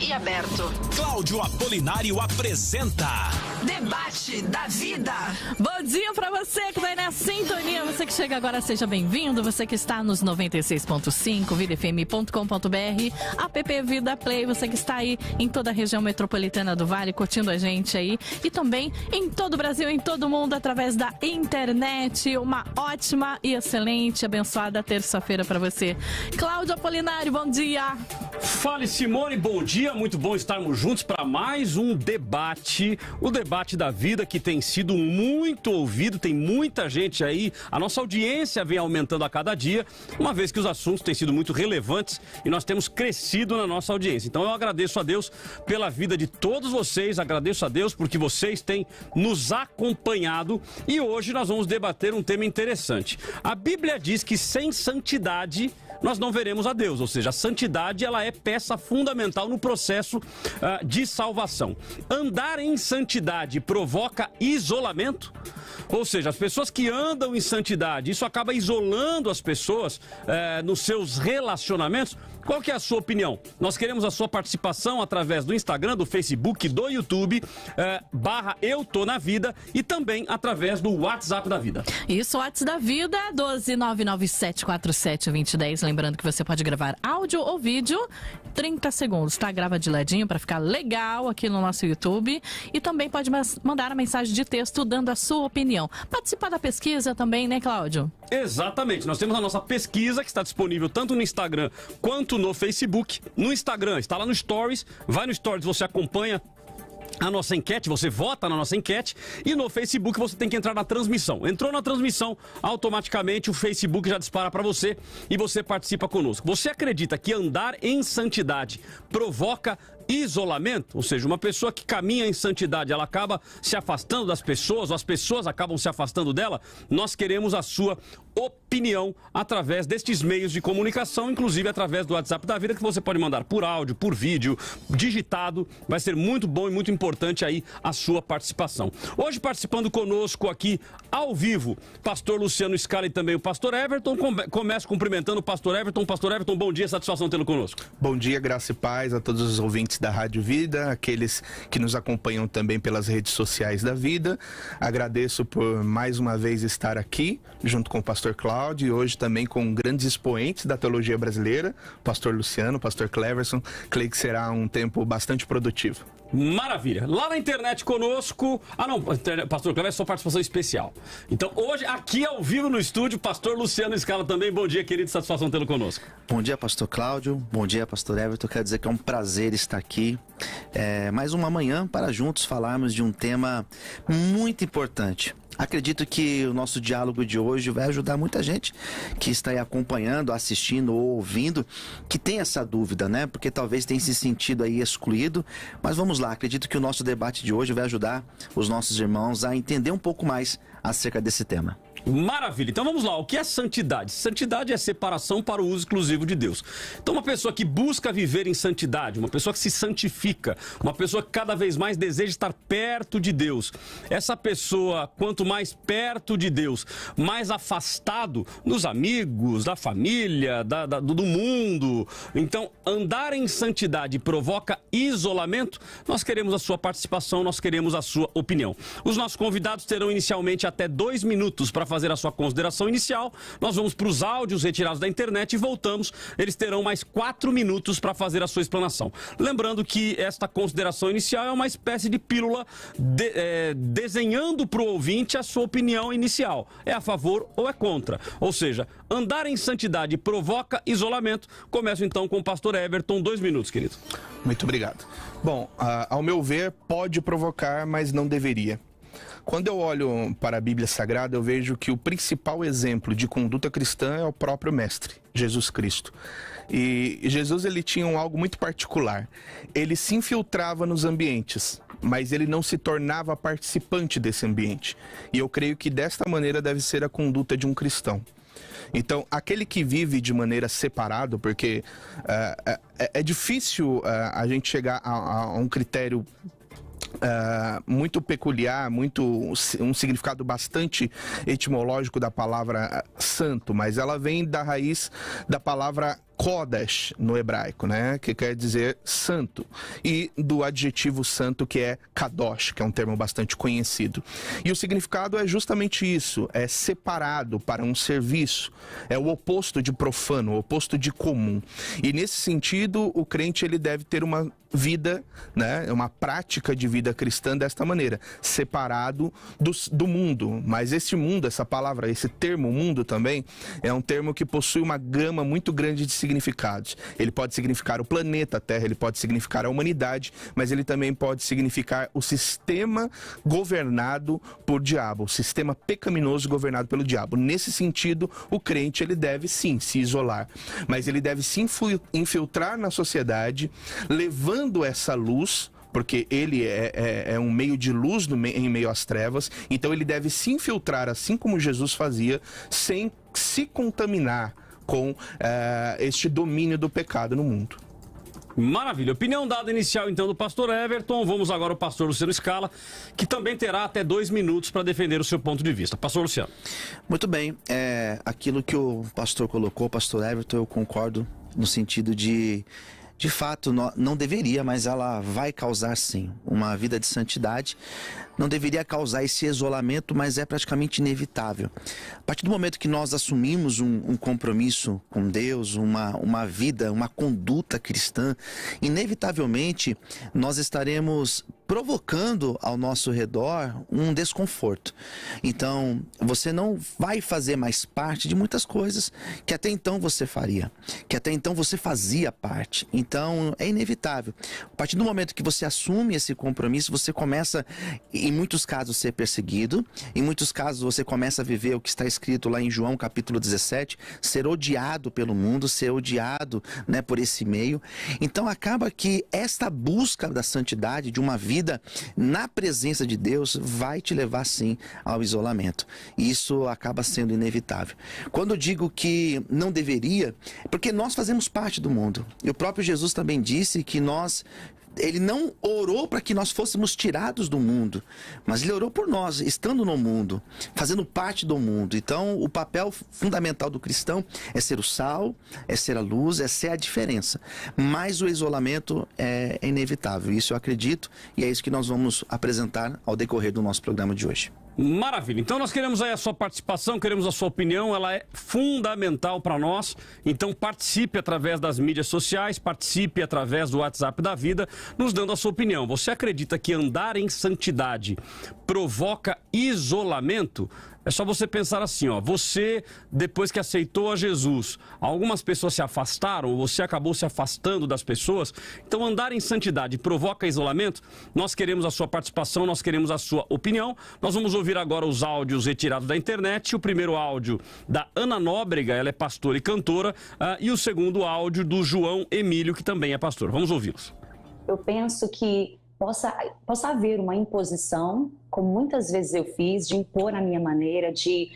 e aberto. Cláudio Apolinário apresenta Debate da Vida. Bom dia pra você que vai na sintonia. Você que chega agora, seja bem-vindo. Você que está nos 96.5, vidafm.com.br, app Vida Play. Você que está aí em toda a região metropolitana do Vale, curtindo a gente aí. E também em todo o Brasil, em todo o mundo, através da internet. Uma ótima e excelente, abençoada terça-feira pra você. Cláudio Apolinário, bom dia. Fale, Simone, bom dia. Muito bom estarmos juntos para mais um debate. O debate da vida que tem sido muito ouvido, tem muita gente aí. A nossa audiência vem aumentando a cada dia, uma vez que os assuntos têm sido muito relevantes e nós temos crescido na nossa audiência. Então eu agradeço a Deus pela vida de todos vocês, agradeço a Deus porque vocês têm nos acompanhado e hoje nós vamos debater um tema interessante. A Bíblia diz que sem santidade nós não veremos a Deus, ou seja, a santidade ela é peça fundamental no processo de salvação. Andar em santidade provoca isolamento? Ou seja, as pessoas que andam em santidade, isso acaba isolando as pessoas nos seus relacionamentos. Qual que é a sua opinião? Nós queremos a sua participação através do Instagram, do Facebook, do YouTube, /Eu Tô Na Vida e também através do WhatsApp da Vida. Isso, WhatsApp da Vida, 12997472010. Lembrando que você pode gravar áudio ou vídeo, 30 segundos, tá? Grava de ladinho para ficar legal aqui no nosso YouTube. E também pode mandar a mensagem de texto dando a sua opinião. Participar da pesquisa também, né, Cláudio? Exatamente, nós temos a nossa pesquisa que está disponível tanto no Instagram quanto no Facebook. No Instagram, está lá no Stories, vai no Stories, você acompanha a nossa enquete, você vota na nossa enquete e no Facebook você tem que entrar na transmissão. Entrou na transmissão, automaticamente o Facebook já dispara para você e você participa conosco. Você acredita que andar em santidade provoca isolamento? Ou seja, uma pessoa que caminha em santidade, ela acaba se afastando das pessoas, ou as pessoas acabam se afastando dela? Nós queremos a sua opinião através destes meios de comunicação, inclusive através do WhatsApp da Vida, que você pode mandar por áudio, por vídeo, digitado. Vai ser muito bom e muito importante aí a sua participação. Hoje participando conosco aqui ao vivo, pastor Luciano Scala e também o pastor Everton. Começo cumprimentando o pastor Everton. Pastor Everton, bom dia, satisfação tê-lo conosco. Bom dia, graça e paz a todos os ouvintes da Rádio Vida, aqueles que nos acompanham também pelas redes sociais da Vida. Agradeço por mais uma vez estar aqui junto com o pastor Cláudio e hoje também com grandes expoentes da teologia brasileira, pastor Luciano, pastor Cleverson. Creio que será um tempo bastante produtivo. Maravilha. Lá na internet conosco... pastor Cleverson, sua participação especial. Então hoje aqui ao vivo no estúdio, pastor Luciano Scala também. Bom dia, querido, satisfação tê-lo conosco. Bom dia, pastor Cláudio. Bom dia, pastor Everton. Quero dizer que é um prazer estar aqui mais uma manhã para juntos falarmos de um tema muito importante. Acredito que o nosso diálogo de hoje vai ajudar muita gente que está aí acompanhando, assistindo ou ouvindo, que tem essa dúvida, né? Porque talvez tenha se sentido aí excluído. Mas vamos lá, acredito que o nosso debate de hoje vai ajudar os nossos irmãos a entender um pouco mais acerca desse tema. Maravilha, então vamos lá, o que é santidade? Santidade é separação para o uso exclusivo de Deus. Então uma pessoa que busca viver em santidade, uma pessoa que se santifica, uma pessoa que cada vez mais deseja estar perto de Deus, essa pessoa, quanto mais perto de Deus, mais afastado dos amigos, da família, do mundo. Então andar em santidade provoca isolamento? Nós queremos a sua participação, nós queremos a sua opinião. Os nossos convidados terão inicialmente até 2 minutos para fazer a sua consideração inicial. Nós vamos para os áudios retirados da internet e voltamos. Eles terão mais 4 minutos para fazer a sua explanação. Lembrando que esta consideração inicial é uma espécie de pílula desenhando para o ouvinte a sua opinião inicial. É a favor ou é contra? Ou seja, andar em santidade provoca isolamento. Começo então com o pastor Everton. 2 minutos, querido. Muito obrigado. Bom, ao meu ver, pode provocar, mas não deveria. Quando eu olho para a Bíblia Sagrada, eu vejo que o principal exemplo de conduta cristã é o próprio Mestre, Jesus Cristo. E Jesus, ele tinha algo muito particular. Ele se infiltrava nos ambientes, mas ele não se tornava participante desse ambiente. E eu creio que desta maneira deve ser a conduta de um cristão. Então, aquele que vive de maneira separada, porque é difícil a gente chegar a um critério muito peculiar, um significado bastante etimológico da palavra santo, mas ela vem da raiz da palavra Kodesh no hebraico, né? Que quer dizer santo. E do adjetivo santo, que é Kadosh, que é um termo bastante conhecido. E o significado é justamente isso, é separado para um serviço. É o oposto de profano, o oposto de comum. E nesse sentido, o crente ele deve ter uma vida, né, uma prática de vida cristã desta maneira, separado do mundo. Mas esse mundo, essa palavra, esse termo mundo também, é um termo que possui uma gama muito grande de significados. Ele pode significar o planeta Terra, ele pode significar a humanidade, mas ele também pode significar o sistema governado por diabo, o sistema pecaminoso governado pelo diabo. Nesse sentido, o crente ele deve sim se isolar, mas ele deve se infiltrar na sociedade, levando essa luz, porque ele é um meio de luz em meio às trevas, então ele deve se infiltrar, assim como Jesus fazia, sem se contaminar com este domínio do pecado no mundo. Maravilha. Opinião dada inicial, então, do pastor Everton. Vamos agora ao pastor Luciano Scala, que também terá até 2 minutos para defender o seu ponto de vista. Pastor Luciano. Muito bem. Aquilo que o pastor colocou, pastor Everton, eu concordo no sentido de fato, não deveria, mas ela vai causar sim uma vida de santidade. Não deveria causar esse isolamento, mas é praticamente inevitável. A partir do momento que nós assumimos um compromisso com Deus, uma vida, uma conduta cristã, inevitavelmente nós estaremos provocando ao nosso redor um desconforto. Então, você não vai fazer mais parte de muitas coisas que até então você faria, que até então você fazia parte. Então, é inevitável. A partir do momento que você assume esse compromisso, você começa, em muitos casos, ser perseguido. Em muitos casos, você começa a viver o que está escrito lá em João, capítulo 17, ser odiado pelo mundo, ser odiado, né, por esse meio. Então, acaba que esta busca da santidade, de uma vida na presença de Deus, vai te levar sim ao isolamento. E isso acaba sendo inevitável. Quando eu digo que não deveria, porque nós fazemos parte do mundo. E o próprio Jesus também disse que Ele não orou para que nós fôssemos tirados do mundo, mas Ele orou por nós, estando no mundo, fazendo parte do mundo. Então, o papel fundamental do cristão é ser o sal, é ser a luz, é ser a diferença. Mas o isolamento é inevitável, isso eu acredito, e é isso que nós vamos apresentar ao decorrer do nosso programa de hoje. Maravilha. Então nós queremos aí a sua participação, queremos a sua opinião, ela é fundamental para nós. Então participe através das mídias sociais, participe através do WhatsApp da Vida, nos dando a sua opinião. Você acredita que andar em santidade provoca isolamento? É só você pensar assim, ó, você, depois que aceitou a Jesus, algumas pessoas se afastaram, você acabou se afastando das pessoas, então andar em santidade provoca isolamento? Nós queremos a sua participação, nós queremos a sua opinião. Nós vamos ouvir agora os áudios retirados da internet. O primeiro áudio da Ana Nóbrega, ela é pastora e cantora, e o segundo áudio do João Emílio, que também é pastor. Vamos ouvi-los. Eu penso que possa haver uma imposição, como muitas vezes eu fiz, de impor a minha maneira, de,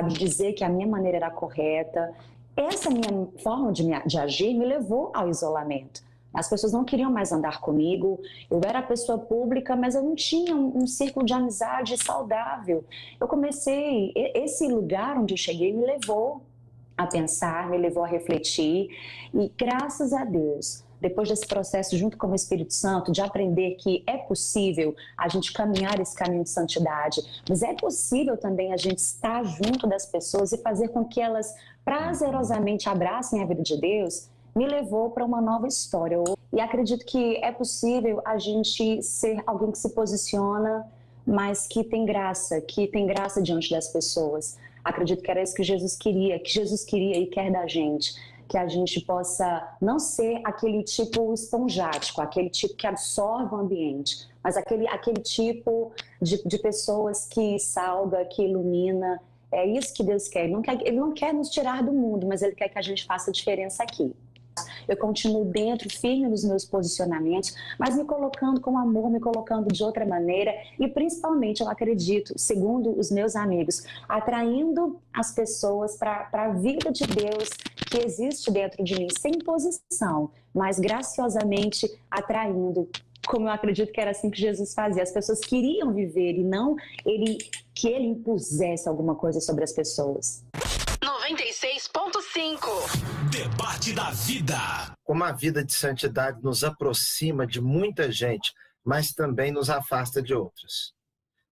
dizer que a minha maneira era correta. Essa minha forma de agir me levou ao isolamento. As pessoas não queriam mais andar comigo, eu era pessoa pública, mas eu não tinha um círculo de amizade saudável. Esse lugar onde eu cheguei me levou a pensar, me levou a refletir, e graças a Deus, depois desse processo, junto com o Espírito Santo, de aprender que é possível a gente caminhar esse caminho de santidade, mas é possível também a gente estar junto das pessoas e fazer com que elas prazerosamente abracem a vida de Deus, me levou para uma nova história. E acredito que é possível a gente ser alguém que se posiciona, mas que tem graça diante das pessoas. Acredito que era isso que Jesus queria e quer da gente. Que a gente possa não ser aquele tipo esponjático, aquele tipo que absorve o ambiente, mas aquele tipo de pessoas que salga, que ilumina. É isso que Deus quer. Ele não quer nos tirar do mundo, mas Ele quer que a gente faça diferença aqui. Eu continuo firme nos meus posicionamentos, mas me colocando com amor, me colocando de outra maneira e principalmente, eu acredito, segundo os meus amigos, atraindo as pessoas para a vida de Deus que existe dentro de mim, sem imposição, mas graciosamente atraindo, como eu acredito que era assim que Jesus fazia. As pessoas queriam viver e não que ele impusesse alguma coisa sobre as pessoas. 96.5 Debate da vida. Como a vida de santidade nos aproxima de muita gente, mas também nos afasta de outras.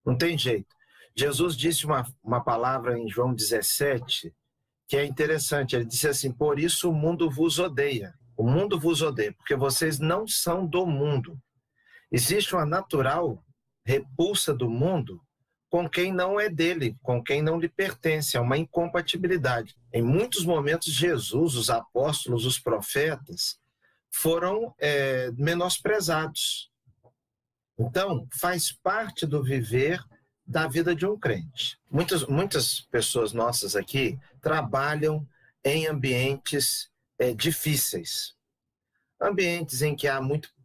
Não tem jeito. Jesus disse uma palavra em João 17 que é interessante. Ele disse assim: por isso o mundo vos odeia. O mundo vos odeia, porque vocês não são do mundo. Existe uma natural repulsa do mundo com quem não é dele, com quem não lhe pertence, é uma incompatibilidade. Em muitos momentos, Jesus, os apóstolos, os profetas, foram menosprezados. Então, faz parte do viver da vida de um crente. Muitas pessoas nossas aqui trabalham em ambientes difíceis. Ambientes em que há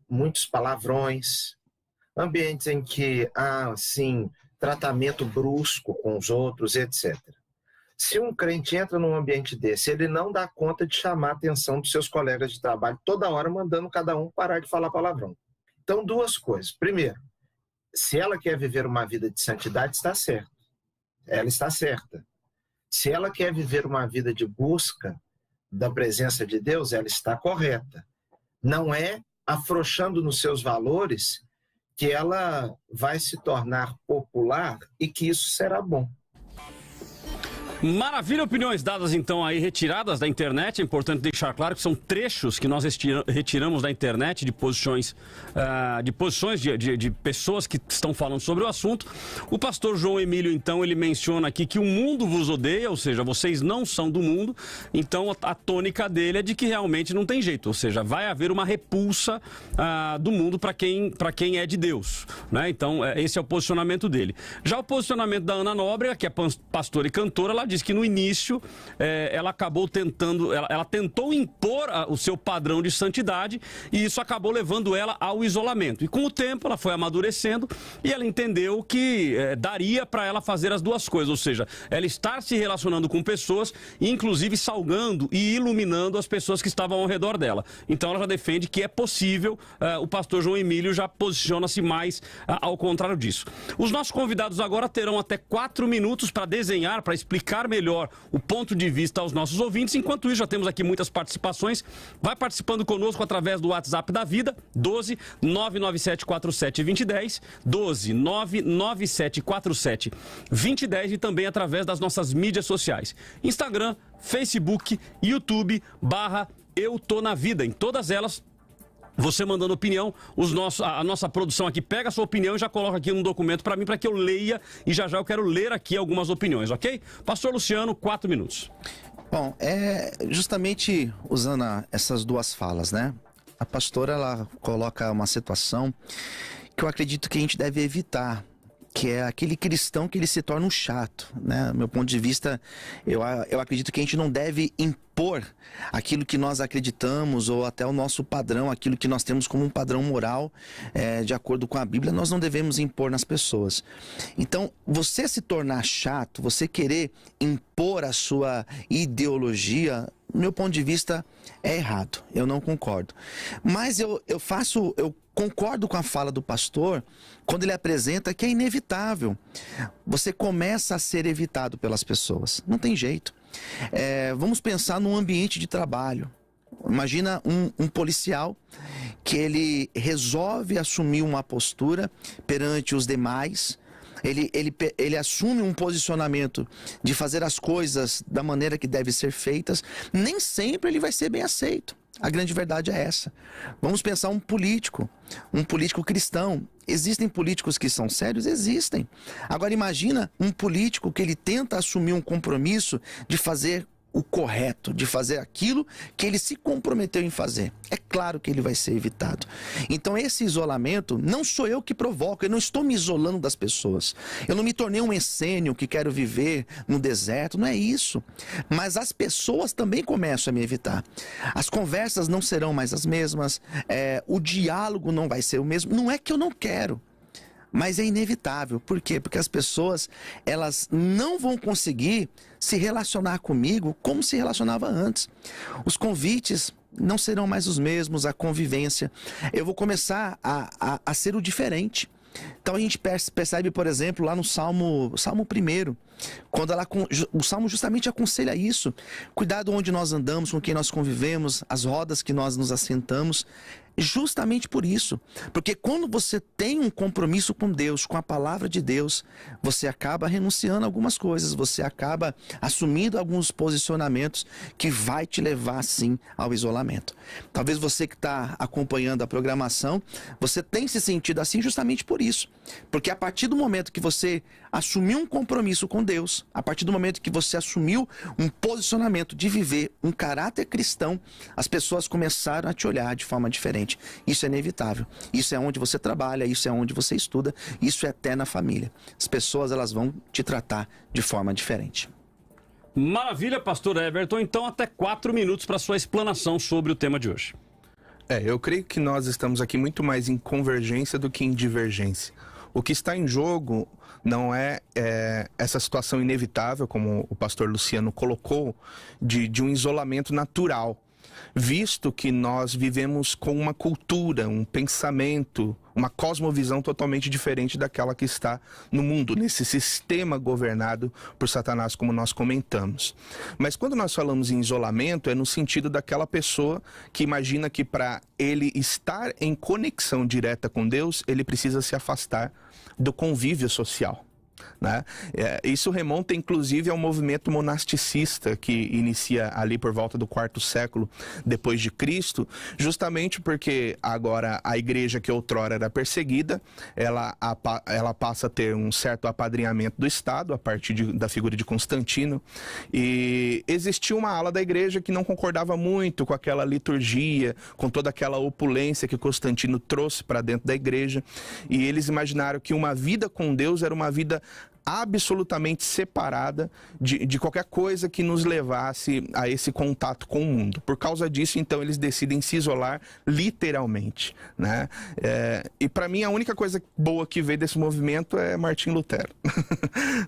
muitos palavrões, ambientes em que há, assim, tratamento brusco com os outros, etc. Se um crente entra num ambiente desse, ele não dá conta de chamar a atenção dos seus colegas de trabalho, toda hora mandando cada um parar de falar palavrão. Então, duas coisas. Primeiro, se ela quer viver uma vida de santidade, está certo. Ela está certa. Se ela quer viver uma vida de busca da presença de Deus, ela está correta. Não é afrouxando nos seus valores que ela vai se tornar popular e que isso será bom. Maravilha, opiniões dadas então aí, retiradas da internet. É importante deixar claro que são trechos que nós retiramos da internet de posições de pessoas que estão falando sobre o assunto. O pastor João Emílio, então, ele menciona aqui que o mundo vos odeia, ou seja, vocês não são do mundo. Então a tônica dele é de que realmente não tem jeito, ou seja, vai haver uma repulsa do mundo para quem é de Deus, né? Então esse é o posicionamento dele. Já o posicionamento da Ana Nóbrega, que é pastora e cantora, ela diz que no início ela acabou ela tentou impor o seu padrão de santidade e isso acabou levando ela ao isolamento. E com o tempo ela foi amadurecendo e ela entendeu que daria para ela fazer as duas coisas, ou seja, ela estar se relacionando com pessoas e inclusive salgando e iluminando as pessoas que estavam ao redor dela. Então ela já defende que é possível, o pastor João Emílio já posiciona-se mais ao contrário disso. Os nossos convidados agora terão até 4 minutos para desenhar, para explicar melhor o ponto de vista aos nossos ouvintes. Enquanto isso, já temos aqui muitas participações. Vai participando conosco através do WhatsApp da Vida, 12 99747 2010, 12 99747 2010 e também através das nossas mídias sociais, Instagram, Facebook, YouTube, /Eu Tô Na Vida. Em todas elas, você mandando opinião, a nossa produção aqui pega a sua opinião e já coloca aqui um documento para mim, para que eu leia, e já eu quero ler aqui algumas opiniões, ok? Pastor Luciano, 4 minutos. Bom, justamente usando essas duas falas, né? A pastora, ela coloca uma situação que eu acredito que a gente deve evitar, que é aquele cristão que ele se torna um chato, né? Meu ponto de vista, eu acredito que a gente não deve impor aquilo que nós acreditamos ou até o nosso padrão, aquilo que nós temos como um padrão moral, de acordo com a Bíblia, nós não devemos impor nas pessoas. Então, você se tornar chato, você querer impor a sua ideologia, do meu ponto de vista, é errado. Eu não concordo. Mas eu concordo com a fala do pastor quando ele apresenta que é inevitável. Você começa a ser evitado pelas pessoas. Não tem jeito. Vamos pensar num ambiente de trabalho. Imagina um policial que ele resolve assumir uma postura perante os demais. Ele assume um posicionamento de fazer as coisas da maneira que devem ser feitas. Nem sempre ele vai ser bem aceito. A grande verdade é essa. Vamos pensar um político cristão. Existem políticos que são sérios? Existem. Agora imagina um político que ele tenta assumir um compromisso de fazer o correto, de fazer aquilo que ele se comprometeu em fazer. É claro que ele vai ser evitado. Então esse isolamento não sou eu que provoco, eu não estou me isolando das pessoas. Eu não me tornei um essênio que quero viver no deserto, não é isso. Mas as pessoas também começam a me evitar. As conversas não serão mais as mesmas, o diálogo não vai ser o mesmo. Não é que eu não quero, mas é inevitável. Por quê? Porque as pessoas, elas não vão conseguir se relacionar comigo como se relacionava antes. Os convites não serão mais os mesmos, a convivência. Eu vou começar a ser o diferente. Então a gente percebe, por exemplo, lá no Salmo 1, quando o Salmo justamente aconselha isso. Cuidado onde nós andamos, com quem nós convivemos, as rodas que nós nos assentamos. Justamente por isso. Porque quando você tem um compromisso com Deus, com a palavra de Deus, você acaba renunciando a algumas coisas, você acaba assumindo alguns posicionamentos que vai te levar, sim, ao isolamento. Talvez você que está acompanhando a programação, você tenha se sentido assim justamente por isso. Porque a partir do momento que você assumiu um compromisso com Deus, a partir do momento que você assumiu um posicionamento de viver um caráter cristão, as pessoas começaram a te olhar de forma diferente. Isso é inevitável. Isso é onde você trabalha, isso é onde você estuda, isso é até na família. As pessoas, elas vão te tratar de forma diferente. Maravilha, pastor Everton. Então, até 4 minutos para sua explanação sobre o tema de hoje. Eu creio que nós estamos aqui muito mais em convergência do que em divergência. O que está em jogo não é essa situação inevitável, como o pastor Luciano colocou, de um isolamento natural, visto que nós vivemos com uma cultura, um pensamento, uma cosmovisão totalmente diferente daquela que está no mundo, nesse sistema governado por Satanás, como nós comentamos. Mas quando nós falamos em isolamento, é no sentido daquela pessoa que imagina que para ele estar em conexão direta com Deus, ele precisa se afastar do convívio social, né? Isso remonta inclusive ao movimento monasticista que inicia ali por volta do 4º século depois de Cristo, justamente porque agora a igreja que outrora era perseguida, ela passa a ter um certo apadrinhamento do Estado a partir da figura de Constantino, e existia uma ala da igreja que não concordava muito com aquela liturgia, com toda aquela opulência que Constantino trouxe para dentro da igreja, e eles imaginaram que uma vida com Deus era uma vida absolutamente separada de qualquer coisa que nos levasse a esse contato com o mundo. Por causa disso, então, eles decidem se isolar literalmente, né? E para mim, a única coisa boa que veio desse movimento é Martim Lutero.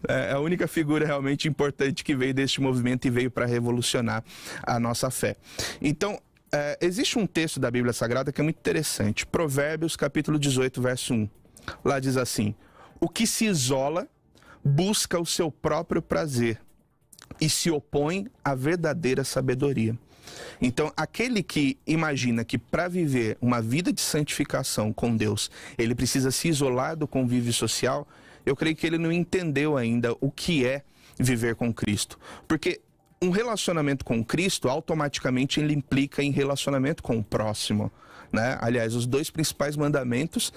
É a única figura realmente importante que veio deste movimento e veio para revolucionar a nossa fé. Então, existe um texto da Bíblia Sagrada que é muito interessante. Provérbios, capítulo 18, verso 1. Lá diz assim: o que se isola busca o seu próprio prazer e se opõe à verdadeira sabedoria. Então, aquele que imagina que para viver uma vida de santificação com Deus, ele precisa se isolar do convívio social, eu creio que ele não entendeu ainda o que é viver com Cristo. Porque um relacionamento com Cristo, automaticamente ele implica em relacionamento com o próximo, né? Aliás, os 2 principais mandamentos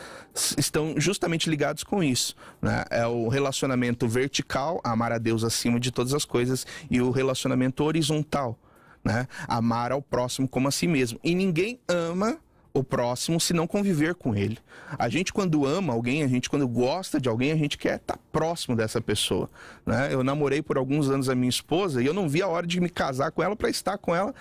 estão justamente ligados com isso, né? É o relacionamento vertical, amar a Deus acima de todas as coisas, e o relacionamento horizontal, né? Amar ao próximo como a si mesmo. E ninguém ama o próximo se não conviver com ele. A gente, quando ama alguém, a gente, quando gosta de alguém, a gente quer estar próximo dessa pessoa, né? Eu namorei por alguns anos a minha esposa e eu não vi a hora de me casar com ela para estar com ela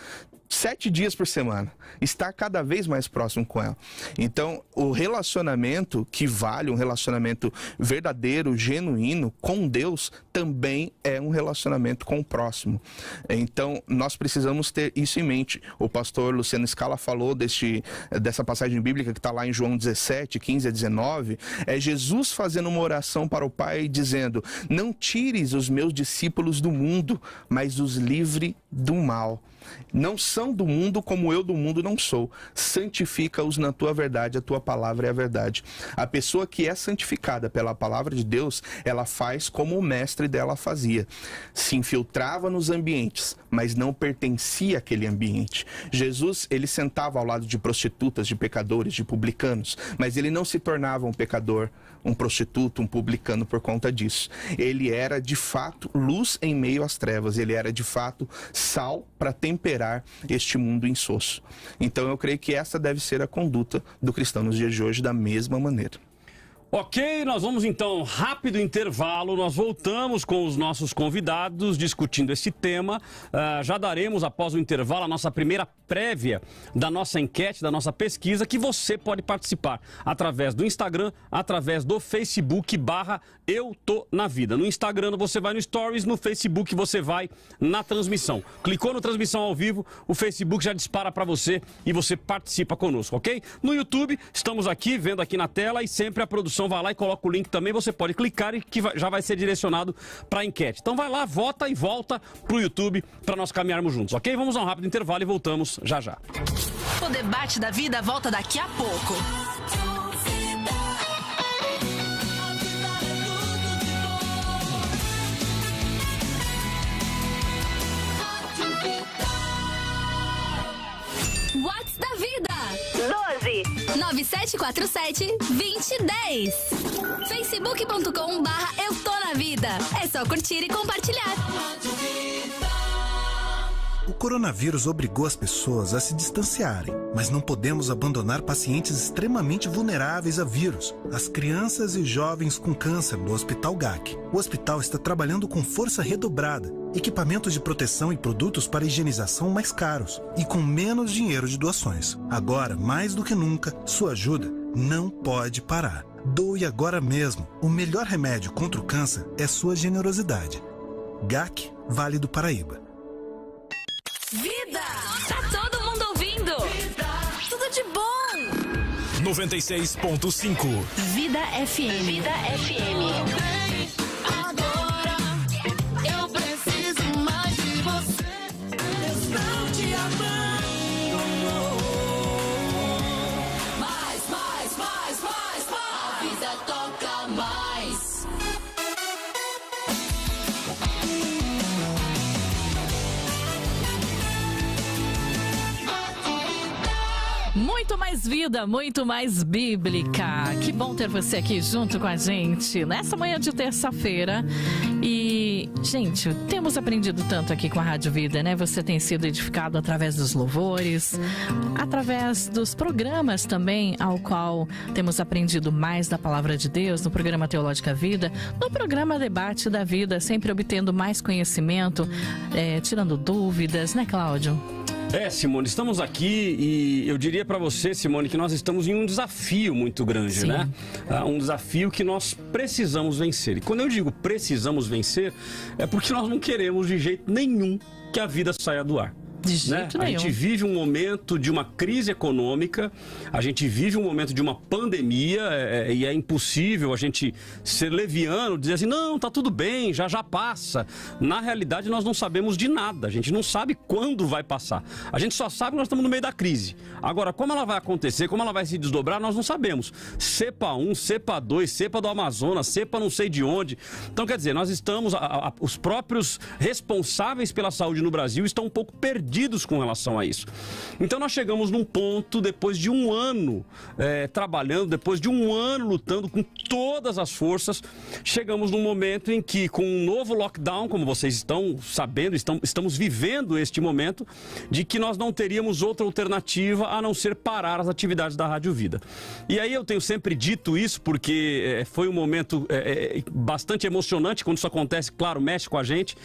7 dias por semana, estar cada vez mais próximo com ela. Então, o relacionamento que vale, um relacionamento verdadeiro, genuíno com Deus, também é um relacionamento com o próximo. Então, nós precisamos ter isso em mente. O pastor Luciano Scala falou dessa passagem bíblica que está lá em João 17, 15 a 19, é Jesus fazendo uma oração para o Pai, dizendo: não tires os meus discípulos do mundo, mas os livre do mal. Não são do mundo como eu do mundo não sou. Santifica-os na tua verdade, a tua palavra é a verdade. A pessoa que é santificada pela palavra de Deus, ela faz como o mestre dela fazia. Se infiltrava nos ambientes, mas não pertencia àquele ambiente. Jesus, ele sentava ao lado de prostitutas, de pecadores, de publicanos, mas ele não se tornava um pecador, um prostituto, um publicano por conta disso. Ele era de fato luz em meio às trevas, ele era de fato sal para temperar este mundo insosso. Então eu creio que essa deve ser a conduta do cristão nos dias de hoje da mesma maneira. Ok, nós vamos então, rápido intervalo, nós voltamos com os nossos convidados discutindo esse tema. Já daremos após o intervalo a nossa primeira prévia da nossa enquete, da nossa pesquisa, que você pode participar através do Instagram, através do Facebook /Eu Tô Na Vida. No Instagram você vai no Stories, no Facebook você vai na transmissão. Clicou no transmissão ao vivo, o Facebook já dispara para você e você participa conosco, ok? No YouTube, estamos aqui, vendo aqui na tela, e sempre a produção produção vai lá e coloca o link também, você pode clicar e que já vai ser direcionado para a enquete. Então vai lá, vota e volta pro YouTube para nós caminharmos juntos, ok? Vamos a um rápido intervalo e voltamos já já. O debate da vida volta daqui a pouco. Whats da vida? 12-9747-2010. Facebook.com/Eu Tô Na Vida. É só curtir e compartilhar. O coronavírus obrigou as pessoas a se distanciarem, mas não podemos abandonar pacientes extremamente vulneráveis a vírus, as crianças e jovens com câncer do Hospital GAC. O hospital está trabalhando com força redobrada, equipamentos de proteção e produtos para higienização mais caros e com menos dinheiro de doações. Agora, mais do que nunca, sua ajuda não pode parar. Doe agora mesmo. O melhor remédio contra o câncer é sua generosidade. GAC, Vale do Paraíba. Vida! Tá todo mundo ouvindo! Vida! Tudo de bom! 96.5 Vida FM. Vida FM. Agora eu preciso mais de você. Estou te amando. Mais. A vida toca mais. Muito mais vida, muito mais bíblica. Que bom ter você aqui junto com a gente nessa manhã de terça-feira. E, gente, temos aprendido tanto aqui com a Rádio Vida, né? Você tem sido edificado através dos louvores, através dos programas também, ao qual temos aprendido mais da Palavra de Deus, no programa Teológica Vida, no programa Debate da Vida, sempre obtendo mais conhecimento, tirando dúvidas, né, Cláudio? Simone, estamos aqui e eu diria para você, Simone, que nós estamos em um desafio muito grande, Sim. né? Um desafio que nós precisamos vencer. E quando eu digo precisamos vencer, é porque nós não queremos de jeito nenhum que a vida saia do ar. De jeito nenhum. A gente vive um momento de uma crise econômica, a gente vive um momento de uma pandemia e é impossível a gente ser leviano, dizer assim, não, tá tudo bem, já passa. Na realidade, nós não sabemos de nada, a gente não sabe quando vai passar. A gente só sabe que nós estamos no meio da crise. Agora, como ela vai acontecer, como ela vai se desdobrar, nós não sabemos. Cepa 1, cepa 2, cepa do Amazonas, cepa não sei de onde. Então, quer dizer, nós estamos, os próprios responsáveis pela saúde no Brasil estão um pouco perdidos com relação a isso. Então nós chegamos num ponto, depois de um ano trabalhando, depois de um ano lutando com todas as forças, chegamos num momento em que, com um novo lockdown, como vocês estão sabendo, estamos vivendo este momento, de que nós não teríamos outra alternativa a não ser parar as atividades da Rádio Vida. E aí eu tenho sempre dito isso, porque foi um momento bastante emocionante quando isso acontece, claro, mexe com a gente.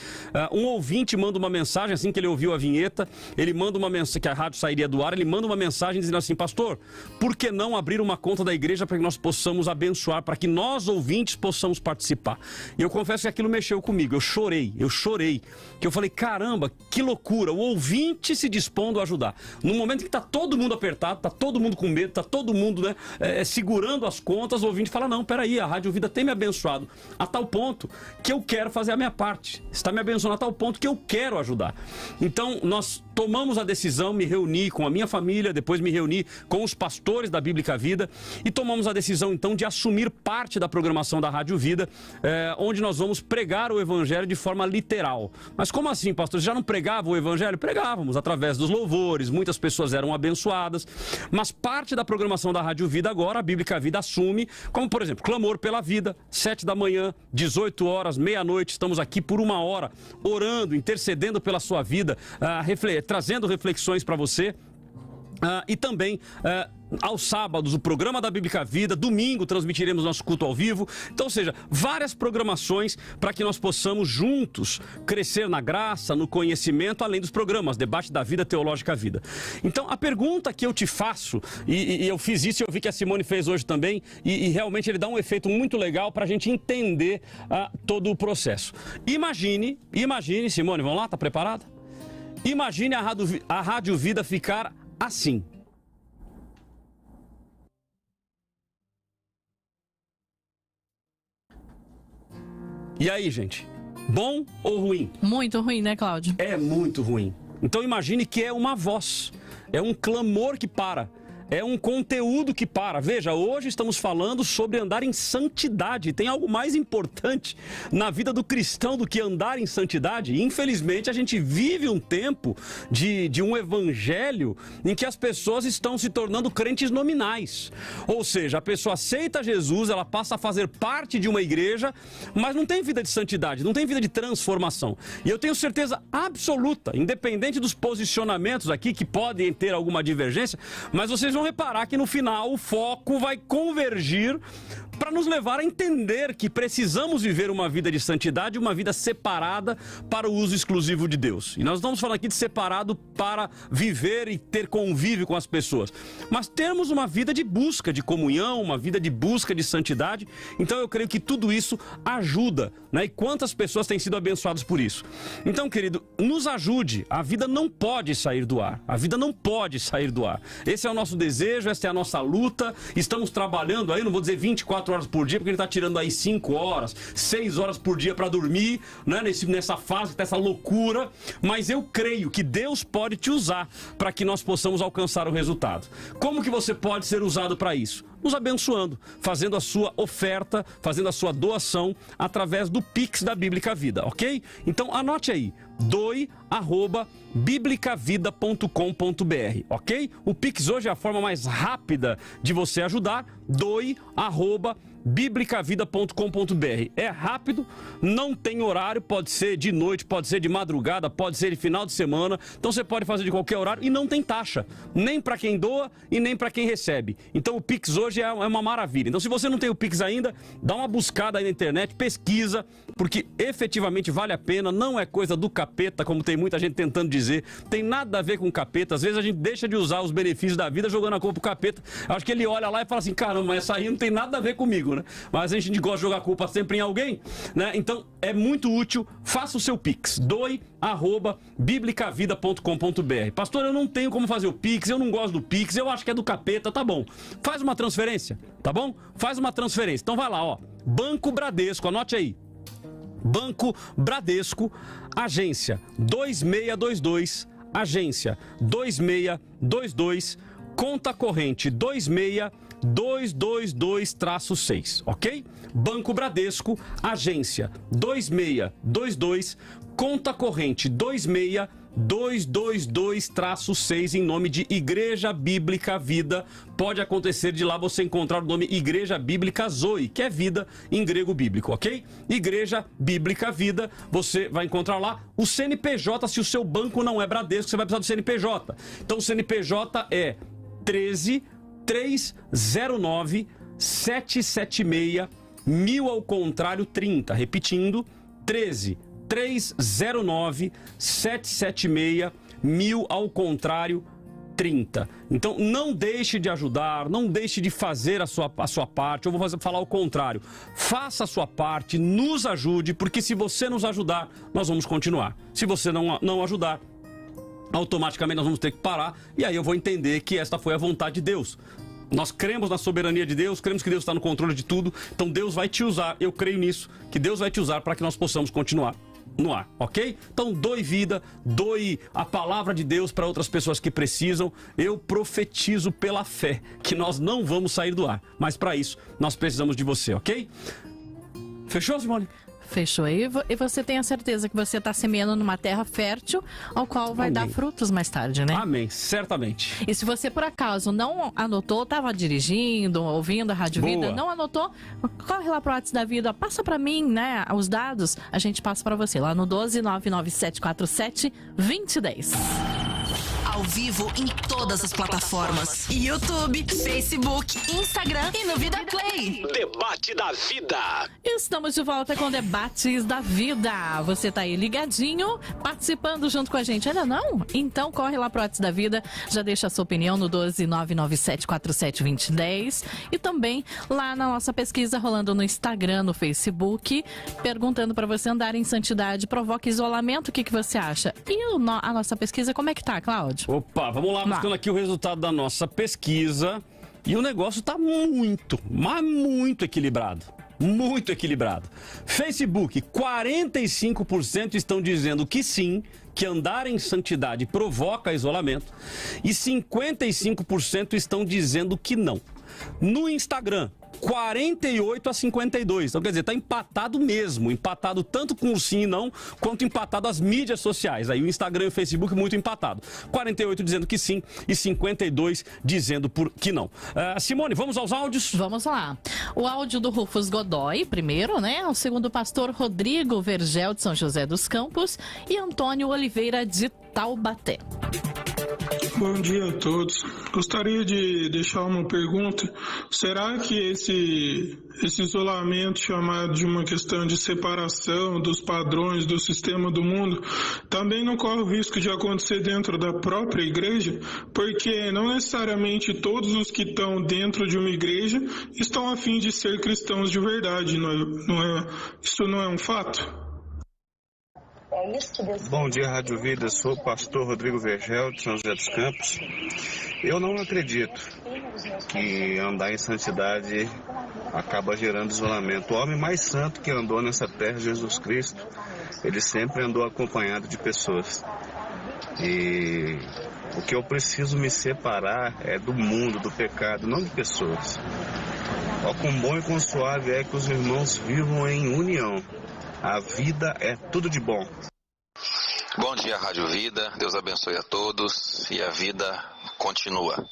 Um ouvinte manda uma mensagem, assim que ele ouviu a vinheta, ele manda uma mensagem, que a rádio sairia do ar, ele manda uma mensagem dizendo assim, pastor, por que não abrir uma conta da igreja para que nós possamos abençoar, para que nós, ouvintes, possamos participar? E eu confesso que aquilo mexeu comigo, eu chorei, que eu falei, caramba, que loucura, o ouvinte se dispondo a ajudar. No momento em que está todo mundo apertado, está todo mundo com medo, está todo mundo, né, segurando as contas, o ouvinte fala, não, peraí, a Rádio Vida tem me abençoado a tal ponto que eu quero fazer a minha parte, está me abençoando a tal ponto que eu quero ajudar. Então, nós tomamos a decisão, me reuni com a minha família, depois me reuni com os pastores da Bíblica Vida e tomamos a decisão então de assumir parte da programação da Rádio Vida, onde nós vamos pregar o Evangelho de forma literal. Mas como assim, pastor? Já não pregava o Evangelho? Pregávamos através dos louvores, muitas pessoas eram abençoadas, mas parte da programação da Rádio Vida agora, a Bíblica Vida assume, como por exemplo, Clamor pela Vida, 7 da manhã, 18 horas, meia-noite, estamos aqui por 1 hora, orando, intercedendo pela sua vida, trazendo reflexões para você. E também, aos sábados, o programa da Bíblica Vida, domingo transmitiremos nosso culto ao vivo. Então, ou seja, várias programações para que nós possamos juntos crescer na graça, no conhecimento, além dos programas, Debate da Vida, Teológica Vida. Então, a pergunta que eu te faço, e eu fiz isso e eu vi que a Simone fez hoje também, e realmente ele dá um efeito muito legal para a gente entender todo o processo. Imagine, Simone, vamos lá, tá preparada? Imagine a Rádio Vida ficar assim. E aí, gente? Bom ou ruim? Muito ruim, né, Cláudio? É muito ruim. Então imagine que é uma voz, é um clamor que para. É um conteúdo que para. Veja, hoje estamos falando sobre andar em santidade. Tem algo mais importante na vida do cristão do que andar em santidade? Infelizmente, a gente vive um tempo de um evangelho em que as pessoas estão se tornando crentes nominais. Ou seja, a pessoa aceita Jesus, ela passa a fazer parte de uma igreja, mas não tem vida de santidade, não tem vida de transformação. E eu tenho certeza absoluta, independente dos posicionamentos aqui, que podem ter alguma divergência, mas vocês vão reparar que no final o foco vai convergir para nos levar a entender que precisamos viver uma vida de santidade, uma vida separada para o uso exclusivo de Deus. E nós estamos falando aqui de separado para viver e ter convívio com as pessoas, mas termos uma vida de busca de comunhão, uma vida de busca de santidade. Então eu creio que tudo isso ajuda, né? E quantas pessoas têm sido abençoadas por isso. Então, querido, nos ajude. A vida não pode sair do ar. A vida não pode sair do ar. Esse é o nosso desejo, essa é a nossa luta. Estamos trabalhando aí, não vou dizer 24 horas por dia, porque ele está tirando aí 5 horas, 6 horas por dia para dormir, né? Nessa fase, dessa loucura. Mas eu creio que Deus pode te usar para que nós possamos alcançar o resultado. Como que você pode ser usado para isso? Nos abençoando, fazendo a sua oferta, fazendo a sua doação através do Pix da Bíblica Vida, ok? Então anote aí, doe@biblicavida.com.br, ok? O Pix hoje é a forma mais rápida de você ajudar, doe@biblicavida.com.br. É rápido, não tem horário, pode ser de noite, pode ser de madrugada, pode ser de final de semana, então você pode fazer de qualquer horário e não tem taxa, nem para quem doa e nem para quem recebe. Então o Pix hoje é uma maravilha. Então se você não tem o Pix ainda, dá uma buscada aí na internet, pesquisa, porque efetivamente vale a pena, não é coisa do capeta, como tem muita gente tentando dizer, tem nada a ver com capeta. Às vezes a gente deixa de usar os benefícios da vida jogando a culpa pro capeta. Acho que ele olha lá e fala assim, caramba, mas essa aí não tem nada a ver comigo, né? Mas a gente gosta de jogar a culpa sempre em alguém, né? Então é muito útil, faça o seu Pix, doe@biblicavida.com.br. Pastor, eu não tenho como fazer o Pix, eu não gosto do Pix, eu acho que é do capeta, tá bom. Faz uma transferência, tá bom? Faz uma transferência. Então vai lá, ó, Banco Bradesco, anote aí. Banco Bradesco, agência 2622, agência 2622, conta corrente 26222-6, ok? Banco Bradesco, agência 2622, conta corrente 26222-6, em nome de Igreja Bíblica Vida. Pode acontecer de lá você encontrar o nome Igreja Bíblica Zoe, que é vida em grego bíblico, ok? Igreja Bíblica Vida, você vai encontrar lá o CNPJ. Se o seu banco não é Bradesco, você vai precisar do CNPJ. Então o CNPJ é 13-309 776 1000 ao contrário 30. Repetindo, 13-309 776 1000 ao contrário 30. Então não deixe de ajudar, não deixe de fazer a sua parte. Eu vou falar o contrário. Faça a sua parte, nos ajude, porque se você nos ajudar, nós vamos continuar. Se você não ajudar, automaticamente nós vamos ter que parar, e aí eu vou entender que esta foi a vontade de Deus. Nós cremos na soberania de Deus, cremos que Deus está no controle de tudo, então Deus vai te usar, eu creio nisso, que Deus vai te usar para que nós possamos continuar no ar, ok? Então doe vida, doe a palavra de Deus para outras pessoas que precisam. Eu profetizo pela fé que nós não vamos sair do ar, mas para isso nós precisamos de você, ok? Fechou, Simone? Fechou. E você tem a certeza que você está semeando numa terra fértil, ao qual vai dar frutos mais tarde, né? Amém, certamente. E se você por acaso não anotou, estava dirigindo, ouvindo a Rádio Vida, não anotou, corre lá pro WhatsApp da Vida, passa para mim, né, os dados, a gente passa para você lá no 12997472010. Ao vivo em todas as plataformas: YouTube, Facebook, Instagram e no Vida Play. Debate da Vida. Estamos de volta com Debates da Vida. Você tá aí ligadinho, participando junto com a gente? Ainda não? Então corre lá pro WhatsApp da Vida, já deixa a sua opinião no 12997472010 e também lá na nossa pesquisa rolando no Instagram, no Facebook, perguntando para você andar em santidade, provoca isolamento, o que você acha? E a nossa pesquisa, como é que tá, Cláudio? Opa, vamos lá, buscando aqui o resultado da nossa pesquisa. E o negócio está muito, mas muito equilibrado. Muito equilibrado. Facebook, 45% estão dizendo que sim, que andar em santidade provoca isolamento. E 55% estão dizendo que não. No Instagram, 48-52. Então, quer dizer, está empatado mesmo. Empatado tanto com o sim e não, quanto empatado as mídias sociais. Aí o Instagram e o Facebook muito empatado. 48 dizendo que sim e 52 dizendo que não. Simone, vamos aos áudios? Vamos lá. O áudio do Rufus Godoy, primeiro, né? O segundo, pastor Rodrigo Vergel, de São José dos Campos. E Antônio Oliveira, de Taubaté. Bom dia a todos. Gostaria de deixar uma pergunta. Será que esse isolamento chamado de uma questão de separação dos padrões do sistema do mundo também não corre o risco de acontecer dentro da própria igreja? Porque não necessariamente todos os que estão dentro de uma igreja estão a fim de ser cristãos de verdade. Isso não é um fato? Bom dia, Rádio Vida. Sou o pastor Rodrigo Vergel, de São José dos Campos. Eu não acredito que andar em santidade acaba gerando isolamento. O homem mais santo que andou nessa terra, Jesus Cristo, ele sempre andou acompanhado de pessoas. E o que eu preciso me separar é do mundo, do pecado, não de pessoas. Ó, quão bom e quão suave é que os irmãos vivam em união. A vida é tudo de bom. Bom dia, Rádio Vida. Deus abençoe a todos e a vida continua.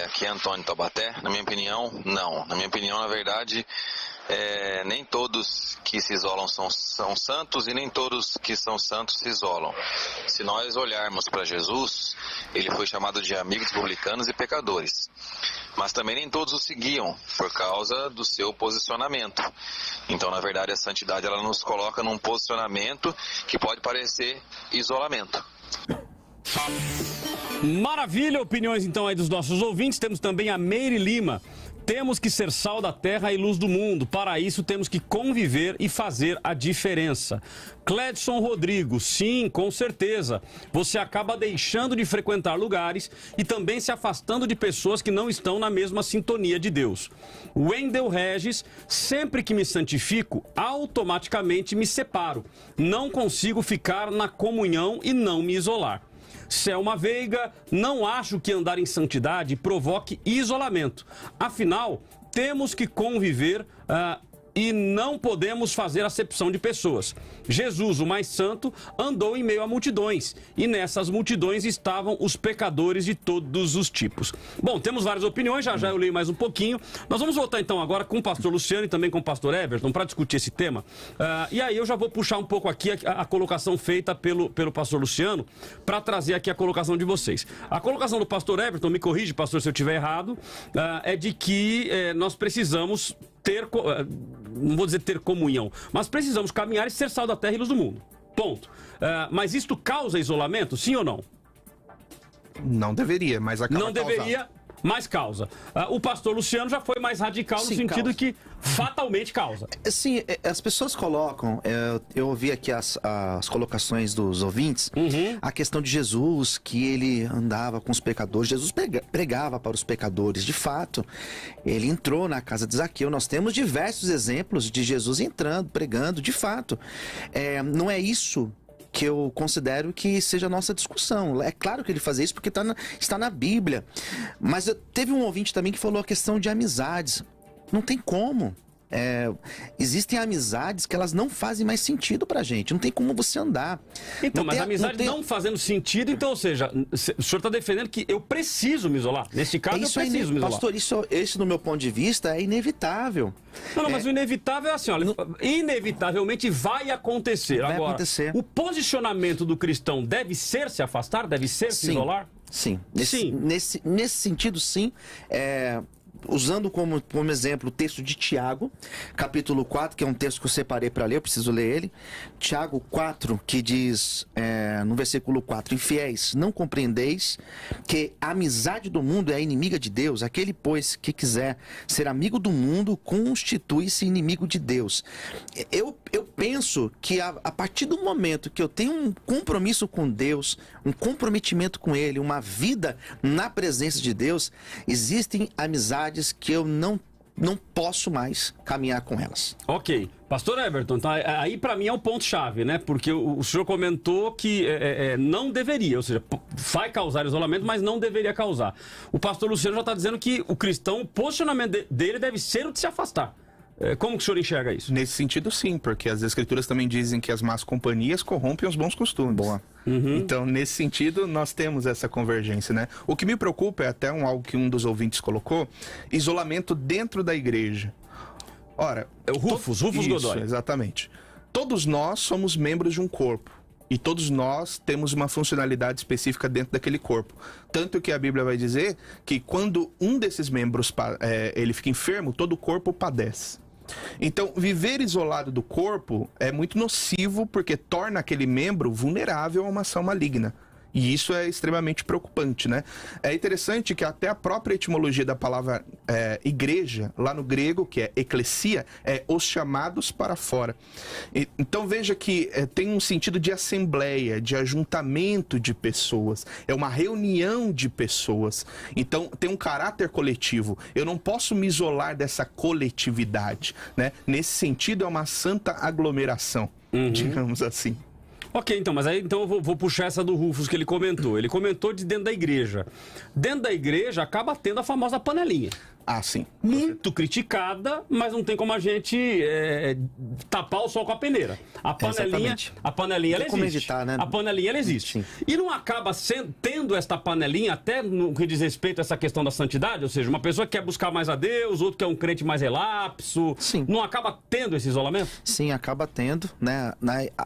Aqui é Antônio Taubaté. Na minha opinião, não. Na minha opinião, na verdade, nem todos que se isolam são santos e nem todos que são santos se isolam. Se nós olharmos para Jesus, ele foi chamado de amigo dos publicanos e pecadores. Mas também nem todos o seguiam por causa do seu posicionamento. Então, na verdade, a santidade ela nos coloca num posicionamento que pode parecer isolamento. Maravilha, opiniões então aí dos nossos ouvintes. Temos também a Meire Lima. Temos que ser sal da terra e luz do mundo. Para isso, temos que conviver e fazer a diferença. Cledson Rodrigo, sim, com certeza. Você acaba deixando de frequentar lugares e também se afastando de pessoas que não estão na mesma sintonia de Deus. Wendel Regis, sempre que me santifico, automaticamente me separo. Não consigo ficar na comunhão e não me isolar. Selma Veiga, não acho que andar em santidade provoque isolamento. Afinal, temos que conviver e não podemos fazer acepção de pessoas. Jesus, o mais santo, andou em meio a multidões e nessas multidões estavam os pecadores de todos os tipos. Bom, temos várias opiniões, já eu leio mais um pouquinho. Nós vamos voltar então agora com o pastor Luciano e também com o pastor Everton para discutir esse tema. E aí eu já vou puxar um pouco aqui a colocação feita pelo pastor Luciano para trazer aqui a colocação de vocês. A colocação do pastor Everton, me corrige, pastor, se eu estiver errado, é de que nós precisamos não vou dizer ter comunhão, mas precisamos caminhar e ser sal da terra e luz do mundo. Ponto. Mas isto causa isolamento, sim ou não? Não deveria, mas acaba Não deveria, mas causa. O pastor Luciano já foi mais radical no sentido que fatalmente causa. Sim, as pessoas colocam, eu ouvi aqui as colocações dos ouvintes, a questão de Jesus, que ele andava com os pecadores. Jesus pregava para os pecadores, de fato. Ele entrou na casa de Zaqueu. Nós temos diversos exemplos de Jesus entrando, pregando, de fato. Não é isso que eu considero que seja a nossa discussão. É claro que ele fazia isso porque está na Bíblia. Mas teve um ouvinte também que falou a questão de amizades. Não tem como. Existem amizades que elas não fazem mais sentido pra gente. Não tem como você andar. Então, mas amizade não fazendo sentido, então, ou seja, o senhor está defendendo que eu preciso me isolar. Nesse caso, eu preciso me isolar. Pastor, isso do meu ponto de vista é inevitável. Não, mas o inevitável é assim, olha, inevitavelmente vai acontecer. Vai Agora, acontecer. O posicionamento do cristão deve ser se afastar? Deve ser se isolar? Sim. Nesse sentido, sim. usando como exemplo o texto de Tiago, capítulo 4, que é um texto que eu separei para ler, eu preciso ler ele. Tiago 4, que diz, no versículo 4, infiéis, não compreendeis que a amizade do mundo é inimiga de Deus? Aquele, pois, que quiser ser amigo do mundo, constitui-se inimigo de Deus. Eu penso que a partir do momento que eu tenho um compromisso com Deus, um comprometimento com Ele, uma vida na presença de Deus, existem amizades que eu não posso mais caminhar com elas. Ok. Pastor Everton, então, aí para mim é o ponto-chave, né? Porque o senhor comentou que não deveria, ou seja, vai causar isolamento, mas não deveria causar. O pastor Luciano já está dizendo que o cristão, o posicionamento dele deve ser o de se afastar. Como que o senhor enxerga isso? Nesse sentido, sim, porque as escrituras também dizem que as más companhias corrompem os bons costumes. Boa. Então, nesse sentido, nós temos essa convergência, né? O que me preocupa é até algo que um dos ouvintes colocou, isolamento dentro da igreja. Ora... É o Rufus Godoy. Exatamente. Todos nós somos membros de um corpo. E todos nós temos uma funcionalidade específica dentro daquele corpo. Tanto que a Bíblia vai dizer que quando um desses membros ele fica enfermo, todo o corpo padece. Então, viver isolado do corpo é muito nocivo porque torna aquele membro vulnerável a uma ação maligna. E isso é extremamente preocupante, né? É interessante que até a própria etimologia da palavra igreja, lá no grego, que é eclesia, é os chamados para fora. Então veja que tem um sentido de assembleia, de ajuntamento de pessoas. É uma reunião de pessoas. Então tem um caráter coletivo. Eu não posso me isolar dessa coletividade, né? Nesse sentido é uma santa aglomeração, digamos assim. Ok, então, mas aí então eu vou puxar essa do Rufus que ele comentou. Ele comentou de dentro da igreja. Dentro da igreja acaba tendo a famosa panelinha. Ah, sim. Muito criticada, mas não tem como a gente tapar o sol com a peneira. A panelinha ela existe. Evitar, né? A panelinha ela existe. Sim. E não acaba tendo esta panelinha até no que diz respeito a essa questão da santidade, ou seja, uma pessoa que quer buscar mais a Deus, outro que é um crente mais relapso. Sim. Não acaba tendo esse isolamento? Sim, acaba tendo, né?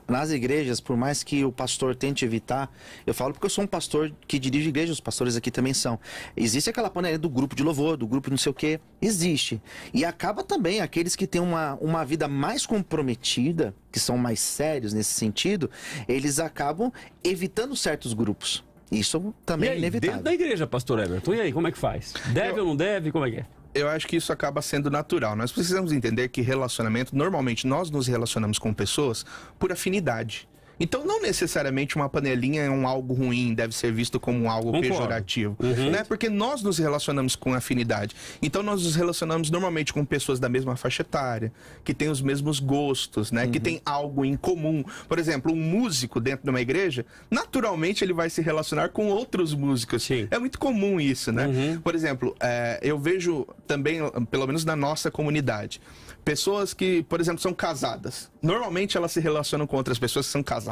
Nas igrejas, por mais que o pastor tente evitar, eu falo porque eu sou um pastor que dirige igreja, os pastores aqui também são. Existe aquela panelinha do grupo de louvor, do grupo não sei o que, existe. E acaba também aqueles que têm uma vida mais comprometida, que são mais sérios nesse sentido, eles acabam evitando certos grupos. Isso também é inevitável. Dentro da igreja, pastor Everton, e aí, como é que faz? Deve ou não deve? Como é que é? Eu acho que isso acaba sendo natural. Nós precisamos entender que relacionamento, normalmente nós nos relacionamos com pessoas por afinidade. Então, não necessariamente uma panelinha é algo ruim, deve ser visto como algo pejorativo, né? Porque nós nos relacionamos com afinidade. Então, nós nos relacionamos normalmente com pessoas da mesma faixa etária, que têm os mesmos gostos, né? Que tem algo em comum. Por exemplo, um músico dentro de uma igreja, naturalmente ele vai se relacionar com outros músicos. Sim. É muito comum isso, né? Por exemplo, eu vejo também, pelo menos na nossa comunidade, pessoas que, por exemplo, são casadas. Normalmente elas se relacionam com outras pessoas que são casadas.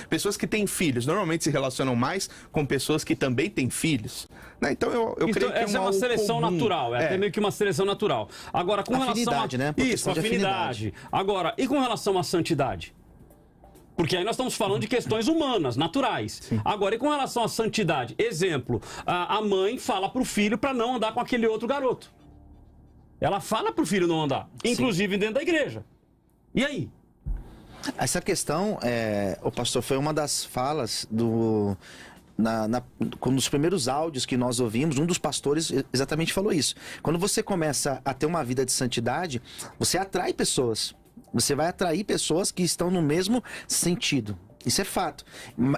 Pessoas que têm filhos, normalmente se relacionam mais com pessoas que também têm filhos. Né? Então eu creio que essa é uma seleção natural, até meio que uma seleção natural. Agora, com afinidade, relação a... né? Isso, afinidade. Agora, e com relação à santidade? Porque aí nós estamos falando de questões humanas, naturais. Sim. Agora, e com relação à santidade? Exemplo, a mãe fala pro filho para não andar com aquele outro garoto. Ela fala pro filho não andar, inclusive dentro da igreja. E aí? Essa questão, o pastor, foi uma das falas nos primeiros áudios que nós ouvimos, um dos pastores exatamente falou isso. Quando você começa a ter uma vida de santidade, você atrai pessoas. Você vai atrair pessoas que estão no mesmo sentido. Isso é fato.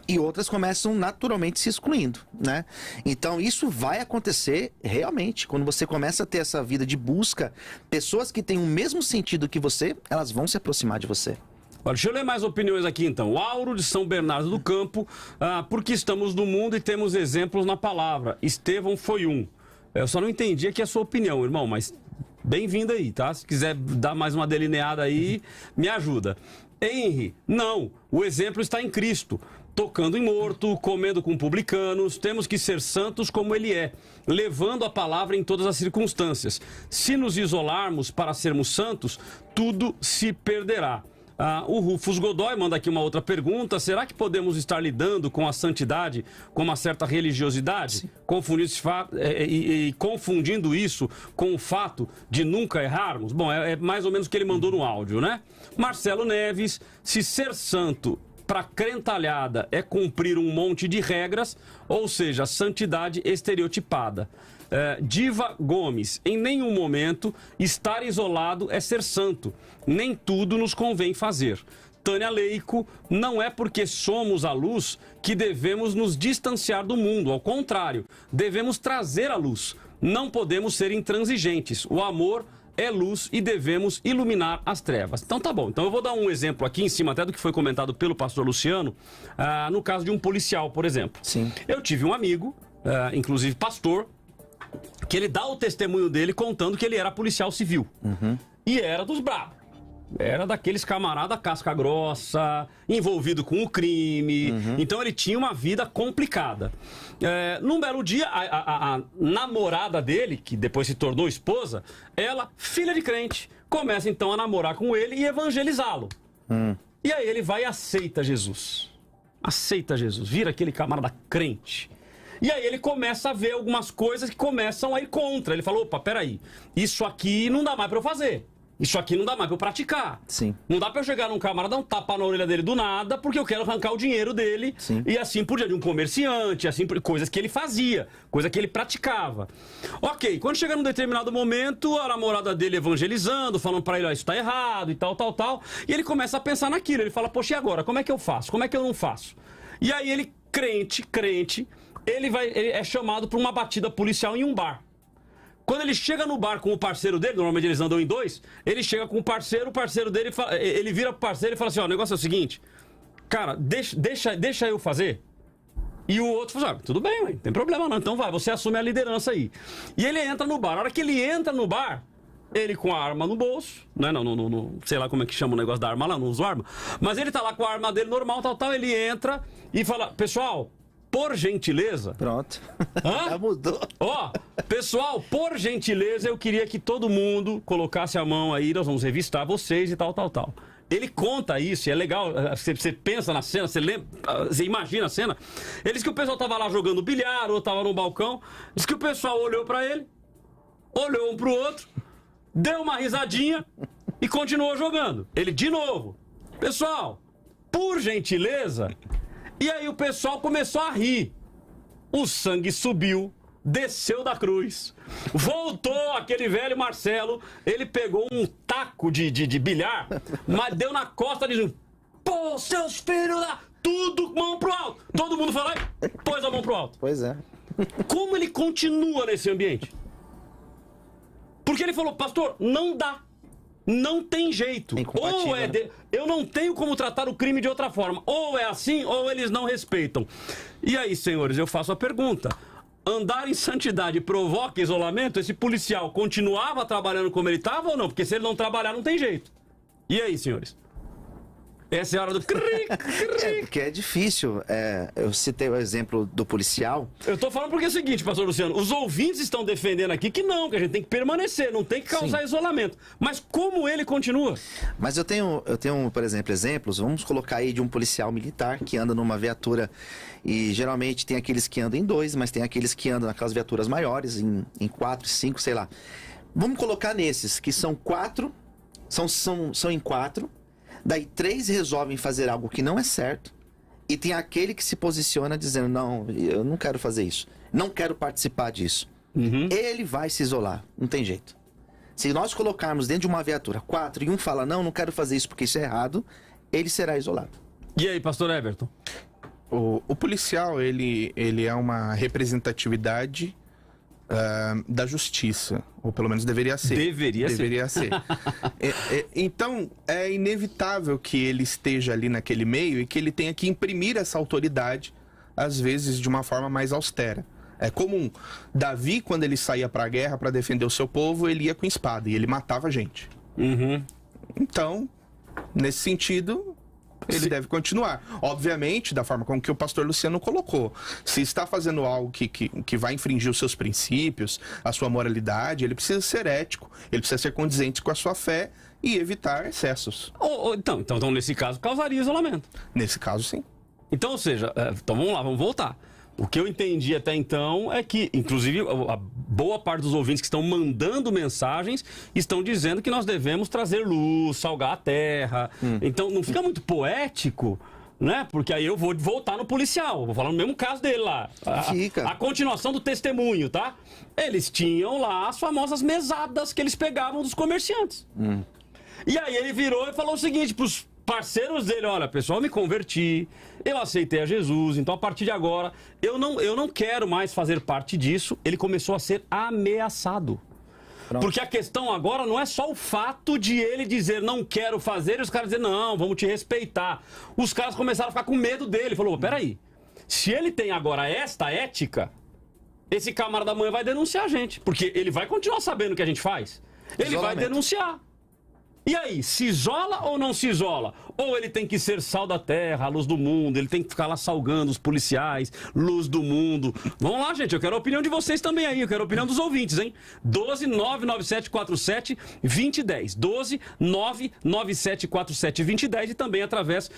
E outras começam naturalmente se excluindo, né? Então isso vai acontecer realmente. Quando você começa a ter essa vida de busca, pessoas que têm o mesmo sentido que você, elas vão se aproximar de você. Olha, deixa eu ler mais opiniões aqui então. O Auro de São Bernardo do Campo, porque estamos no mundo e temos exemplos na palavra. Estevão foi um. Eu só não entendi aqui a sua opinião, irmão, mas bem-vindo aí, tá? Se quiser dar mais uma delineada aí, me ajuda. Henry, não, o exemplo está em Cristo, tocando em morto, comendo com publicanos, temos que ser santos como ele é, levando a palavra em todas as circunstâncias. Se nos isolarmos para sermos santos, tudo se perderá. O Rufus Godoy manda aqui uma outra pergunta. Será que podemos estar lidando com a santidade com uma certa religiosidade? Confundindo isso com o fato de nunca errarmos? Bom, é mais ou menos o que ele mandou no áudio, né? Marcelo Neves, se ser santo para crentalhada é cumprir um monte de regras, ou seja, santidade estereotipada. Diva Gomes, em nenhum momento estar isolado é ser santo. Nem tudo nos convém fazer. Tânia Leico, não é porque somos a luz que devemos nos distanciar do mundo. Ao contrário, devemos trazer a luz. Não podemos ser intransigentes. O amor é luz e devemos iluminar as trevas. Então tá bom. Então eu vou dar um exemplo aqui em cima até do que foi comentado pelo pastor Luciano, no caso de um policial, por exemplo. Sim. Eu tive um amigo, inclusive pastor, que ele dá o testemunho dele contando que ele era policial civil. E era dos bravos. Era daqueles camarada casca grossa, envolvido com o crime. Então ele tinha uma vida complicada. Num belo dia, a namorada dele, que depois se tornou esposa, ela, filha de crente, começa então a namorar com ele e evangelizá-lo. E aí ele vai e aceita Jesus. Aceita Jesus, vira aquele camarada crente. E aí ele começa a ver algumas coisas que começam a ir contra. Ele falou, opa, peraí, isso aqui não dá mais pra eu fazer. Isso aqui não dá mais pra eu praticar. Sim. Não dá pra eu chegar num camarada, dar um tapa na orelha dele do nada, porque eu quero arrancar o dinheiro dele. Sim. E assim por diante, de um comerciante, assim por coisas que ele fazia, coisa que ele praticava. Ok, quando chega num determinado momento, a namorada dele evangelizando, falando pra ele, ó, isso tá errado e tal, tal, tal. E ele começa a pensar naquilo. Ele fala, poxa, e agora? Como é que eu faço? Como é que eu não faço? E aí ele, crente, ele é chamado pra uma batida policial em um bar. Quando ele chega no bar com o parceiro dele, normalmente eles andam em dois, ele chega com o parceiro dele, ele vira pro parceiro e fala assim, ó, o negócio é o seguinte, cara, deixa eu fazer. E o outro fala, tudo bem, não tem problema não, então vai, você assume a liderança aí. E ele entra no bar, a hora que ele entra no bar, ele com a arma no bolso, né, não sei lá como é que chama o negócio da arma lá, não uso arma, mas ele tá lá com a arma dele normal, tal, ele entra e fala, pessoal, por gentileza... Pronto. Já mudou. Ó, pessoal, por gentileza, eu queria que todo mundo colocasse a mão aí, nós vamos revistar vocês e tal. Ele conta isso, e é legal, você pensa na cena, você imagina a cena. Ele disse que o pessoal tava lá jogando bilhar, ou tava no balcão, disse que o pessoal olhou pra ele, olhou um pro outro, deu uma risadinha e continuou jogando. Ele, de novo, pessoal, por gentileza... E aí o pessoal começou a rir. O sangue subiu, desceu da cruz, voltou aquele velho Marcelo, ele pegou um taco de bilhar, mas deu na costa dizendo, pô, seus filhos lá, tudo mão pro alto. Todo mundo foi lá e pôs a mão pro alto. Pois é. Como ele continua nesse ambiente? Porque ele falou, pastor, não dá. Não tem jeito. Ou eu não tenho como tratar o crime de outra forma. Ou é assim, ou eles não respeitam. E aí, senhores, eu faço a pergunta. Andar em santidade provoca isolamento? Esse policial continuava trabalhando como ele estava ou não? Porque se ele não trabalhar, não tem jeito. E aí, senhores? Essa é a hora do... Porque é difícil. Eu citei o exemplo do policial. Eu tô falando porque é o seguinte, pastor Luciano, os ouvintes estão defendendo aqui que não, que a gente tem que permanecer, não tem que causar isolamento. Mas como ele continua? Mas eu tenho, por exemplos, vamos colocar aí de um policial militar que anda numa viatura e geralmente tem aqueles que andam em dois, mas tem aqueles que andam naquelas viaturas maiores, em 4, 5, sei lá. Vamos colocar nesses, que são 4, são em 4. Daí 3 resolvem fazer algo que não é certo. E tem aquele que se posiciona dizendo, não, eu não quero fazer isso. Não quero participar disso. Ele vai se isolar. Não tem jeito. Se nós colocarmos dentro de uma viatura 4 e um fala, não quero fazer isso porque isso é errado, ele será isolado. E aí, pastor Everton? O policial, ele é uma representatividade da justiça, ou pelo menos deveria ser. Deveria ser. Então, é inevitável que ele esteja ali naquele meio e que ele tenha que imprimir essa autoridade, às vezes de uma forma mais austera. É comum. Davi, quando ele saía para a guerra para defender o seu povo, ele ia com espada e ele matava gente. Então, nesse sentido, ele deve continuar. Obviamente, da forma como que o pastor Luciano colocou. Se está fazendo algo que vai infringir os seus princípios, a sua moralidade, ele precisa ser ético, ele precisa ser condizente com a sua fé e evitar excessos. Então, nesse caso, causaria isolamento. Nesse caso, sim. Então, ou seja, então vamos lá, vamos voltar. O que eu entendi até então é que, inclusive, a boa parte dos ouvintes que estão mandando mensagens estão dizendo que nós devemos trazer luz, salgar a terra. Então, não fica muito poético, né? Porque aí eu vou voltar no policial, vou falar no mesmo caso dele lá. A continuação do testemunho, tá? Eles tinham lá as famosas mesadas que eles pegavam dos comerciantes. E aí ele virou e falou o seguinte pros parceiros dele: olha, pessoal, eu me converti, eu aceitei a Jesus, então a partir de agora eu não quero mais fazer parte disso. Ele começou a ser ameaçado. Porque a questão agora não é só o fato de ele dizer não quero fazer e os caras dizer não, vamos te respeitar. Os caras começaram a ficar com medo dele. Falou, peraí, se ele tem agora esta ética, esse camarada amanhã vai denunciar a gente, porque ele vai continuar sabendo o que a gente faz. Ele vai denunciar. E aí, se isola ou não se isola? Ou ele tem que ser sal da terra, a luz do mundo, ele tem que ficar lá salgando os policiais, luz do mundo. Vamos lá, gente, eu quero a opinião de vocês também aí, eu quero a opinião dos ouvintes, hein? 12-99747-2010. 12-99747-2010 e também através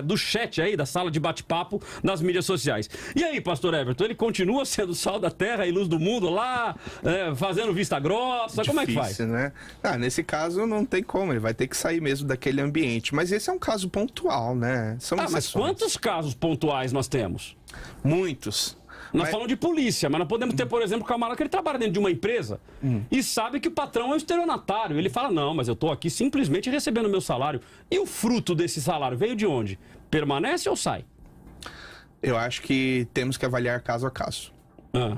do chat aí, da sala de bate-papo nas mídias sociais. E aí, pastor Everton, ele continua sendo sal da terra e luz do mundo lá, fazendo vista grossa? Como é que faz? Né? Nesse caso não tem como. Ele vai ter que sair mesmo daquele ambiente. Mas esse é um caso pontual, né? São mas quantos casos pontuais nós temos? Muitos. Nós falamos de polícia, mas nós podemos ter, por exemplo, um camarada que ele trabalha dentro de uma empresa e sabe que o patrão é um estelionatário. Ele fala, não, mas eu estou aqui simplesmente recebendo meu salário. E o fruto desse salário veio de onde? Permanece ou sai? Eu acho que temos que avaliar caso a caso.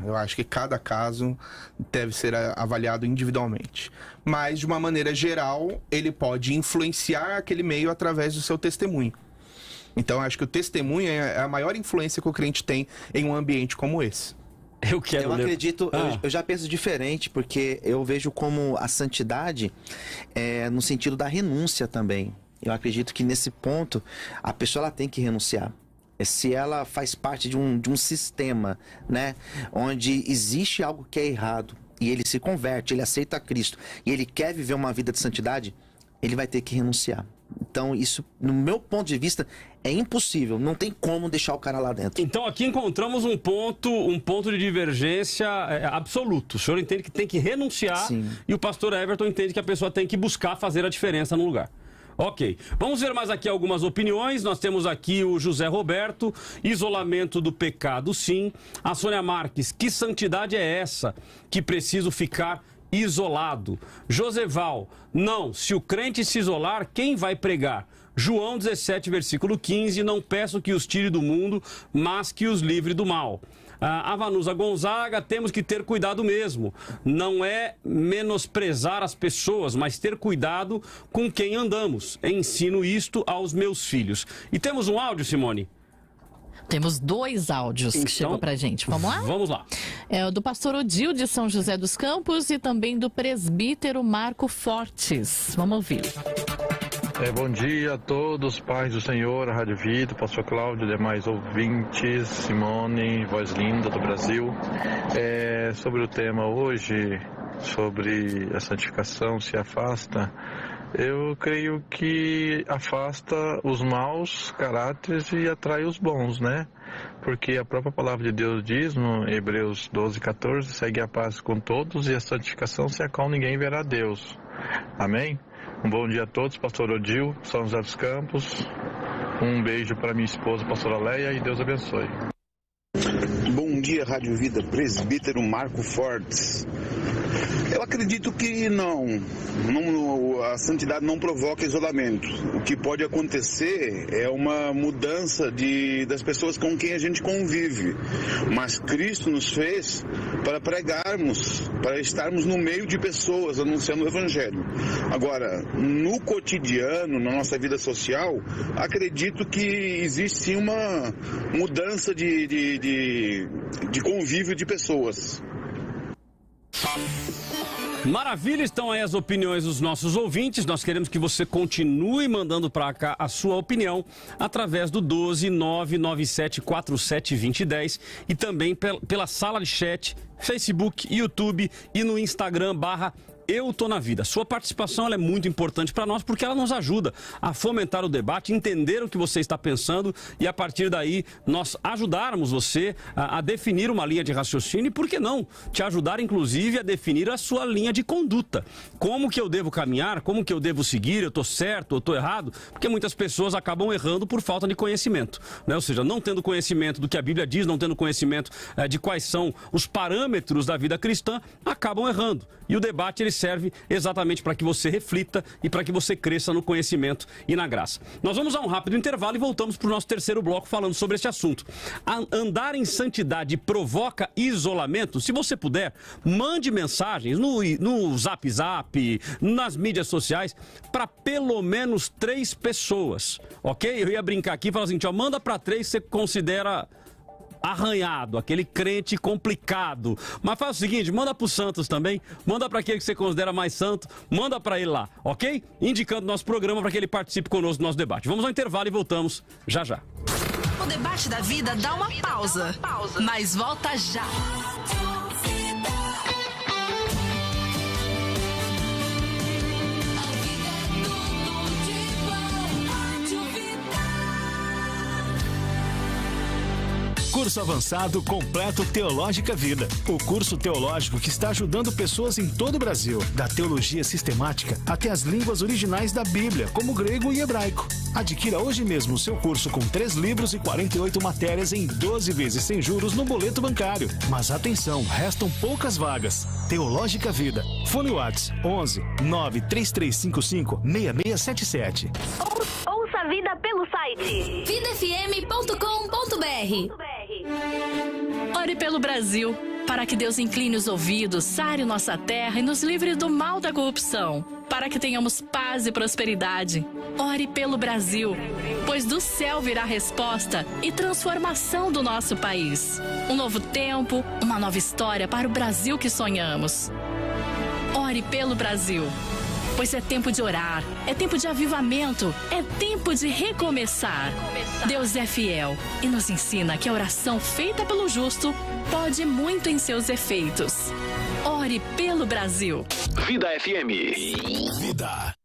Eu acho que cada caso deve ser avaliado individualmente. Mas, de uma maneira geral, ele pode influenciar aquele meio através do seu testemunho. Então, eu acho que o testemunho é a maior influência que o crente tem em um ambiente como esse. Eu acredito, eu já penso diferente, porque eu vejo como a santidade no sentido da renúncia também. Eu acredito que nesse ponto, a pessoa ela tem que renunciar. Se ela faz parte de um sistema, né, onde existe algo que é errado e ele se converte, ele aceita Cristo e ele quer viver uma vida de santidade, ele vai ter que renunciar. Então isso, no meu ponto de vista, é impossível, não tem como deixar o cara lá dentro. Então aqui encontramos um ponto de divergência absoluto. O senhor entende que tem que renunciar. Sim. E o pastor Everton entende que a pessoa tem que buscar fazer a diferença no lugar. Ok, vamos ver mais aqui algumas opiniões. Nós temos aqui o José Roberto: isolamento do pecado, sim. A Sônia Marques: que santidade é essa que preciso ficar isolado? Joseval: não, se o crente se isolar, quem vai pregar? João 17, versículo 15: não peço que os tire do mundo, mas que os livre do mal. A Vanusa Gonzaga: temos que ter cuidado mesmo. Não é menosprezar as pessoas, mas ter cuidado com quem andamos. Ensino isto aos meus filhos. E temos um áudio, Simone? Temos 2 áudios que chegam pra gente. Vamos lá? Vamos lá. É o do pastor Odil de São José dos Campos e também do presbítero Marco Fortes. Vamos ouvir. Bom dia a todos, paz do Senhor, a Rádio Vida, pastor Cláudio, demais ouvintes, Simone, voz linda do Brasil. Sobre o tema hoje, sobre a santificação se afasta, eu creio que afasta os maus caráteres e atrai os bons, né? Porque a própria palavra de Deus diz no Hebreus 12:14, segue a paz com todos e a santificação sem a qual ninguém verá Deus. Amém? Um bom dia a todos, pastor Odil, São José dos Campos. Um beijo para minha esposa, pastora Leia, e Deus abençoe. Bom dia, Rádio Vida, presbítero Marco Fortes. Eu acredito que a santidade não provoca isolamento. O que pode acontecer é uma mudança das pessoas com quem a gente convive. Mas Cristo nos fez para pregarmos, para estarmos no meio de pessoas anunciando o Evangelho. Agora, no cotidiano, na nossa vida social, acredito que existe sim uma mudança de convívio de pessoas. Maravilha, estão aí as opiniões dos nossos ouvintes. Nós queremos que você continue mandando para cá a sua opinião através do 12997472010 e também pela sala de chat, Facebook, YouTube e no Instagram /Eu Tô Na Vida. Sua participação ela é muito importante para nós porque ela nos ajuda a fomentar o debate, entender o que você está pensando e a partir daí nós ajudarmos você a definir uma linha de raciocínio e por que não te ajudar inclusive a definir a sua linha de conduta. Como que eu devo caminhar, como que eu devo seguir, eu tô certo, eu tô errado, porque muitas pessoas acabam errando por falta de conhecimento, né? Ou seja, não tendo conhecimento do que a Bíblia diz, não tendo conhecimento de quais são os parâmetros da vida cristã, acabam errando. E o debate ele serve exatamente para que você reflita e para que você cresça no conhecimento e na graça. Nós vamos a um rápido intervalo e voltamos para o nosso terceiro bloco falando sobre este assunto. Andar em santidade provoca isolamento? Se você puder, mande mensagens no Zap Zap, nas mídias sociais, para pelo menos 3 pessoas, ok? Eu ia brincar aqui e falar assim, manda para 3 que você considera arranhado, aquele crente complicado. Mas faz o seguinte, manda pro Santos também, manda para aquele que você considera mais santo, manda para ele lá, ok? Indicando nosso programa para que ele participe conosco do nosso debate. Vamos ao intervalo e voltamos já já. O debate da vida dá uma pausa, mas volta já. Curso Avançado Completo Teológica Vida. O curso teológico que está ajudando pessoas em todo o Brasil, da teologia sistemática até as línguas originais da Bíblia, como grego e hebraico. Adquira hoje mesmo o seu curso com 3 livros e 48 matérias em 12 vezes sem juros no boleto bancário. Mas atenção, restam poucas vagas. Teológica Vida. Fone Whats 11 93355 6677. Ouça a vida pelo site vidafm.com.br. Ore pelo Brasil, para que Deus incline os ouvidos, sare nossa terra e nos livre do mal da corrupção, para que tenhamos paz e prosperidade. Ore pelo Brasil, pois do céu virá resposta e transformação do nosso país. Um novo tempo, uma nova história para o Brasil que sonhamos. Ore pelo Brasil, pois é tempo de orar, é tempo de avivamento, é tempo de recomeçar. Deus é fiel e nos ensina que a oração feita pelo justo pode muito em seus efeitos. Ore pelo Brasil. Vida FM. Vida.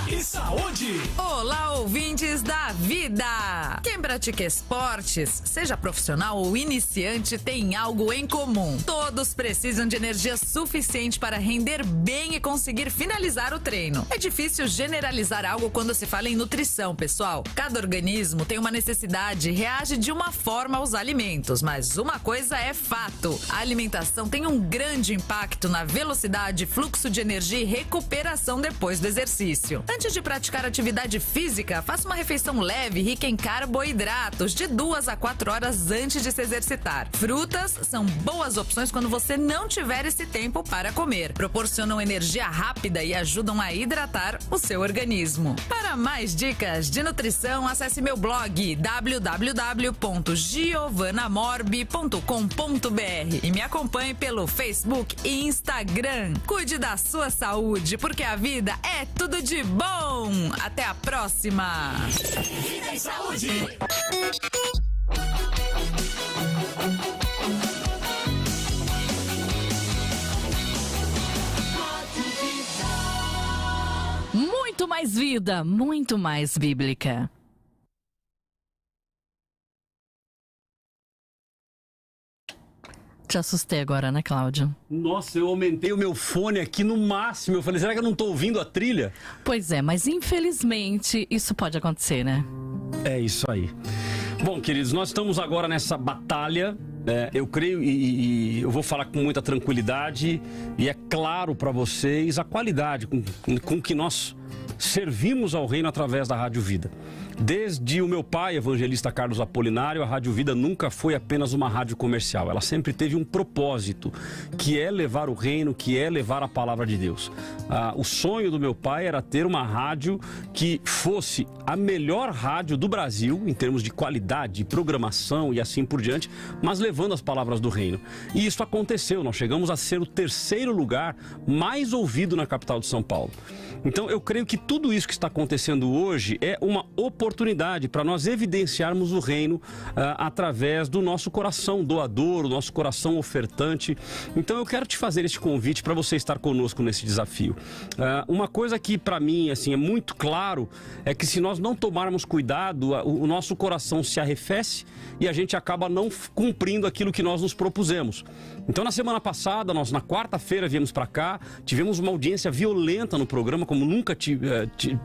E saúde! Olá, ouvintes da vida! Quem pratica esportes, seja profissional ou iniciante, tem algo em comum. Todos precisam de energia suficiente para render bem e conseguir finalizar o treino. É difícil generalizar algo quando se fala em nutrição, pessoal. Cada organismo tem uma necessidade e reage de uma forma aos alimentos, mas uma coisa é fato: a alimentação tem um grande impacto na velocidade, fluxo de energia e recuperação depois do exercício. Antes de praticar atividade física, faça uma refeição leve, rica em carboidratos, de 2 a 4 horas antes de se exercitar. Frutas são boas opções quando você não tiver esse tempo para comer. Proporcionam energia rápida e ajudam a hidratar o seu organismo. Para mais dicas de nutrição, acesse meu blog www.giovanamorbi.com.br e me acompanhe pelo Facebook e Instagram. Cuide da sua saúde, porque a vida é tudo de bom! Até a próxima! Vida e saúde! Muito mais vida, muito mais bíblica. Te assustei agora, né, Cláudio? Nossa, eu aumentei o meu fone aqui no máximo. Eu falei, será que eu não tô ouvindo a trilha? Pois é, mas infelizmente isso pode acontecer, né? É isso aí. Bom, queridos, nós estamos agora nessa batalha. Eu creio e eu vou falar com muita tranquilidade. E é claro para vocês a qualidade com que nós servimos ao reino através da Rádio Vida. Desde o meu pai, evangelista Carlos Apolinário, a Rádio Vida nunca foi apenas uma rádio comercial. Ela sempre teve um propósito, que é levar o reino, que é levar a palavra de Deus. O sonho do meu pai era ter uma rádio que fosse a melhor rádio do Brasil, em termos de qualidade, de programação e assim por diante, mas levando as palavras do reino. E isso aconteceu, nós chegamos a ser o 3º lugar mais ouvido na capital de São Paulo. Então eu creio que tudo isso que está acontecendo hoje é uma oportunidade para nós evidenciarmos o reino através do nosso coração doador, o nosso coração ofertante. Então eu quero te fazer este convite para você estar conosco nesse desafio. Uma coisa que para mim assim, é muito claro é que se nós não tomarmos cuidado, o nosso coração se arrefece e a gente acaba não cumprindo aquilo que nós nos propusemos. Então na semana passada, nós na quarta-feira viemos para cá, tivemos uma audiência violenta no programa, como nunca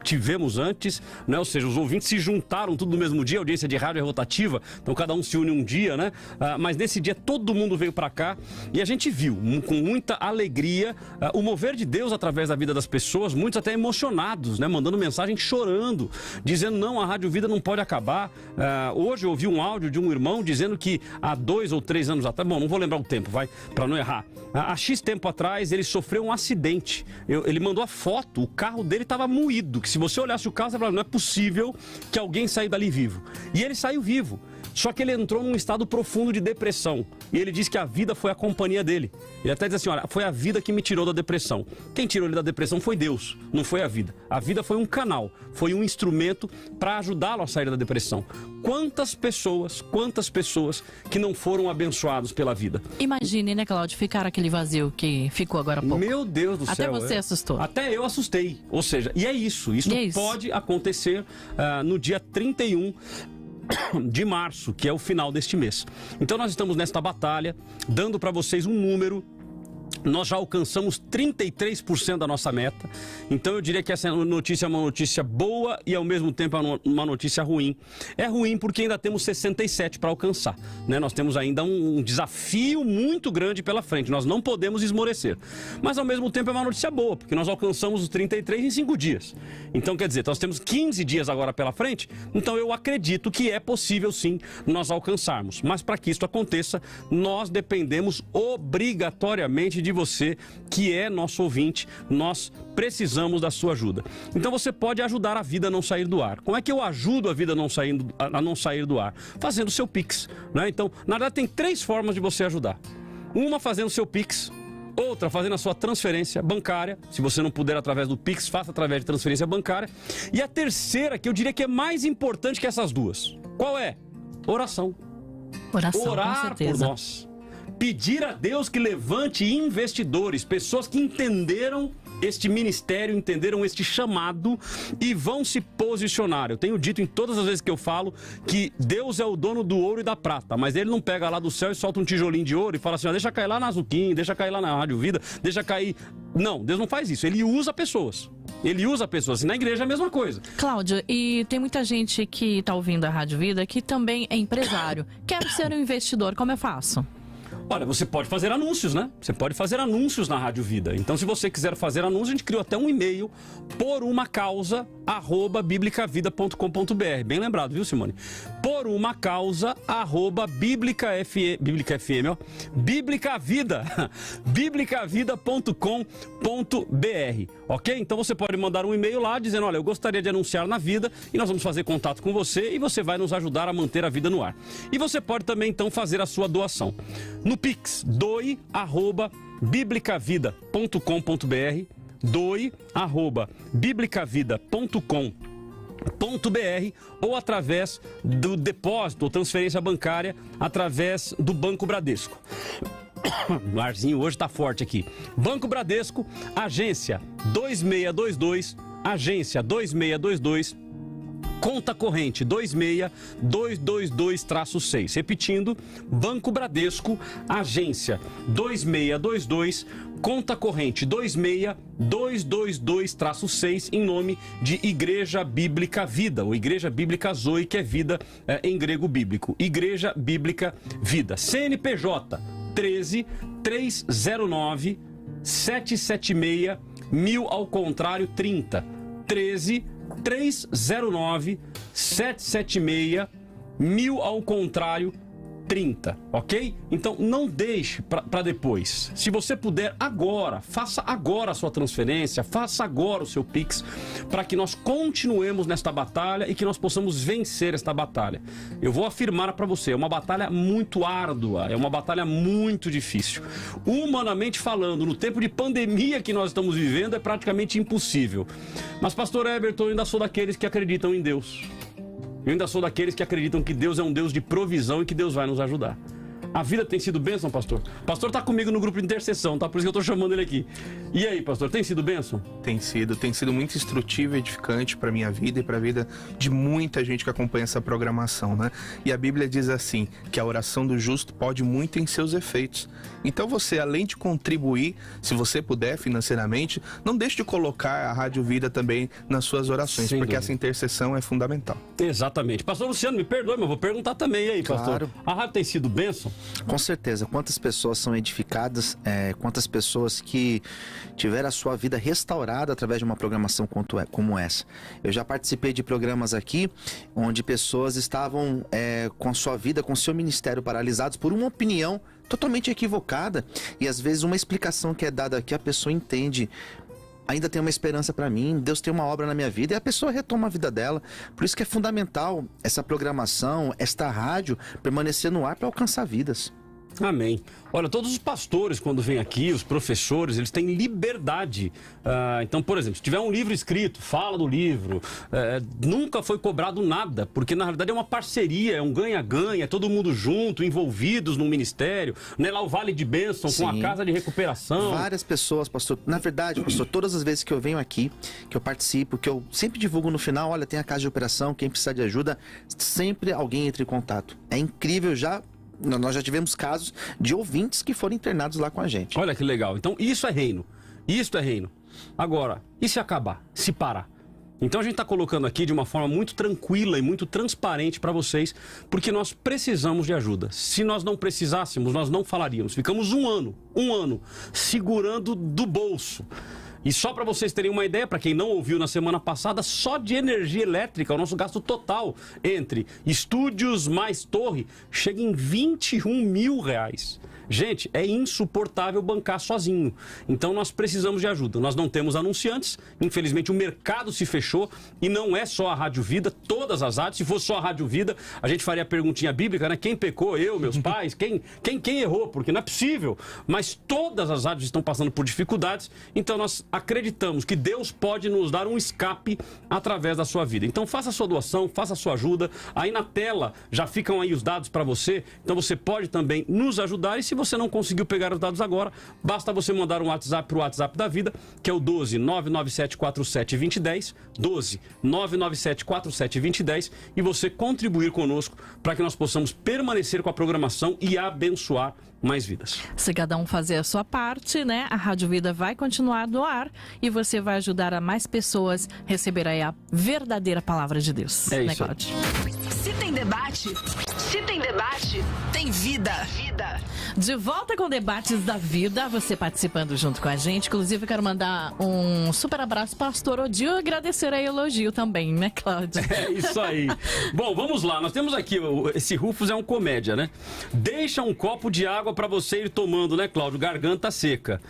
tivemos antes, né? Ou seja, os ouvintes se juntaram tudo no mesmo dia, a audiência de rádio é rotativa, então cada um se une um dia, né? Mas nesse dia todo mundo veio para cá e a gente viu com muita alegria o mover de Deus através da vida das pessoas, muitos até emocionados, né? Mandando mensagem chorando, dizendo não, a Rádio Vida não pode acabar. Hoje eu ouvi um áudio de um irmão dizendo que há 2 ou 3 anos atrás, bom, não vou lembrar o tempo, vai, para não errar. Há X tempo atrás ele sofreu um acidente, ele mandou a foto, o carro dele estava moído, que se você olhasse o carro, você falava, não é possível que alguém saia dali vivo. E ele saiu vivo. Só que ele entrou num estado profundo de depressão. E ele diz que a vida foi a companhia dele. Ele até diz assim, olha, foi a vida que me tirou da depressão. Quem tirou ele da depressão foi Deus, não foi a vida. A vida foi um canal, foi um instrumento para ajudá-lo a sair da depressão. Quantas pessoas que não foram abençoados pela vida? Imagine, né, Cláudio, ficar aquele vazio que ficou agora há pouco. Meu Deus do céu. Até você assustou. Até eu assustei. Ou seja, e é isso. Isso pode acontecer no dia 31 de março, que é o final deste mês. Então nós estamos nesta batalha, dando para vocês um número. Nós já alcançamos 33% da nossa meta. Então eu diria que essa notícia é uma notícia boa e ao mesmo tempo é uma notícia ruim. É ruim porque ainda temos 67 para alcançar, né? Nós temos ainda um desafio muito grande pela frente. Nós não podemos esmorecer. Mas ao mesmo tempo é uma notícia boa, porque nós alcançamos os 33 em 5 dias. Então quer dizer, nós temos 15 dias agora pela frente. Então eu acredito que é possível sim nós alcançarmos. Mas para que isso aconteça, nós dependemos obrigatoriamente de você, que é nosso ouvinte. Nós precisamos da sua ajuda. Então você pode ajudar a vida a não sair do ar. Como é que eu ajudo a vida a não sair do ar? Fazendo o seu Pix, né? Então, na verdade, tem 3 formas de você ajudar. Uma, fazendo o seu Pix. Outra, fazendo a sua transferência bancária. Se você não puder através do Pix, faça através de transferência bancária. E a terceira, que eu diria que é mais importante que essas duas. Qual é? Oração. Orar com certeza. Por nós. Pedir a Deus que levante investidores, pessoas que entenderam este ministério, entenderam este chamado e vão se posicionar. Eu tenho dito em todas as vezes que eu falo que Deus é o dono do ouro e da prata, mas ele não pega lá do céu e solta um tijolinho de ouro e fala assim, ó, deixa cair lá na Azuquim, deixa cair lá na Rádio Vida, deixa cair... Não, Deus não faz isso, ele usa pessoas. Ele usa pessoas, e na igreja é a mesma coisa. Cláudio, e tem muita gente que está ouvindo a Rádio Vida que também é empresário. Quero ser um investidor, como eu faço? Olha, você pode fazer anúncios, né? Você pode fazer anúncios na Rádio Vida. Então, se você quiser fazer anúncios, a gente criou até um e-mail porumacausa@biblicavida.com.br. Bem lembrado, viu, Simone? biblicavida.com.br. Ok? Então você pode mandar um e-mail lá dizendo, olha, eu gostaria de anunciar na Vida e nós vamos fazer contato com você e você vai nos ajudar a manter a vida no ar. E você pode também, então, fazer a sua doação. No Pix, doe@biblicavida.com.br, doe@biblicavida.com.br ou através do depósito ou transferência bancária através do Banco Bradesco. O arzinho hoje tá forte aqui. Banco Bradesco, agência 2622, conta corrente 26222-6. Repetindo, Banco Bradesco, agência 2622, conta corrente 26222-6, em nome de Igreja Bíblica Vida, ou Igreja Bíblica Zoe, que é vida em grego bíblico. Igreja Bíblica Vida. CNPJ 13-309-776-1000 ao contrário 30. 13-309 776 1000 ao contrário 30, ok? Então não deixe para depois. Se você puder agora, faça agora a sua transferência, faça agora o seu Pix, para que nós continuemos nesta batalha e que nós possamos vencer esta batalha. Eu vou afirmar para você, é uma batalha muito árdua, é uma batalha muito difícil. Humanamente falando, no tempo de pandemia que nós estamos vivendo, é praticamente impossível. Mas, pastor Everton, eu ainda sou daqueles que acreditam em Deus. Eu ainda sou daqueles que acreditam que Deus é um Deus de provisão e que Deus vai nos ajudar. A vida tem sido bênção, pastor? O pastor está comigo no grupo de intercessão, tá? Por isso que eu estou chamando ele aqui. E aí, pastor, tem sido bênção? Tem sido muito instrutivo e edificante para minha vida e para a vida de muita gente que acompanha essa programação, né? E a Bíblia diz assim, que a oração do justo pode muito em seus efeitos. Então você, além de contribuir, se você puder financeiramente, não deixe de colocar a Rádio Vida também nas suas orações, Sem porque dúvida. essa intercessão é fundamental. Exatamente. Pastor Luciano, me perdoe, mas eu vou perguntar também. E aí, pastor? Claro. A rádio tem sido bênção? Com certeza. Quantas pessoas são edificadas, quantas pessoas que tiveram a sua vida restaurada através de uma programação como essa. Eu já participei de programas aqui onde pessoas estavam com a sua vida, com o seu ministério paralisados por uma opinião totalmente equivocada e às vezes uma explicação que é dada aqui a pessoa entende. Ainda tem uma esperança para mim, Deus tem uma obra na minha vida e a pessoa retoma a vida dela. Por isso que é fundamental essa programação, esta rádio, permanecer no ar para alcançar vidas. Amém. Olha, todos os pastores, quando vêm aqui, os professores, eles têm liberdade. Então, por exemplo, se tiver um livro escrito, fala do livro. Nunca foi cobrado nada, porque na realidade é uma parceria, é um ganha-ganha, todo mundo junto, envolvidos no ministério. Né? Lá o Vale de Bênção, com a casa de recuperação. Várias pessoas, pastor. Na verdade, pastor, todas as vezes que eu venho aqui, que eu participo, que eu sempre divulgo no final, olha, tem a casa de operação, quem precisar de ajuda, sempre alguém entra em contato. É incrível, nós já tivemos casos de ouvintes que foram internados lá com a gente. Olha que legal. Então isso é reino. Isto é reino. Agora, e se acabar? Se parar? Então a gente está colocando aqui de uma forma muito tranquila e muito transparente para vocês, porque nós precisamos de ajuda. Se nós não precisássemos, nós não falaríamos. Ficamos um ano segurando do bolso. E só para vocês terem uma ideia, para quem não ouviu na semana passada, só de energia elétrica, o nosso gasto total entre estúdios mais torre chega em R$21 mil. Gente, é insuportável bancar sozinho. Então nós precisamos de ajuda. Nós não temos anunciantes, infelizmente o mercado se fechou e não é só a Rádio Vida, todas as rádios. Se fosse só a Rádio Vida, a gente faria a perguntinha bíblica, né? Quem pecou? Eu, meus pais? Quem errou? Porque não é possível. Mas todas as rádios estão passando por dificuldades, então nós acreditamos que Deus pode nos dar um escape através da sua vida. Então faça a sua doação, faça a sua ajuda. Aí na tela já ficam aí os dados para você, então você pode também nos ajudar. E se você não conseguiu pegar os dados agora, basta você mandar um WhatsApp para o WhatsApp da Vida, que é o 12 997 47 2010, 12 997 47 2010, e você contribuir conosco para que nós possamos permanecer com a programação e abençoar mais vidas. Se cada um fazer a sua parte, né? A Rádio Vida vai continuar no ar e você vai ajudar a mais pessoas receber aí a verdadeira palavra de Deus. É né, isso aí. Cláudio? Se tem debate, tem vida. De volta com Debates da Vida, você participando junto com a gente. Inclusive, eu quero mandar um super abraço para o pastor Odil e agradecer a elogio também, né, Cláudio? É isso aí. Bom, vamos lá. Nós temos aqui, esse Rufus é um comédia, né? Deixa um copo de água para você ir tomando, né, Cláudio? Garganta seca.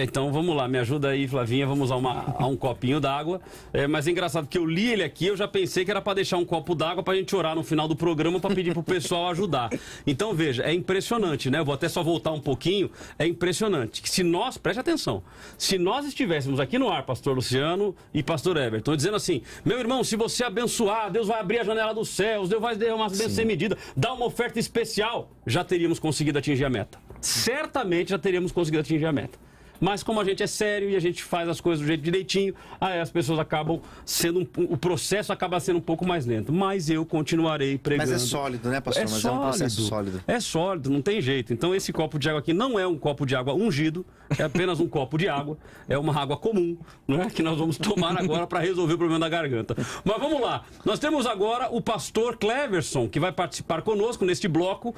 Então, vamos lá. Me ajuda aí, Flavinha. Vamos a um copinho d'água. Mas é engraçado que eu li ele aqui, eu já pensei que era para deixar um copo d'água para a gente orar no final do programa para pedir pro pessoal ajudar. Então, veja, é impressionante, né? Eu vou até só voltar um pouquinho. É impressionante que se nós, preste atenção, se nós estivéssemos aqui no ar, pastor Luciano e pastor Everton, dizendo assim, meu irmão, se você abençoar, Deus vai abrir a janela dos céus, Deus vai derramar bênção sem medida, dá uma oferta especial, já teríamos conseguido atingir a meta. Certamente já teríamos conseguido atingir a meta. Mas como a gente é sério e a gente faz as coisas do jeito direitinho, aí as pessoas acabam sendo... o processo acaba sendo um pouco mais lento. Mas eu continuarei pregando. Mas é sólido, né, pastor? É um processo sólido. É sólido, não tem jeito. Então esse copo de água aqui não é um copo de água ungido, é apenas um copo de água, é uma água comum, não é? Que nós vamos tomar agora para resolver o problema da garganta. Mas vamos lá, nós temos agora o pastor Cleverson, que vai participar conosco neste bloco,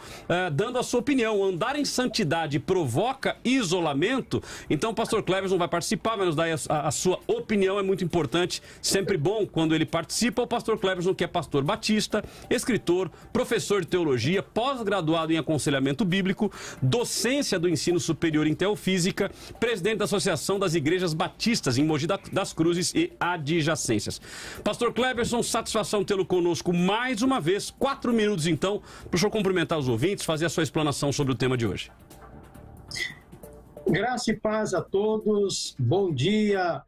dando a sua opinião. Andar em santidade provoca isolamento? Então o pastor Cleverson vai participar, vai nos dar a sua opinião, é muito importante, sempre bom quando ele participa. O pastor Cleverson, que é pastor batista, escritor, professor de teologia, pós-graduado em aconselhamento bíblico, docência do ensino superior em teofísica, presidente da Associação das Igrejas Batistas em Mogi das Cruzes e adjacências. Pastor Cleverson, satisfação tê-lo conosco mais uma vez. 4 minutos então, para o senhor cumprimentar os ouvintes, fazer a sua explanação sobre o tema de hoje. Graça e paz a todos, bom dia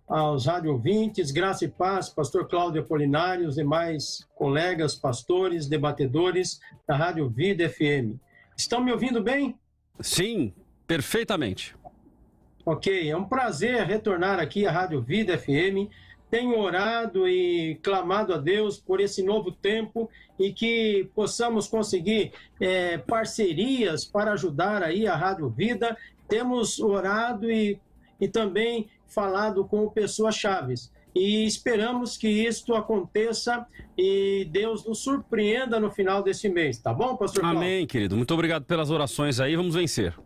aos rádio ouvintes, graça e paz, pastor Cláudio Apolinário, os demais colegas, pastores, debatedores da Rádio Vida FM. Estão me ouvindo bem? Sim, perfeitamente. Ok, é um prazer retornar aqui à Rádio Vida FM. Tenho orado e clamado a Deus por esse novo tempo e que possamos conseguir parcerias para ajudar aí a Rádio Vida. Temos orado e também falado com pessoas chaves. E esperamos que isto aconteça e Deus nos surpreenda no final desse mês. Tá bom, pastor Cláudio? Amém, querido. Muito obrigado pelas orações aí. Vamos vencer.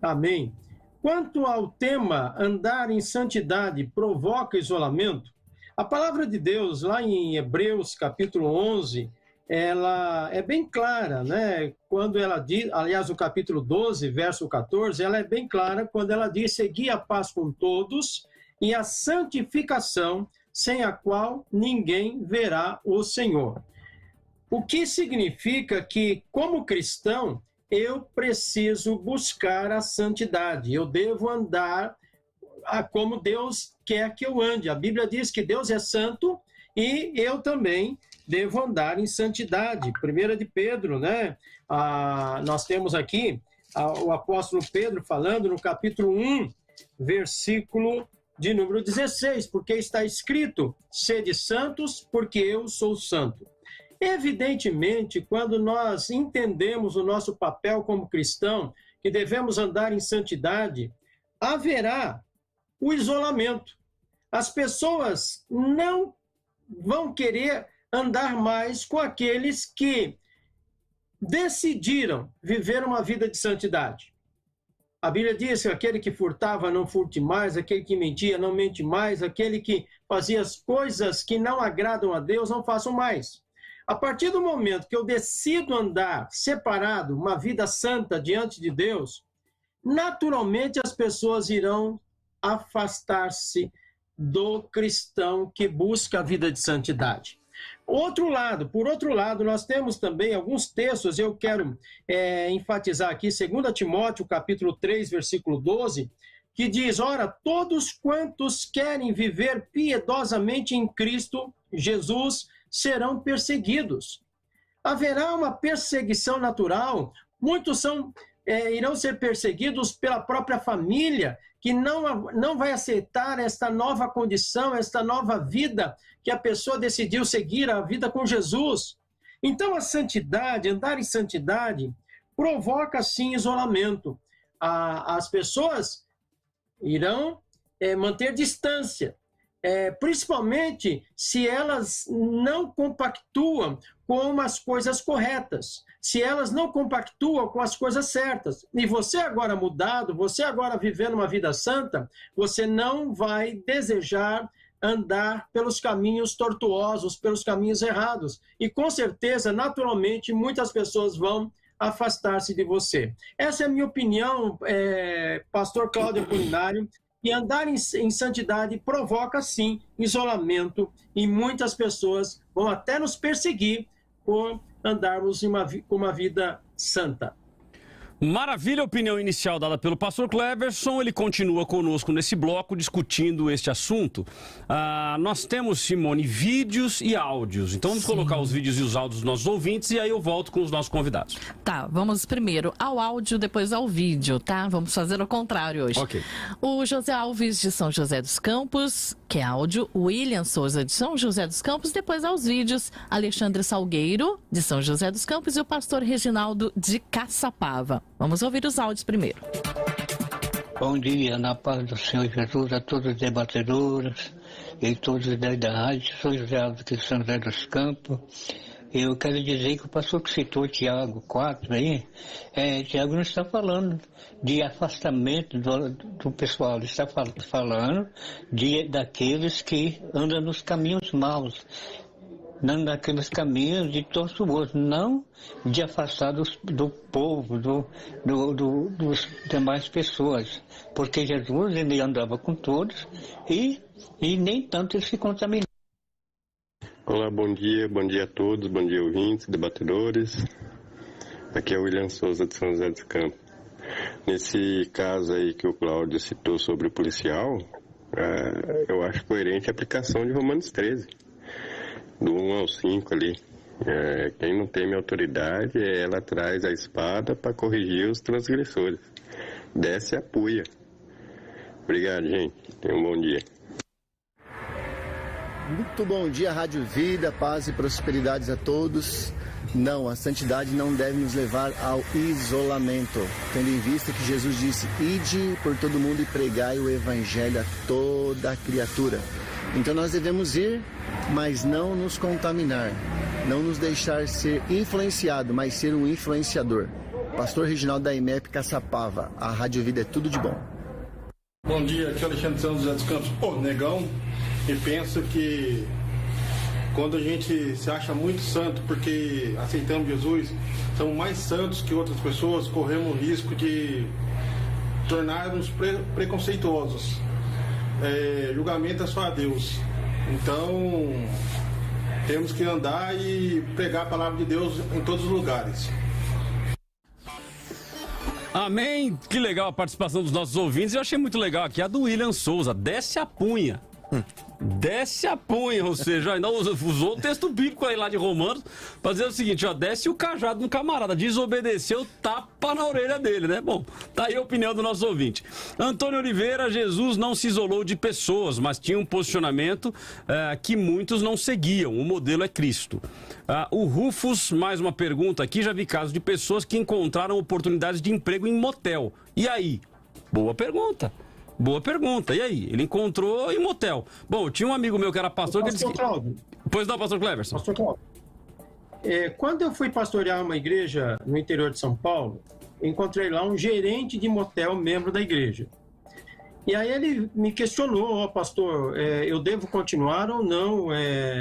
Amém. Quanto ao tema andar em santidade provoca isolamento, a palavra de Deus, lá em Hebreus capítulo 11, ela é bem clara, né? Quando ela diz, aliás, o capítulo 12, verso 14, ela é bem clara quando ela diz: segui a paz com todos e a santificação, sem a qual ninguém verá o Senhor. O que significa que, como cristão, eu preciso buscar a santidade. Eu devo andar como Deus quer que eu ande. A Bíblia diz que Deus é santo e eu também devo andar em santidade. 1 de Pedro, né? Nós temos aqui o apóstolo Pedro falando no capítulo 1, versículo de número 16, porque está escrito: sede santos, porque eu sou santo. Evidentemente, quando nós entendemos o nosso papel como cristão, que devemos andar em santidade, haverá o isolamento. As pessoas não vão querer andar mais com aqueles que decidiram viver uma vida de santidade. A Bíblia diz que aquele que furtava não furte mais, aquele que mentia não mente mais, aquele que fazia as coisas que não agradam a Deus não façam mais. A partir do momento que eu decido andar separado, uma vida santa diante de Deus, naturalmente as pessoas irão afastar-se do cristão que busca a vida de santidade. Por outro lado, nós temos também alguns textos, eu quero enfatizar aqui, 2 Timóteo, capítulo 3, versículo 12, que diz: ora, todos quantos querem viver piedosamente em Cristo Jesus serão perseguidos. Haverá uma perseguição natural, muitos irão ser perseguidos pela própria família, que não vai aceitar esta nova condição, esta nova vida que a pessoa decidiu seguir, a vida com Jesus. Então a santidade, andar em santidade, provoca sim isolamento. As pessoas irão manter distância, principalmente se elas não compactuam com as coisas corretas, se elas não compactuam com as coisas certas. E você agora mudado, você agora vivendo uma vida santa, você não vai desejar andar pelos caminhos tortuosos, pelos caminhos errados. E com certeza, naturalmente, muitas pessoas vão afastar-se de você. Essa é a minha opinião, pastor Cláudio Apolinário. E andar em santidade provoca, sim, isolamento, e muitas pessoas vão até nos perseguir por andarmos com uma vida santa. Maravilha, a opinião inicial dada pelo pastor Cleverson. Ele continua conosco nesse bloco discutindo este assunto. Nós temos, Simone, vídeos e áudios. Então vamos colocar os vídeos e os áudios dos nossos ouvintes e aí eu volto com os nossos convidados. Tá, vamos primeiro ao áudio, depois ao vídeo, tá? Vamos fazer o contrário hoje. Ok. O José Alves de São José dos Campos, que é áudio, o William Souza de São José dos Campos, depois aos vídeos, Alexandre Salgueiro de São José dos Campos e o pastor Reginaldo de Caçapava. Vamos ouvir os áudios primeiro. Bom dia, na paz do Senhor Jesus, a todos os debatedores e todos os da rádio. Sou José Alves de São José dos Campos. Eu quero dizer que o pastor que citou Tiago 4 aí, Tiago não está falando de afastamento do pessoal, ele está falando daqueles que andam nos caminhos maus, não daqueles caminhos de tortuoso, não de afastar do povo, dos demais pessoas, porque Jesus ele andava com todos e nem tanto ele se contaminava. Olá, bom dia a todos, bom dia ouvintes, debatedores. Aqui é o William Souza de São José dos Campos. Nesse caso aí que o Cláudio citou sobre o policial, eu acho coerente a aplicação de Romanos 13, do 1 ao 5 ali. Quem não teme autoridade, ela traz a espada para corrigir os transgressores. Desce a puia. Obrigado, gente. Tenham um bom dia. Muito bom dia, Rádio Vida, paz e prosperidades a todos. Não, a santidade não deve nos levar ao isolamento, tendo em vista que Jesus disse: ide por todo mundo e pregai o evangelho a toda a criatura. Então nós devemos ir, mas não nos contaminar, não nos deixar ser influenciado, mas ser um influenciador. Pastor Reginaldo da IMEP Caçapava, a Rádio Vida é tudo de bom. Bom dia, aqui é o Alexandre de São José dos Campos, negão, e penso que quando a gente se acha muito santo porque aceitamos Jesus, somos mais santos que outras pessoas, corremos o risco de tornar-nos preconceituosos. Julgamento é só a Deus. Então, temos que andar e pregar a palavra de Deus em todos os lugares. Amém. Que legal a participação dos nossos ouvintes. Eu achei muito legal aqui a do William Souza. Desce a punha. Desce a punha, ou seja, ainda usou o texto bíblico aí lá de Romanos para dizer o seguinte, desce o cajado no camarada, desobedeceu, tapa na orelha dele, né? Bom, tá aí a opinião do nosso ouvinte. Antônio Oliveira, Jesus não se isolou de pessoas, mas tinha um posicionamento que muitos não seguiam, o modelo é Cristo. O Rufus, mais uma pergunta aqui, já vi casos de pessoas que encontraram oportunidades de emprego em motel. E aí? Boa pergunta. Boa pergunta. E aí? Ele encontrou em motel. Bom, tinha um amigo meu que era pastor que ele disse que... Pois não, pastor Cleverson. Pastor Cláudio. Quando eu fui pastorear uma igreja no interior de São Paulo, encontrei lá um gerente de motel, membro da igreja. E aí ele me questionou, pastor, eu devo continuar ou não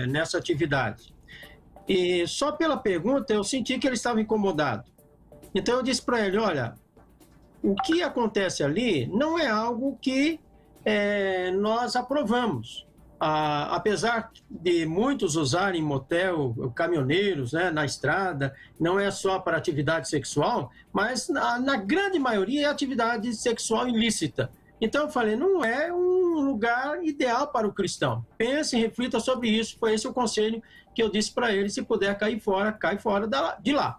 nessa atividade? E só pela pergunta eu senti que ele estava incomodado. Então eu disse para ele, olha, o que acontece ali não é algo que nós aprovamos. Apesar de muitos usarem motel, caminhoneiros, né, na estrada, não é só para atividade sexual, mas na grande maioria é atividade sexual ilícita. Então eu falei, não é um lugar ideal para o cristão. Pense e reflita sobre isso. Foi esse o conselho que eu disse para ele, se puder cair fora, cai fora de lá.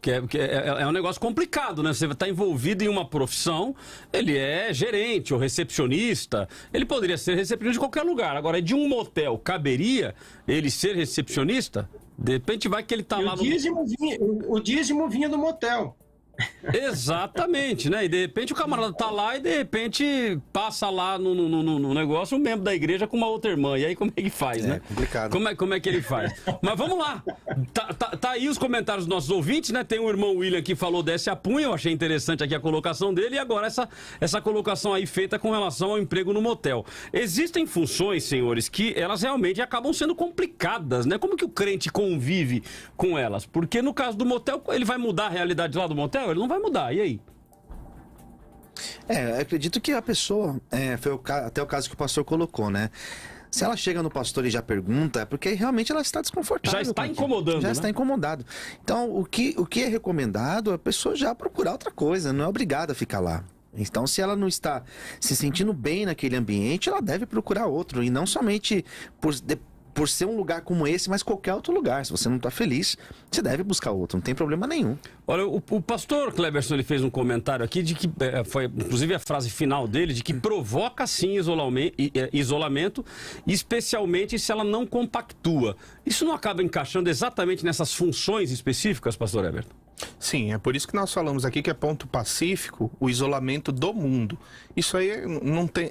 Porque é um negócio complicado, né? Você está envolvido em uma profissão, ele é gerente ou recepcionista, ele poderia ser recepcionista de qualquer lugar. Agora, de um motel, caberia ele ser recepcionista? De repente vai que ele está lá no... O dízimo vinha do motel. Exatamente, né? E de repente o camarada tá lá e de repente passa lá no negócio um membro da igreja com uma outra irmã. E aí como é que faz, né? É complicado. Como é que ele faz? Mas vamos lá. Tá aí os comentários dos nossos ouvintes, né? Tem o irmão William que falou desce a punha. Eu achei interessante aqui a colocação dele. E agora essa colocação aí feita com relação ao emprego no motel. Existem funções, senhores, que elas realmente acabam sendo complicadas, né? Como que o crente convive com elas? Porque no caso do motel, ele vai mudar a realidade lá do motel? Ele não vai mudar, e aí? Eu acredito que a pessoa, foi até o caso que o pastor colocou, né? Se ela chega no pastor e já pergunta, é porque realmente ela está desconfortável. Já está incomodando, Já está incomodado. Então, o que é recomendado é a pessoa já procurar outra coisa, não é obrigada a ficar lá. Então, se ela não está se sentindo bem naquele ambiente, ela deve procurar outro, e não somente por ser um lugar como esse, mas qualquer outro lugar. Se você não está feliz, você deve buscar outro, não tem problema nenhum. Olha, o pastor Cleverson, ele fez um comentário aqui de que, foi inclusive a frase final dele, de que provoca sim isolamento, especialmente se ela não compactua. Isso não acaba encaixando exatamente nessas funções específicas, pastor Everton? Sim, é por isso que nós falamos aqui que é ponto pacífico o isolamento do mundo. Isso aí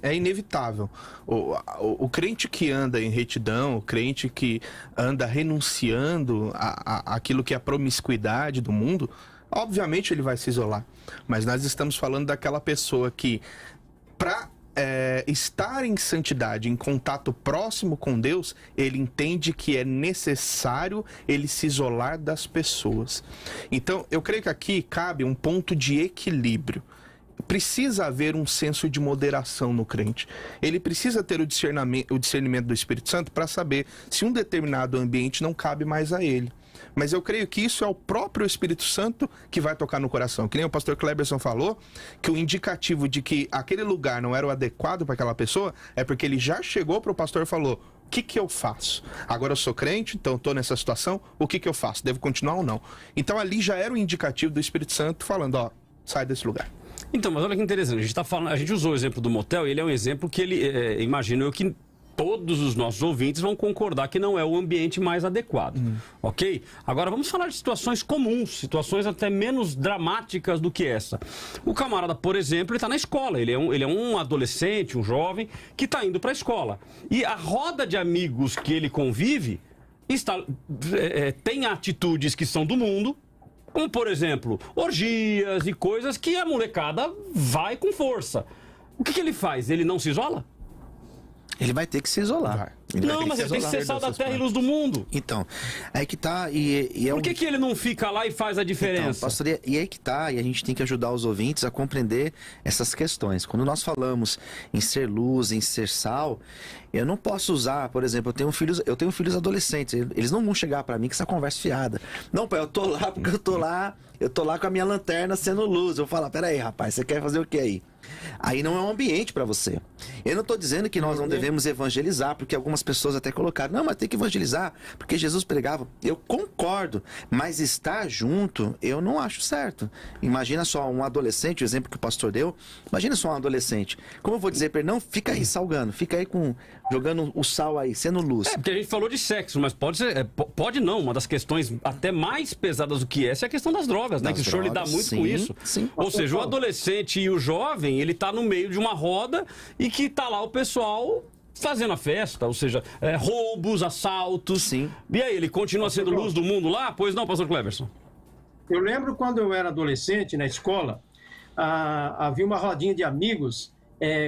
é inevitável. O crente que anda em retidão, o crente que anda renunciando àquilo que é a promiscuidade do mundo, obviamente ele vai se isolar. Mas nós estamos falando daquela pessoa que, para estar em santidade, em contato próximo com Deus, ele entende que é necessário ele se isolar das pessoas. Então, eu creio que aqui cabe um ponto de equilíbrio. Precisa haver um senso de moderação no crente. Ele precisa ter o discernimento do Espírito Santo para saber se um determinado ambiente não cabe mais a ele. Mas eu creio que isso é o próprio Espírito Santo que vai tocar no coração. Que nem o pastor Cleberson falou, que o indicativo de que aquele lugar não era o adequado para aquela pessoa é porque ele já chegou para o pastor e falou: o que eu faço? Agora eu sou crente, então estou nessa situação, o que eu faço? Devo continuar ou não? Então ali já era o indicativo do Espírito Santo falando: ó, sai desse lugar. Então, mas olha que interessante, a gente usou o exemplo do motel, e ele é um exemplo que ele, imagino eu que todos os nossos ouvintes vão concordar que não é o ambiente mais adequado, ok? Agora vamos falar de situações comuns, situações até menos dramáticas do que essa. O camarada, por exemplo, ele está na escola, ele é um adolescente, um jovem que está indo para a escola. E a roda de amigos que ele convive tem atitudes que são do mundo, como, por exemplo, orgias e coisas que a molecada vai com força. O que ele faz? Ele não se isola? Ele vai ter que se isolar. Mas ele tem que ser sal da terra e luz do mundo. Então, aí que tá... Por que ele não fica lá e faz a diferença? Então, pastor, e aí que tá, e a gente tem que ajudar os ouvintes a compreender essas questões. Quando nós falamos em ser luz, em ser sal, eu não posso usar, por exemplo, eu tenho filhos adolescentes, eles não vão chegar para mim com essa conversa fiada. Não, pai, eu tô lá porque eu tô lá com a minha lanterna sendo luz. Eu vou falar: peraí, rapaz, você quer fazer o que aí? Aí não é um ambiente para você. Eu não estou dizendo que nós não devemos evangelizar, porque algumas pessoas até colocaram: não, mas tem que evangelizar, porque Jesus pregava. Eu concordo, mas estar junto, eu não acho certo. Imagina só um adolescente, o exemplo que o pastor deu, imagina só um adolescente. Como eu vou dizer para ele: não, fica aí salgando, fica aí jogando o sal aí, sendo luz. Porque a gente falou de sexo, mas pode não. Uma das questões até mais pesadas do que essa é a questão das drogas, né? Que o senhor lida muito com isso. Sim. Ou seja, o adolescente e o jovem, ele tá no meio de uma roda e que tá lá o pessoal fazendo a festa, ou seja, roubos, assaltos. Sim. E aí, ele continua sendo luz do mundo lá? Pois não, pastor Cleberson? Eu lembro quando eu era adolescente na escola, havia uma rodinha de amigos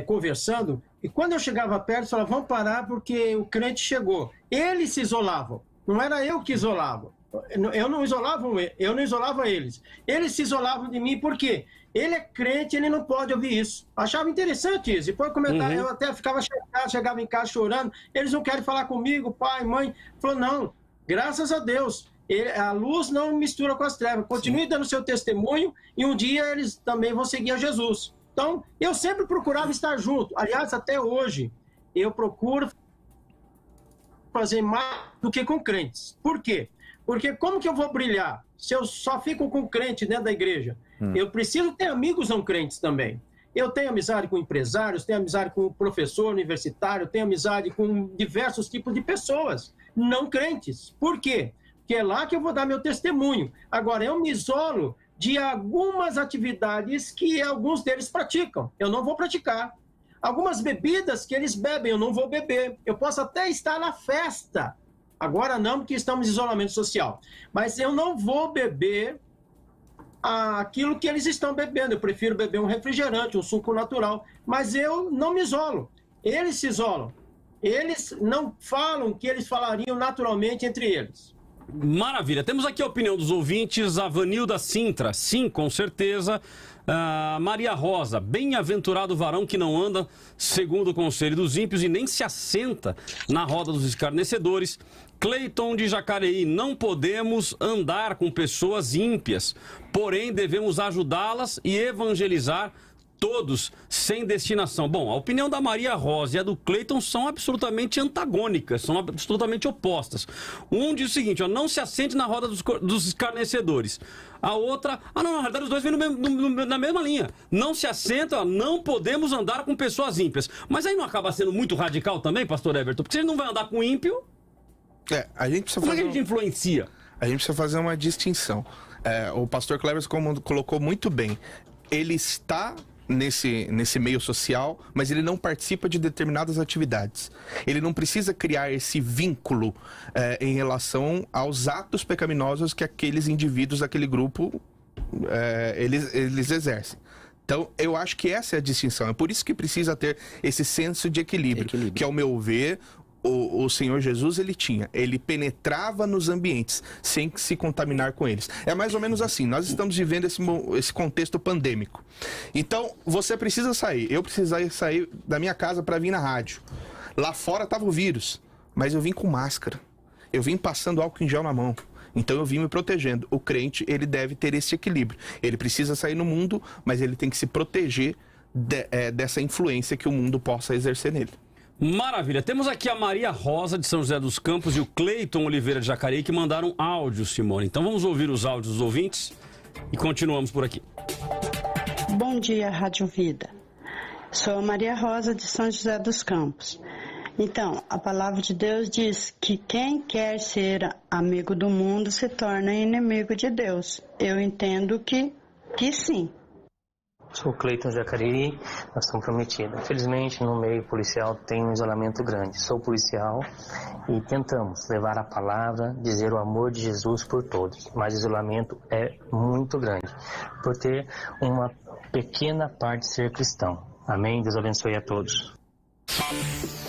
conversando, e quando eu chegava perto, eu falava: vamos parar porque o crente chegou. Eles se isolavam, não era eu que isolava. Eu não isolava eles. Eles se isolavam de mim, por quê? Ele é crente, ele não pode ouvir isso. Achava interessante isso. Depois eu até ficava chocado, chegava em casa chorando. Eles não querem falar comigo, pai, mãe. Falou: não, graças a Deus. A luz não mistura com as trevas. Continue dando seu testemunho e um dia eles também vão seguir a Jesus. Então, eu sempre procurava estar junto. Aliás, até hoje, eu procuro fazer mais do que com crentes. Por quê? Porque como que eu vou brilhar se eu só fico com crente dentro da igreja? Eu preciso ter amigos não crentes também. Eu tenho amizade com empresários, tenho amizade com professor universitário, tenho amizade com diversos tipos de pessoas não crentes. Por quê? Porque é lá que eu vou dar meu testemunho. Agora, eu me isolo de algumas atividades que alguns deles praticam. Eu não vou praticar. Algumas bebidas que eles bebem, eu não vou beber. Eu posso até estar na festa. Agora não, porque estamos em isolamento social. Mas eu não vou beber aquilo que eles estão bebendo. Eu prefiro beber um refrigerante, um suco natural. Mas eu não me isolo. Eles se isolam. Eles não falam o que eles falariam naturalmente entre eles. Maravilha. Temos aqui a opinião dos ouvintes. A Vanilda Sintra. Sim, com certeza. Maria Rosa. Bem-aventurado o varão que não anda segundo o conselho dos ímpios e nem se assenta na roda dos escarnecedores. Cleiton de Jacareí. Não podemos andar com pessoas ímpias, porém devemos ajudá-las e evangelizar todos sem destinação. Bom, a opinião da Maria Rosa e a do Cleiton são absolutamente antagônicas, são absolutamente opostas. Um diz o seguinte: não se assente na roda dos escarnecedores. A outra, não, na verdade os dois vêm na mesma linha. Não se assenta, não podemos andar com pessoas ímpias. Mas aí não acaba sendo muito radical também, pastor Everton? Porque se ele não vai andar com ímpio, a gente precisa como é que a gente influencia? A gente precisa fazer uma distinção. O pastor Cleverson colocou muito bem. Ele está nesse meio social, mas ele não participa de determinadas atividades. Ele não precisa criar esse vínculo em relação aos atos pecaminosos que aqueles indivíduos, aquele grupo, eles exercem. Então, eu acho que essa é a distinção. É por isso que precisa ter esse senso de equilíbrio. Que, ao meu ver, o Senhor Jesus, ele penetrava nos ambientes sem se contaminar com eles. É mais ou menos assim, nós estamos vivendo esse contexto pandêmico. Então, você precisa sair. Eu precisava sair da minha casa para vir na rádio. Lá fora estava o vírus, mas eu vim com máscara. Eu vim passando álcool em gel na mão. Então eu vim me protegendo. O crente, ele deve ter esse equilíbrio. Ele precisa sair no mundo, mas ele tem que se proteger dessa influência que o mundo possa exercer nele. Maravilha. Temos aqui a Maria Rosa de São José dos Campos e o Cleiton Oliveira de Jacareí que mandaram áudio, Simone. Então vamos ouvir os áudios dos ouvintes e continuamos por aqui. Bom dia, Rádio Vida. Sou a Maria Rosa de São José dos Campos. Então, a palavra de Deus diz que quem quer ser amigo do mundo se torna inimigo de Deus. Eu entendo que sim. Sou o Cleiton Jacareí, nação prometida. Infelizmente, no meio policial tem um isolamento grande. Sou policial e tentamos levar a palavra, dizer o amor de Jesus por todos. Mas o isolamento é muito grande, por ter uma pequena parte de ser cristão. Amém? Deus abençoe a todos.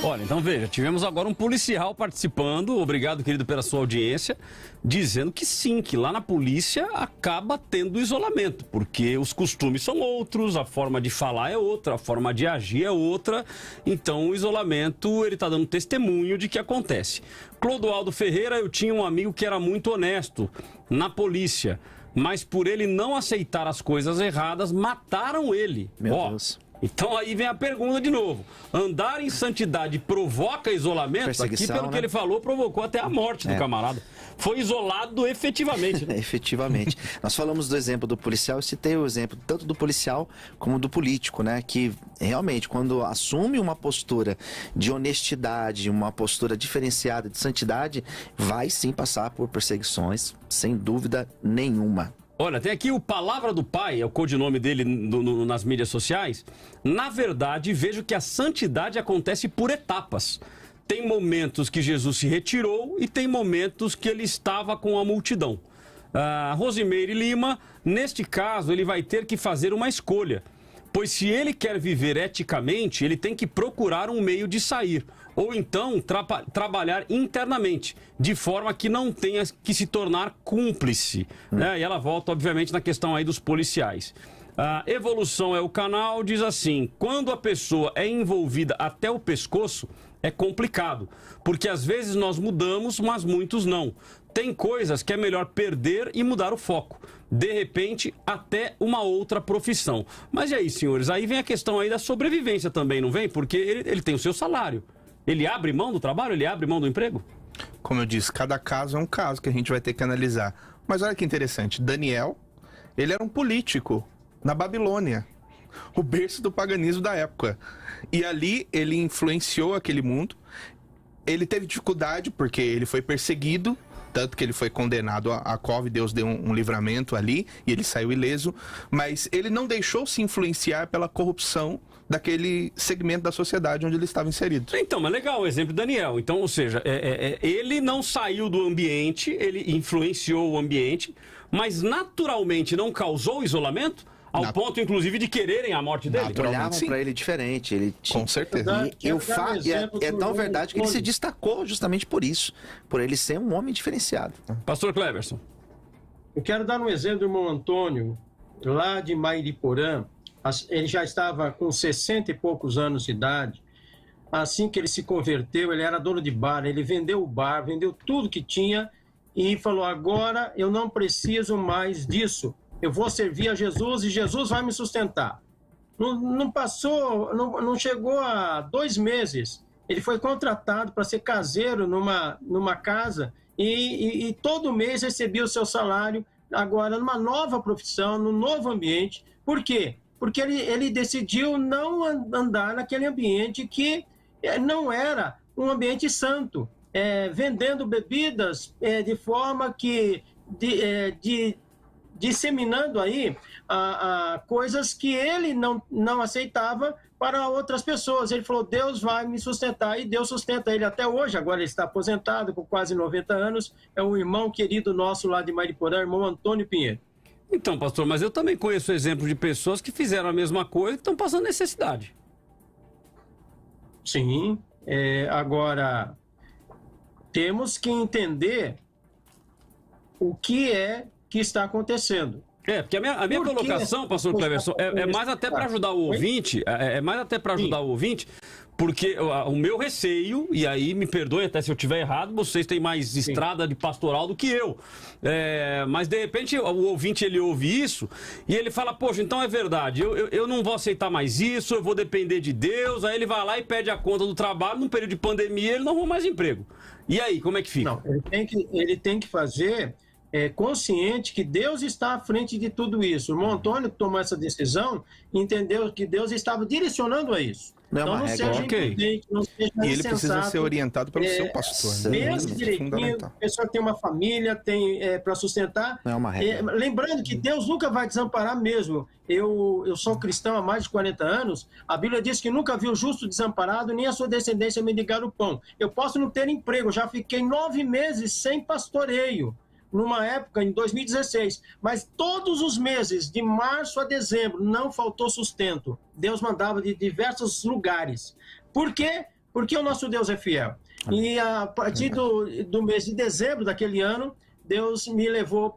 Olha, então veja, tivemos agora um policial participando, obrigado querido pela sua audiência, dizendo que sim, que lá na polícia acaba tendo isolamento, porque os costumes são outros, a forma de falar é outra, a forma de agir é outra, então o isolamento, ele está dando testemunho de que acontece. Clodoaldo Ferreira, eu tinha um amigo que era muito honesto na polícia, mas por ele não aceitar as coisas erradas, mataram ele. Meu Deus. Então aí vem a pergunta de novo. Andar em santidade provoca isolamento? Aqui, pelo que ele falou, provocou até a morte do camarada. Foi isolado efetivamente. Né? Efetivamente. Nós falamos do exemplo do policial, eu citei o exemplo tanto do policial como do político, né? Que realmente, quando assume uma postura de honestidade, uma postura diferenciada de santidade, vai sim passar por perseguições, sem dúvida nenhuma. Olha, tem aqui o Palavra do Pai, é o codinome dele nas mídias sociais. Na verdade, vejo que a santidade acontece por etapas. Tem momentos que Jesus se retirou e tem momentos que ele estava com a multidão. Rosimeire Lima, neste caso, ele vai ter que fazer uma escolha. Pois se ele quer viver eticamente, ele tem que procurar um meio de sair. Ou então trabalhar internamente, de forma que não tenha que se tornar cúmplice. Né? E ela volta, obviamente, na questão aí dos policiais. A Evolução é o canal, diz assim, quando a pessoa é envolvida até o pescoço, é complicado. Porque às vezes nós mudamos, mas muitos não. Tem coisas que é melhor perder e mudar o foco. De repente, até uma outra profissão. Mas e aí, senhores? Aí vem a questão aí da sobrevivência também, não vem? Porque ele tem o seu salário. Ele abre mão do trabalho? Ele abre mão do emprego? Como eu disse, cada caso é um caso que a gente vai ter que analisar. Mas olha que interessante, Daniel, ele era um político na Babilônia, o berço do paganismo da época. E ali ele influenciou aquele mundo. Ele teve dificuldade porque ele foi perseguido, tanto que ele foi condenado à cova e Deus deu um livramento ali e ele saiu ileso. Mas ele não deixou se influenciar pela corrupção daquele segmento da sociedade onde ele estava inserido. Então, mas legal o exemplo do Daniel. Então, ou seja, ele não saiu do ambiente, ele influenciou o ambiente, mas naturalmente não causou isolamento? Ao ponto, inclusive, de quererem a morte dele? Olhavam para ele diferente. Ele Com certeza. É tão verdade que ele se destacou justamente por isso, por ele ser um homem diferenciado. Pastor Cleverson. Eu quero dar um exemplo do irmão Antônio, lá de Mairiporã. Ele já estava com 60 e poucos anos de idade. Assim que ele se converteu, ele era dono de bar, ele vendeu o bar, vendeu tudo que tinha e falou, agora eu não preciso mais disso. Eu vou servir a Jesus e Jesus vai me sustentar. Não chegou a 2 meses. Ele foi contratado para ser caseiro numa casa e todo mês recebia o seu salário, agora numa nova profissão, num novo ambiente. Por quê? Porque ele decidiu não andar naquele ambiente que não era um ambiente santo, vendendo bebidas de forma que disseminando aí coisas que ele não aceitava para outras pessoas. Ele falou, Deus vai me sustentar, e Deus sustenta ele até hoje. Agora ele está aposentado, com quase 90 anos, é um irmão querido nosso lá de Mariporã, irmão Antônio Pinheiro. Então, pastor, mas eu também conheço exemplos de pessoas que fizeram a mesma coisa e estão passando necessidade. Sim, agora temos que entender o que está acontecendo. Porque a minha colocação, pastor Cleverson, é mais até para ajudar o ouvinte, porque o meu receio, e aí me perdoe até se eu estiver errado, vocês têm mais estrada de pastoral do que eu. Mas de repente o ouvinte ele ouve isso e ele fala, poxa, então é verdade, eu não vou aceitar mais isso, eu vou depender de Deus, aí ele vai lá e pede a conta do trabalho, num período de pandemia ele não arruma mais emprego. E aí, como é que fica? Não, ele tem que fazer... consciente que Deus está à frente de tudo isso. O irmão Antônio tomou essa decisão e entendeu que Deus estava direcionando a isso. Não seja imprudente, não seja insensato. E ele precisa ser orientado pelo seu pastor. Pensa direitinho, a pessoa tem uma família, tem para sustentar. Não é uma regra. Lembrando que Deus nunca vai desamparar mesmo. Eu sou cristão há mais de 40 anos. A Bíblia diz que nunca viu o justo desamparado, nem a sua descendência mendigar o pão. Eu posso não ter emprego, já fiquei 9 meses sem pastoreio. Numa época, em 2016, mas todos os meses, de março a dezembro, não faltou sustento. Deus mandava de diversos lugares. Por quê? Porque o nosso Deus é fiel. E a partir do mês de dezembro daquele ano, Deus me levou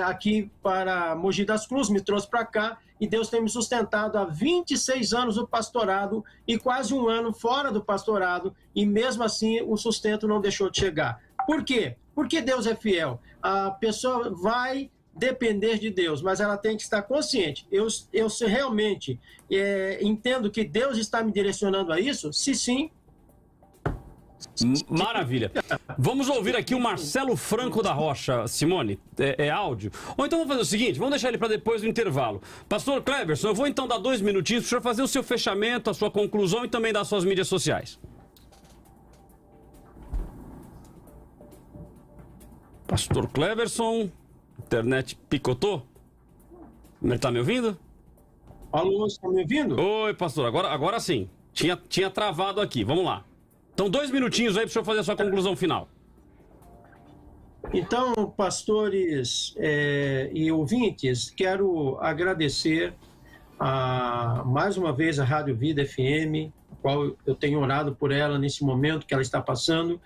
aqui para Mogi das Cruzes, me trouxe para cá, e Deus tem me sustentado há 26 anos no pastorado e quase um ano fora do pastorado, e mesmo assim o sustento não deixou de chegar. Por quê? Porque Deus é fiel. A pessoa vai depender de Deus, mas ela tem que estar consciente. Eu realmente entendo que Deus está me direcionando a isso? Se sim. Maravilha. Vamos ouvir aqui o Marcelo Franco da Rocha, Simone. É áudio? Ou então vamos fazer o seguinte, vamos deixar ele para depois do intervalo. Pastor Cleverson, eu vou então dar 2 minutinhos para o senhor fazer o seu fechamento, a sua conclusão e também dar suas mídias sociais. Pastor Cleverson, internet picotou? Ele tá me ouvindo? Alô, você tá me ouvindo? Oi, pastor, agora sim. Tinha travado aqui, vamos lá. Então 2 minutinhos aí para o senhor fazer a sua conclusão final. Então, pastores e ouvintes, quero agradecer mais uma vez a Rádio Vida FM, a qual eu tenho orado por ela nesse momento que ela está passando.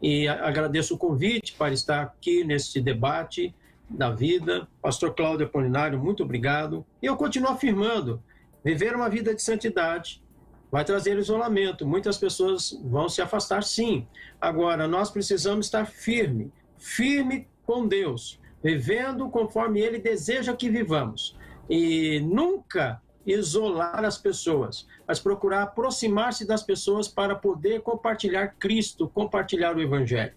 E agradeço o convite para estar aqui nesse debate da vida. Pastor Cláudio Apolinário, muito obrigado. E eu continuo afirmando, viver uma vida de santidade vai trazer isolamento. Muitas pessoas vão se afastar, sim. Agora, nós precisamos estar firme com Deus, vivendo conforme Ele deseja que vivamos. E nunca isolar as pessoas, mas procurar aproximar-se das pessoas para poder compartilhar Cristo, compartilhar o Evangelho.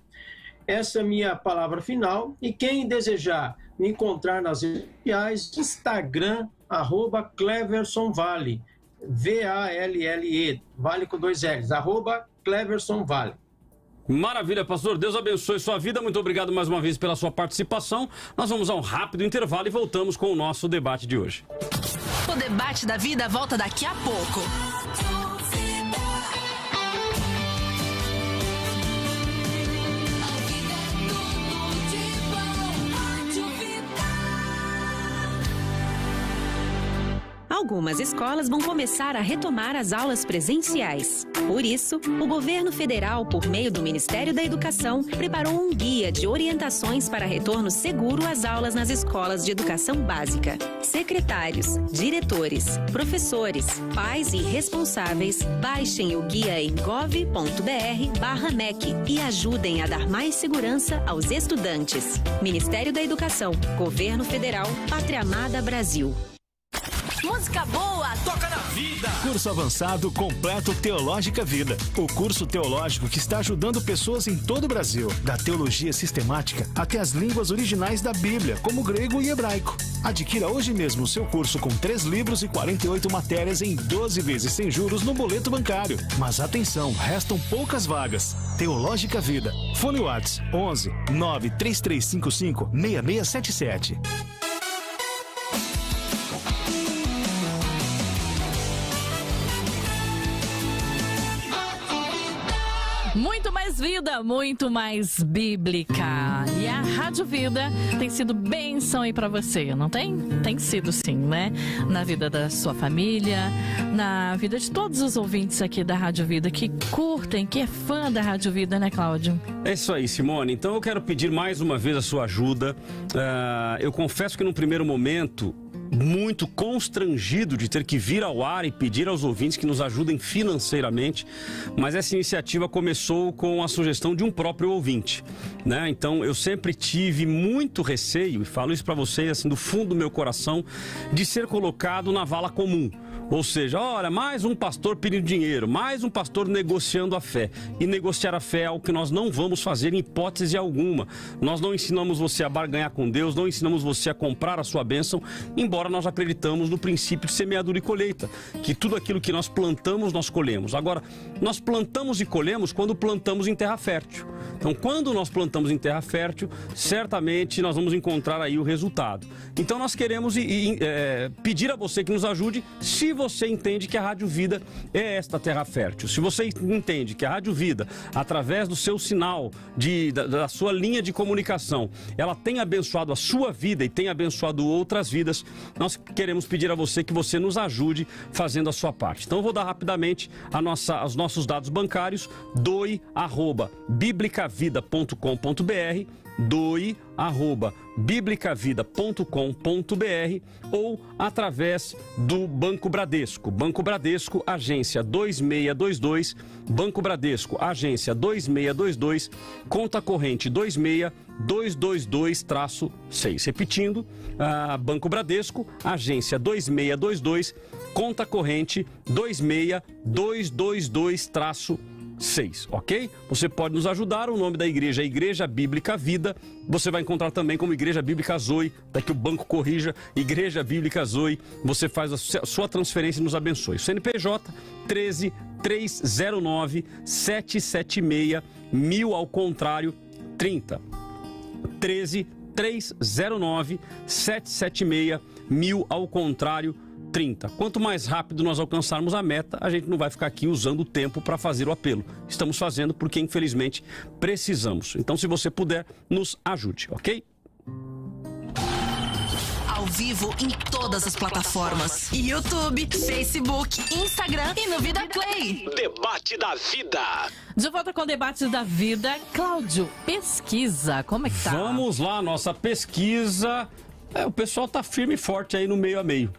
Essa é a minha palavra final, e quem desejar me encontrar nas redes sociais, Instagram, @CleversonVale, VALLE, Vale com 2 L's, @CleversonVale. Maravilha, pastor. Deus abençoe sua vida. Muito obrigado mais uma vez pela sua participação. Nós vamos a um rápido intervalo e voltamos com o nosso debate de hoje. O debate da vida volta daqui a pouco. Algumas escolas vão começar a retomar as aulas presenciais. Por isso, o governo federal, por meio do Ministério da Educação, preparou um guia de orientações para retorno seguro às aulas nas escolas de educação básica. Secretários, diretores, professores, pais e responsáveis, baixem o guia em gov.br/MEC e ajudem a dar mais segurança aos estudantes. Ministério da Educação, Governo Federal, Pátria Amada Brasil. Música boa, toca na vida. Curso avançado completo Teológica Vida. O curso teológico que está ajudando pessoas em todo o Brasil, da teologia sistemática até as línguas originais da Bíblia, como grego e hebraico. Adquira hoje mesmo o seu curso com 3 livros e 48 matérias em 12 vezes sem juros no boleto bancário. Mas atenção, restam poucas vagas. Teológica Vida. Fone WhatsApp 11 93355 6677. Muito mais vida, muito mais bíblica. E a Rádio Vida tem sido bênção aí pra você, não tem? Tem sido sim, né? Na vida da sua família, na vida de todos os ouvintes aqui da Rádio Vida que curtem, que é fã da Rádio Vida, né, Cláudio? É isso aí, Simone. Então eu quero pedir mais uma vez a sua ajuda. Eu confesso que no primeiro momento, muito constrangido de ter que vir ao ar e pedir aos ouvintes que nos ajudem financeiramente, mas essa iniciativa começou com a sugestão de um próprio ouvinte, né? Então eu sempre tive muito receio, e falo isso para vocês assim do fundo do meu coração, de ser colocado na vala comum. Ou seja, olha, mais um pastor pedindo dinheiro, mais um pastor negociando a fé. E negociar a fé é algo que nós não vamos fazer em hipótese alguma. Nós não ensinamos você a barganhar com Deus, não ensinamos você a comprar a sua bênção, embora nós acreditamos no princípio de semeadura e colheita, que tudo aquilo que nós plantamos, nós colhemos. Agora, nós plantamos e colhemos quando plantamos em terra fértil. Então, quando nós plantamos em terra fértil, certamente nós vamos encontrar aí o resultado. Então, nós queremos pedir a você que nos ajude, se você entende que a Rádio Vida é esta terra fértil. Se você entende que a Rádio Vida, através do seu sinal, da sua linha de comunicação, ela tem abençoado a sua vida e tem abençoado outras vidas, nós queremos pedir a você que você nos ajude fazendo a sua parte. Então eu vou dar rapidamente os nossos dados bancários: doe@biblicavida.com.br, doe@biblicavida.com.br ou através do Banco Bradesco. Banco Bradesco, agência 2622, Banco Bradesco, agência 2622, conta corrente 26222-6. Repetindo, Banco Bradesco, agência 2622, conta corrente 26222-6, ok? Você pode nos ajudar. O nome da igreja é Igreja Bíblica Vida. Você vai encontrar também como Igreja Bíblica Zoe, até que o banco corrija, Igreja Bíblica Zoe. Você faz a sua transferência e nos abençoe. O CNPJ 13-309-776-1000 ao contrário 30. 13-309-776-1000 ao contrário 30. Quanto mais rápido nós alcançarmos a meta, a gente não vai ficar aqui usando o tempo para fazer o apelo. Estamos fazendo porque, infelizmente, precisamos. Então, se você puder, nos ajude, ok? Ao vivo em todas as plataformas: YouTube, Facebook, Instagram e no Vida Play. Debate da Vida. De volta com o Debate da Vida. Cláudio, pesquisa, como é que tá? Vamos lá, nossa pesquisa. O pessoal tá firme e forte aí no meio a meio.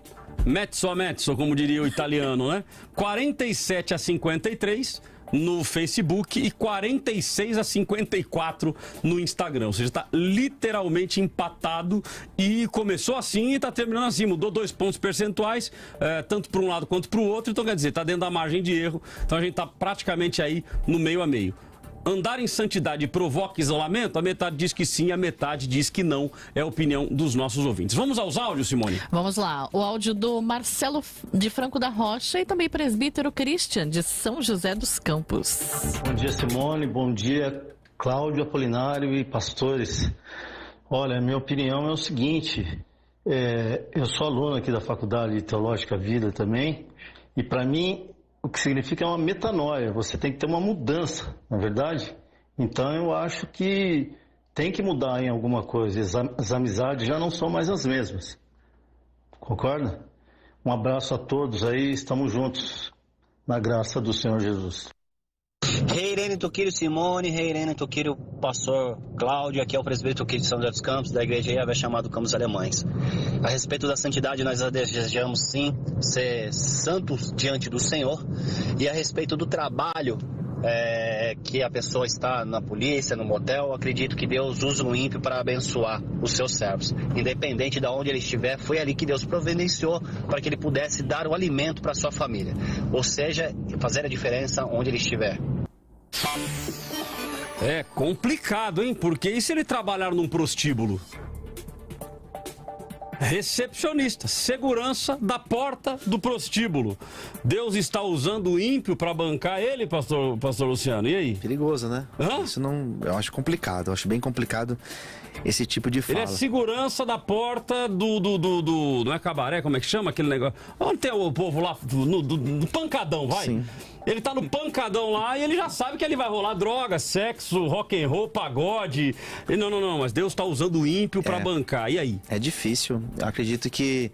Mezzo a mezzo, como diria o italiano, né? 47-53 no Facebook e 46-54 no Instagram. Ou seja, está literalmente empatado e começou assim e está terminando assim. Mudou 2 pontos percentuais, tanto para um lado quanto para o outro. Então, quer dizer, está dentro da margem de erro. Então, a gente está praticamente aí no meio a meio. Andar em santidade provoca isolamento? A metade diz que sim, a metade diz que não. É a opinião dos nossos ouvintes. Vamos aos áudios, Simone? Vamos lá. O áudio do Marcelo de Franco da Rocha e também presbítero Christian de São José dos Campos. Bom dia, Simone. Bom dia, Cláudio Apolinário e pastores. Olha, minha opinião é o seguinte. Eu sou aluno aqui da Faculdade Teológica Vida também. E para mim, o que significa é uma metanoia, você tem que ter uma mudança, não é verdade? Então eu acho que tem que mudar em alguma coisa, as amizades já não são mais as mesmas, concorda? Um abraço a todos aí, estamos juntos, na graça do Senhor Jesus. Rei Irene Toquírio Simone, Rei Irene Toquírio Pastor Cláudio, aqui é o presbítero Toquírio de São José dos Campos, da igreja Yahvé chamado Campos Alemães. A respeito da santidade, nós desejamos sim ser santos diante do Senhor, e a respeito do trabalho que a pessoa está na polícia, no motel, acredito que Deus usa o ímpio para abençoar os seus servos. Independente de onde ele estiver, foi ali que Deus providenciou para que ele pudesse dar o alimento para sua família. Ou seja, fazer a diferença onde ele estiver. É complicado, hein? Porque e se ele trabalhar num prostíbulo? Recepcionista, segurança da porta do prostíbulo. Deus está usando o ímpio para bancar ele, pastor Luciano? E aí? Perigoso, né? Hã? Isso não, eu acho complicado, eu acho bem complicado esse tipo de fala. Ele é segurança da porta não é cabaré, como é que chama aquele negócio? Onde tem o povo lá, no pancadão, vai? Sim. Ele tá no pancadão lá e ele já sabe que ali vai rolar droga, sexo, rock and roll, pagode. Não, mas Deus tá usando o ímpio para bancar. E aí? É difícil. Eu acredito que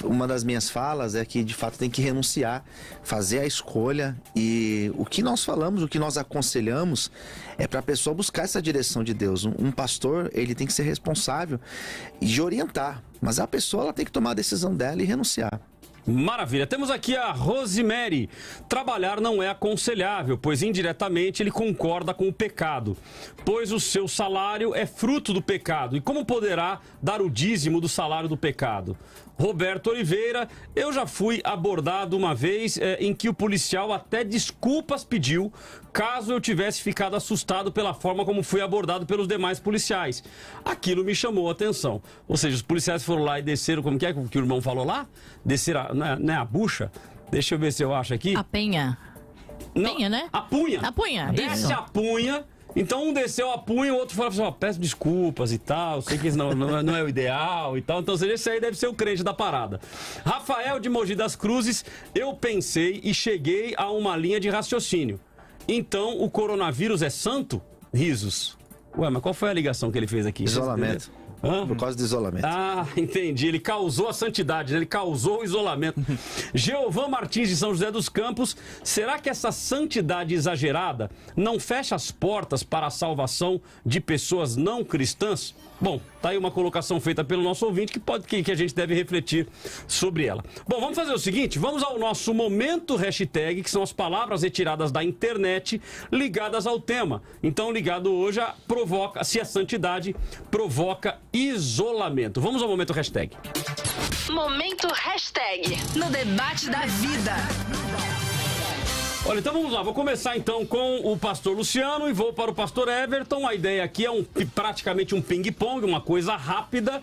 uma das minhas falas é que de fato tem que renunciar, fazer a escolha, e o que nós falamos, o que nós aconselhamos é para a pessoa buscar essa direção de Deus. Um pastor, ele tem que ser responsável de orientar, mas a pessoa ela tem que tomar a decisão dela e renunciar. Maravilha. Temos aqui a Rosemary. Trabalhar não é aconselhável, pois indiretamente ele concorda com o pecado, pois o seu salário é fruto do pecado. E como poderá dar o dízimo do salário do pecado? Roberto Oliveira, eu já fui abordado uma vez em que o policial até desculpas pediu, caso eu tivesse ficado assustado pela forma como fui abordado pelos demais policiais. Aquilo me chamou a atenção. Ou seja, os policiais foram lá e desceram, como que é que o irmão falou lá? Desceram, não é a bucha? Deixa eu ver se eu acho aqui. A penha. Não, penha, né? A punha. A punha, desce a punha. Então um desceu a punha, o outro falou assim, ó, peço desculpas e tal, sei que isso não é o ideal e tal. Então esse aí deve ser o crente da parada. Rafael de Mogi das Cruzes, eu pensei e cheguei a uma linha de raciocínio. Então o coronavírus é santo? Risos. Ué, mas qual foi a ligação que ele fez aqui? Isolamento. Por causa do isolamento. Ah, entendi. Ele causou a santidade, né? Ele causou o isolamento. Geovan Martins de São José dos Campos, será que essa santidade exagerada não fecha as portas para a salvação de pessoas não cristãs? Bom, tá aí uma colocação feita pelo nosso ouvinte que a gente deve refletir sobre ela. Bom, vamos fazer o seguinte, vamos ao nosso momento hashtag, que são as palavras retiradas da internet ligadas ao tema. Então, ligado hoje a se a santidade provoca isolamento. Vamos ao momento hashtag. Momento hashtag no debate da vida. Olha, então vamos lá, vou começar então com o pastor Luciano e vou para o pastor Everton. A ideia aqui é praticamente um ping-pong, uma coisa rápida,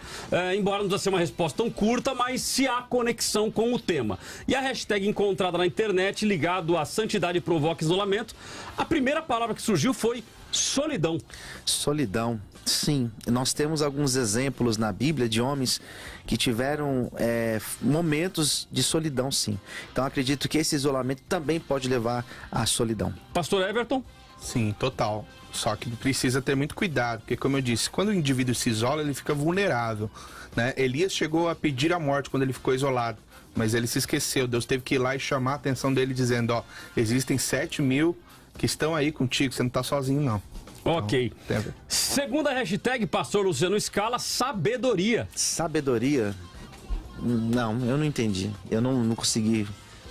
embora não precisa ser uma resposta tão curta, mas se há conexão com o tema. E a hashtag encontrada na internet, ligado à santidade provoca isolamento, a primeira palavra que surgiu foi solidão. Solidão, sim. Nós temos alguns exemplos na Bíblia de homens que tiveram momentos de solidão, sim. Então acredito que esse isolamento também pode levar à solidão. Pastor Everton? Sim, total. Só que precisa ter muito cuidado, porque como eu disse, quando o indivíduo se isola, ele fica vulnerável, né? Elias chegou a pedir a morte quando ele ficou isolado, mas ele se esqueceu. Deus teve que ir lá e chamar a atenção dele dizendo, ó, existem 7.000 que estão aí contigo, você não está sozinho, não. Ok. Então, segunda hashtag, pastor Luciano Scala, sabedoria. Sabedoria? Não, eu não entendi. Eu não consegui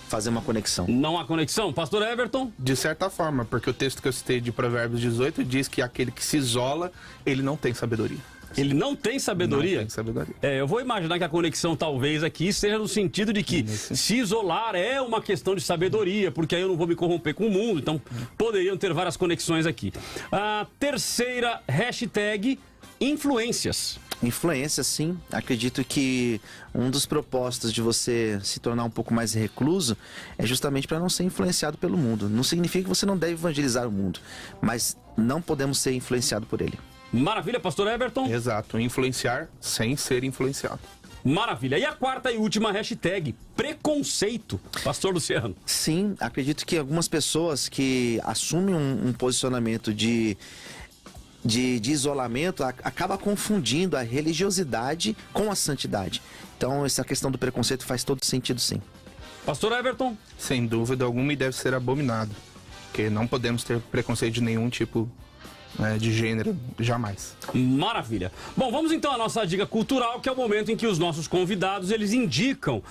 fazer uma conexão. Não há conexão? Pastor Everton? De certa forma, porque o texto que eu citei de Provérbios 18 diz que aquele que se isola, ele não tem sabedoria. Ele não tem sabedoria? Não tem sabedoria. Eu vou imaginar que a conexão talvez aqui seja no sentido de que se isolar é uma questão de sabedoria, porque aí eu não vou me corromper com o mundo, então poderiam ter várias conexões aqui. A terceira hashtag, influências. Influência, sim. Acredito que um dos propósitos de você se tornar um pouco mais recluso é justamente para não ser influenciado pelo mundo. Não significa que você não deve evangelizar o mundo, mas não podemos ser influenciados por ele. Maravilha, pastor Everton? Exato, influenciar sem ser influenciado. Maravilha. E a quarta e última hashtag, preconceito. Pastor Luciano. Sim, acredito que algumas pessoas que assumem um posicionamento de isolamento acaba confundindo a religiosidade com a santidade. Então essa questão do preconceito faz todo sentido, sim. Pastor Everton? Sem dúvida alguma, e deve ser abominado, porque não podemos ter preconceito de nenhum tipo de gênero, jamais. Maravilha. Bom, vamos então à nossa dica cultural, que é o momento em que os nossos convidados, eles indicam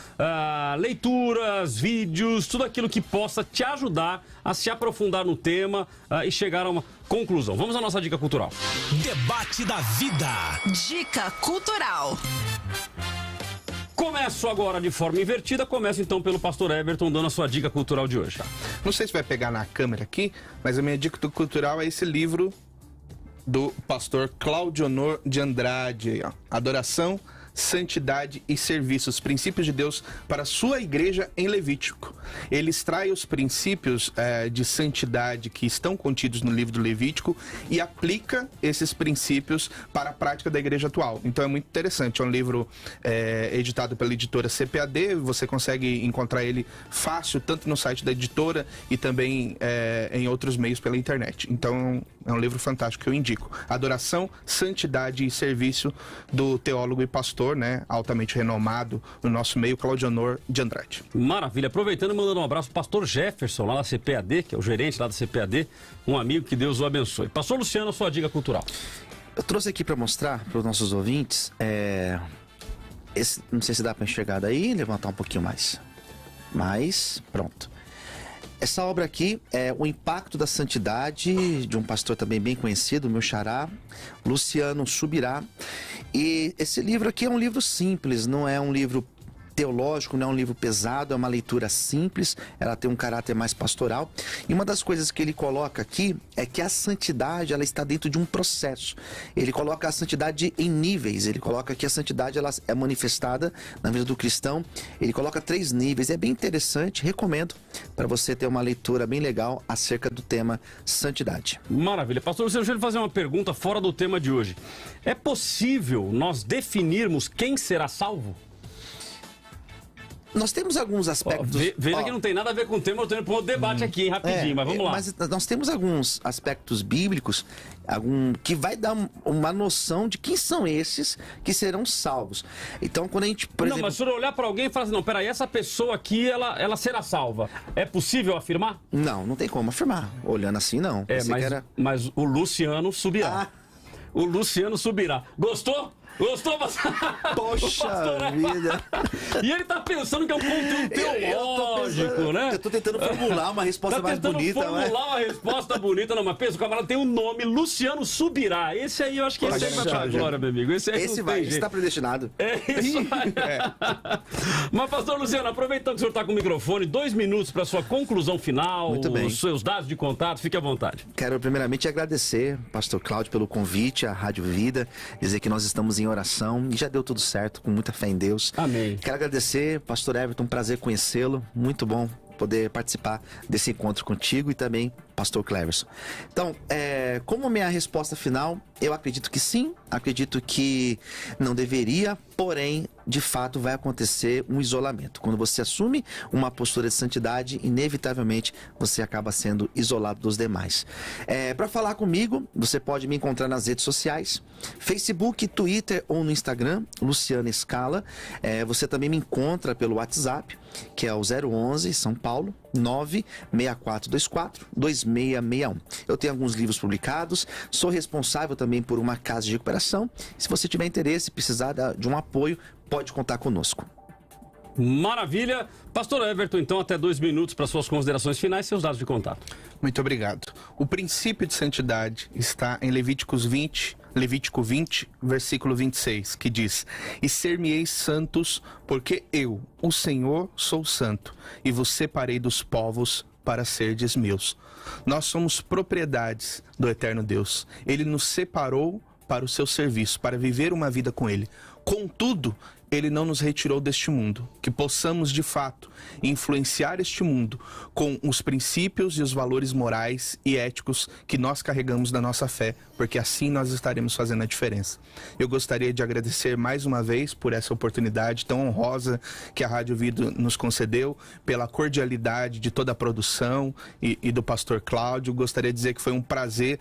leituras, vídeos, tudo aquilo que possa te ajudar a se aprofundar no tema e chegar a uma conclusão. Vamos à nossa dica cultural. Debate da vida. Dica cultural. Começo agora de forma invertida, começo então pelo pastor Everton dando a sua dica cultural de hoje. Não sei se vai pegar na câmera aqui, mas a minha dica cultural é esse livro do pastor Cláudio Honor de Andrade, ó, Adoração santidade e serviço, os princípios de Deus para a sua igreja em Levítico. Ele extrai os princípios de santidade que estão contidos no livro do Levítico e aplica esses princípios para a prática da igreja atual. Então é muito interessante, é um livro editado pela editora CPAD, você consegue encontrar ele fácil, tanto no site da editora e também em outros meios pela internet. Então é um livro fantástico que eu indico. Adoração, Santidade e Serviço, do teólogo e pastor, né, altamente renomado no nosso meio, Claudionor de Andrade. Maravilha. Aproveitando, mandando um abraço pro pastor Jefferson, lá da CPAD, que é o gerente lá da CPAD, um amigo, que Deus o abençoe. Pastor Luciano, sua dica cultural. Eu trouxe aqui para mostrar para os nossos ouvintes, não sei se dá para enxergar daí, levantar um pouquinho mais. Mas, pronto. Essa obra aqui é O Impacto da Santidade, de um pastor também bem conhecido, meu xará, Luciano Subirá. E esse livro aqui é um livro simples, não é um livro teológico, não é um livro pesado, é uma leitura simples, ela tem um caráter mais pastoral. E uma das coisas que ele coloca aqui é que a santidade, ela está dentro de um processo. Ele coloca a santidade em níveis, ele coloca que a santidade ela é manifestada na vida do cristão, ele coloca 3 níveis, é bem interessante, recomendo para você ter uma leitura bem legal acerca do tema santidade. Maravilha. Pastor Luciano, deixa eu lhe fazer uma pergunta fora do tema de hoje. É possível nós definirmos quem será salvo? Nós temos alguns aspectos... Veja que não tem nada a ver com o tema, eu estou indo para um rapidinho, mas vamos lá. Mas nós temos alguns aspectos bíblicos que vai dar uma noção de quem são esses que serão salvos. Então, quando a gente... Por exemplo... mas se eu olhar para alguém e falar assim, não, peraí, essa pessoa aqui, ela será salva. É possível afirmar? Não tem como afirmar. Olhando assim, não. Mas o Luciano subirá. O Luciano subirá. Gostou? Gostou, pastor? Poxa vida. E ele tá pensando que é um conteúdo teológico, né? Eu tô tentando formular uma resposta mais bonita. Formular uma resposta bonita, não, mas pensa, o camarada tem um nome, Luciano Subirá. Esse aí eu acho que esse aí vai pra glória, meu amigo. Esse tá predestinado. É isso aí. Mas, pastor Luciano, aproveitando que o senhor tá com o microfone, 2 minutos pra sua conclusão final. Muito bem. Os seus dados de contato, fique à vontade. Quero primeiramente agradecer, pastor Cláudio, pelo convite à Rádio Vida, dizer que nós estamos em oração e já deu tudo certo, com muita fé em Deus. Amém. Quero agradecer, pastor Everton, um prazer conhecê-lo, muito bom poder participar desse encontro contigo e também pastor Cleverson. Então, como minha resposta final, eu acredito que sim, acredito que não deveria, porém, de fato vai acontecer um isolamento. Quando você assume uma postura de santidade, inevitavelmente você acaba sendo isolado dos demais. Para falar comigo, você pode me encontrar nas redes sociais, Facebook, Twitter ou no Instagram, Luciano Scala. Você também me encontra pelo WhatsApp, que é o 011 São Paulo 96424-2661. Eu tenho alguns livros publicados, sou responsável também por uma casa de recuperação. Se você tiver interesse, precisar de um apoio, pode contar conosco. Maravilha. Pastor Everton, então, até 2 minutos para suas considerações finais e seus dados de contato. Muito obrigado. O princípio de santidade está em Levítico 20, versículo 26, que diz: E ser-me-eis santos, porque eu, o Senhor, sou santo, e vos separei dos povos para serdes meus. Nós somos propriedades do eterno Deus. Ele nos separou para o seu serviço, para viver uma vida com Ele. Contudo, Ele não nos retirou deste mundo, que possamos de fato influenciar este mundo com os princípios e os valores morais e éticos que nós carregamos da nossa fé, porque assim nós estaremos fazendo a diferença. Eu gostaria de agradecer mais uma vez por essa oportunidade tão honrosa que a Rádio Vida nos concedeu, pela cordialidade de toda a produção e do pastor Cláudio. Gostaria de dizer que foi um prazer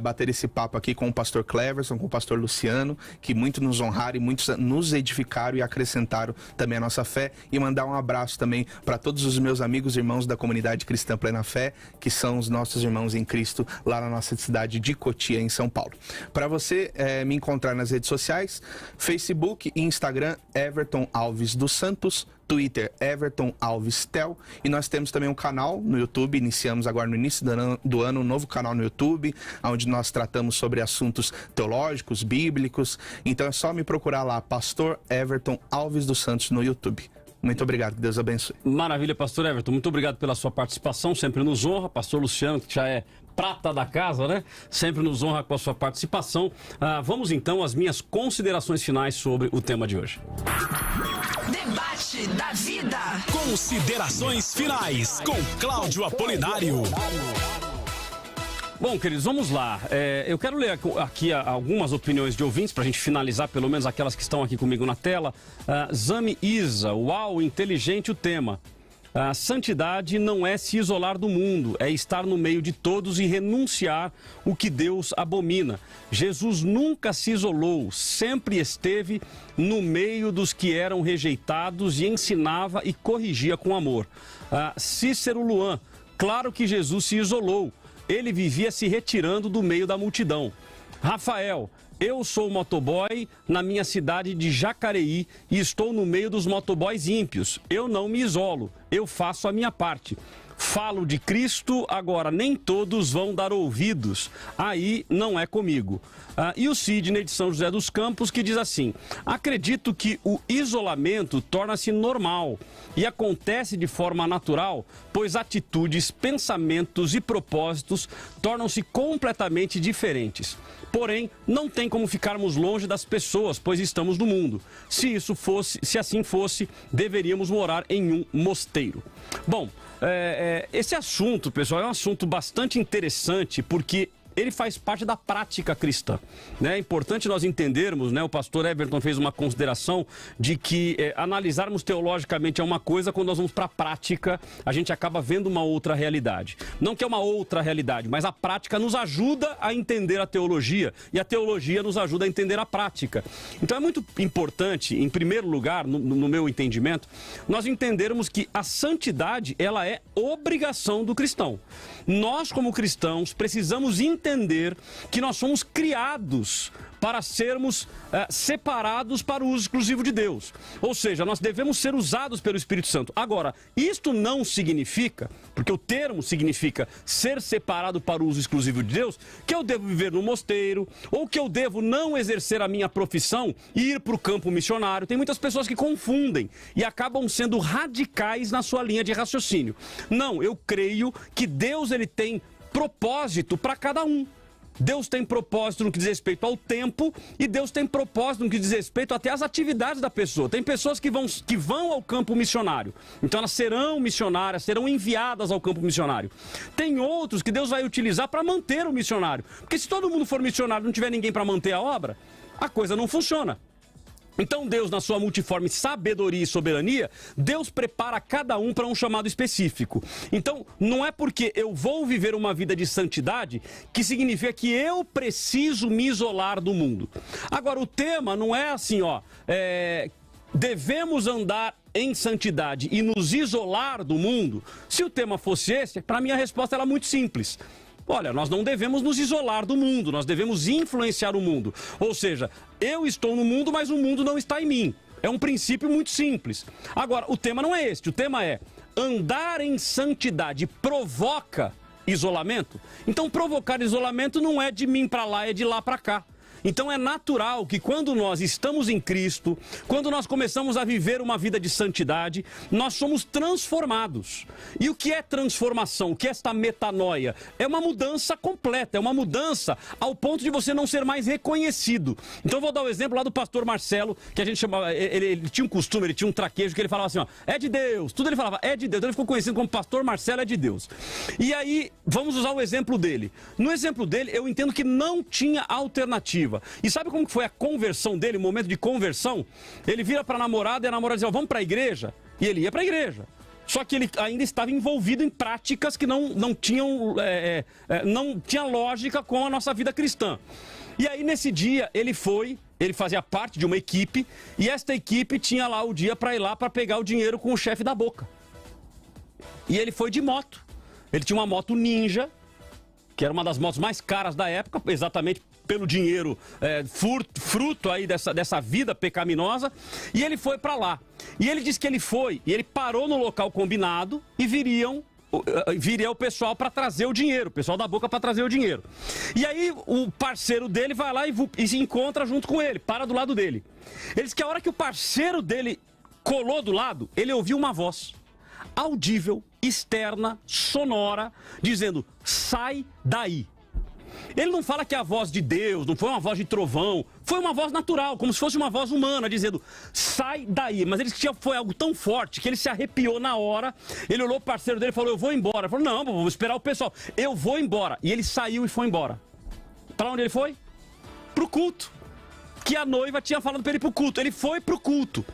bater esse papo aqui com o pastor Cleverson, com o pastor Luciano, que muito nos honraram e muitos nos edificaram e acrescentaram também a nossa fé, e mandar um abraço também para todos os meus amigos e irmãos da comunidade cristã Plena Fé, que são os nossos irmãos em Cristo lá na nossa cidade de Cotia, em São Paulo. Para você me encontrar nas redes sociais, Facebook e Instagram, Everton Alves dos Santos, Twitter, Everton Alves Tel, e nós temos também um canal no YouTube, iniciamos agora no início do ano um novo canal no YouTube, onde nós tratamos sobre assuntos teológicos, bíblicos. Então é só me procurar lá, Pastor Everton Alves dos Santos, no YouTube. Muito obrigado, que Deus abençoe. Maravilha, pastor Everton, muito obrigado pela sua participação, sempre nos honra. Pastor Luciano, que já é prata da casa, né? Sempre nos honra com a sua participação. Vamos então às minhas considerações finais sobre o tema de hoje. Debate da vida. Considerações finais com Cláudio Apolinário. Bom, queridos, vamos lá. Eu quero ler aqui algumas opiniões de ouvintes, para a gente finalizar, pelo menos aquelas que estão aqui comigo na tela. Zami Isa, uau, inteligente o tema. Santidade não é se isolar do mundo, é estar no meio de todos e renunciar o que Deus abomina. Jesus nunca se isolou, sempre esteve no meio dos que eram rejeitados e ensinava e corrigia com amor. Cícero Luan, claro que Jesus se isolou. Ele vivia se retirando do meio da multidão. Rafael, eu sou motoboy na minha cidade de Jacareí e estou no meio dos motoboys ímpios. Eu não me isolo, eu faço a minha parte. Falo de Cristo, agora nem todos vão dar ouvidos. Aí não é comigo. E o Sidney de São José dos Campos que diz assim: acredito que o isolamento torna-se normal e acontece de forma natural, pois atitudes, pensamentos e propósitos tornam-se completamente diferentes. Porém, não tem como ficarmos longe das pessoas, pois estamos no mundo. Se assim fosse, deveríamos morar em um mosteiro. Bom, esse assunto, pessoal, é um assunto bastante interessante, porque ele faz parte da prática cristã, né? É importante nós entendermos, né? O pastor Everton fez uma consideração de que analisarmos teologicamente é uma coisa, quando nós vamos para a prática, a gente acaba vendo uma outra realidade. Não que é uma outra realidade, mas a prática nos ajuda a entender a teologia e a teologia nos ajuda a entender a prática. Então é muito importante, em primeiro lugar, no meu entendimento, nós entendermos que a santidade, ela é obrigação do cristão. Nós, como cristãos, precisamos entender que nós somos criados para sermos separados para o uso exclusivo de Deus. Ou seja, nós devemos ser usados pelo Espírito Santo. Agora, isto não significa, porque o termo significa ser separado para o uso exclusivo de Deus, que eu devo viver no mosteiro, ou que eu devo não exercer a minha profissão e ir para o campo missionário. Tem muitas pessoas que confundem e acabam sendo radicais na sua linha de raciocínio. Não, eu creio que Deus ele tem propósito para cada um. Deus tem propósito no que diz respeito ao tempo e Deus tem propósito no que diz respeito até às atividades da pessoa. Tem pessoas que vão ao campo missionário, então elas serão missionárias, serão enviadas ao campo missionário. Tem outros que Deus vai utilizar para manter o missionário, porque se todo mundo for missionário e não tiver ninguém para manter a obra, a coisa não funciona. Então Deus, na sua multiforme sabedoria e soberania, Deus prepara cada um para um chamado específico. Então, não é porque eu vou viver uma vida de santidade que significa que eu preciso me isolar do mundo. Agora, o tema não é assim, devemos andar em santidade e nos isolar do mundo. Se o tema fosse esse, para mim a resposta era muito simples. Olha, nós não devemos nos isolar do mundo, nós devemos influenciar o mundo. Ou seja, eu estou no mundo, mas o mundo não está em mim. É um princípio muito simples. Agora, o tema não é este, o tema é andar em santidade provoca isolamento? Então, provocar isolamento não é de mim para lá, é de lá para cá. Então é natural que quando nós estamos em Cristo, quando nós começamos a viver uma vida de santidade, nós somos transformados. E o que é transformação? O que é esta metanoia? É uma mudança completa, é uma mudança ao ponto de você não ser mais reconhecido. Então eu vou dar o exemplo lá do pastor Marcelo, que a gente chamava, ele tinha um costume, ele tinha um traquejo que ele falava assim, é de Deus, tudo ele falava, é de Deus. Então ele ficou conhecido como pastor Marcelo é de Deus. E aí, vamos usar o exemplo dele. No exemplo dele, eu entendo que não tinha alternativa. E sabe como que foi a conversão dele, o momento de conversão? Ele vira para a namorada e a namorada dizia, vamos para a igreja? E ele ia para a igreja. Só que ele ainda estava envolvido em práticas que não tinham lógica com a nossa vida cristã. E aí nesse dia ele fazia parte de uma equipe e esta equipe tinha lá o dia para ir lá para pegar o dinheiro com o chefe da boca. E ele foi de moto. Ele tinha uma moto Ninja, que era uma das motos mais caras da época, exatamente pelo dinheiro fruto aí dessa vida pecaminosa, e ele foi para lá. E ele disse que ele foi, e ele parou no local combinado e viria o pessoal para trazer o dinheiro, o pessoal da boca para trazer o dinheiro. E aí o parceiro dele vai lá e se encontra junto com ele, para do lado dele. Ele disse que a hora que o parceiro dele colou do lado, ele ouviu uma voz. audível, externa, sonora, dizendo, sai daí. Ele não fala que é a voz de Deus, não foi uma voz de trovão, foi uma voz natural, como se fosse uma voz humana, dizendo, sai daí. Mas ele foi algo tão forte que ele se arrepiou na hora, ele olhou o parceiro dele e falou, eu vou embora. Ele falou, não, vou esperar o pessoal, eu vou embora. E ele saiu e foi embora. Para onde ele foi? Pro culto. Que a noiva tinha falado para ele pro culto. Ele foi pro culto.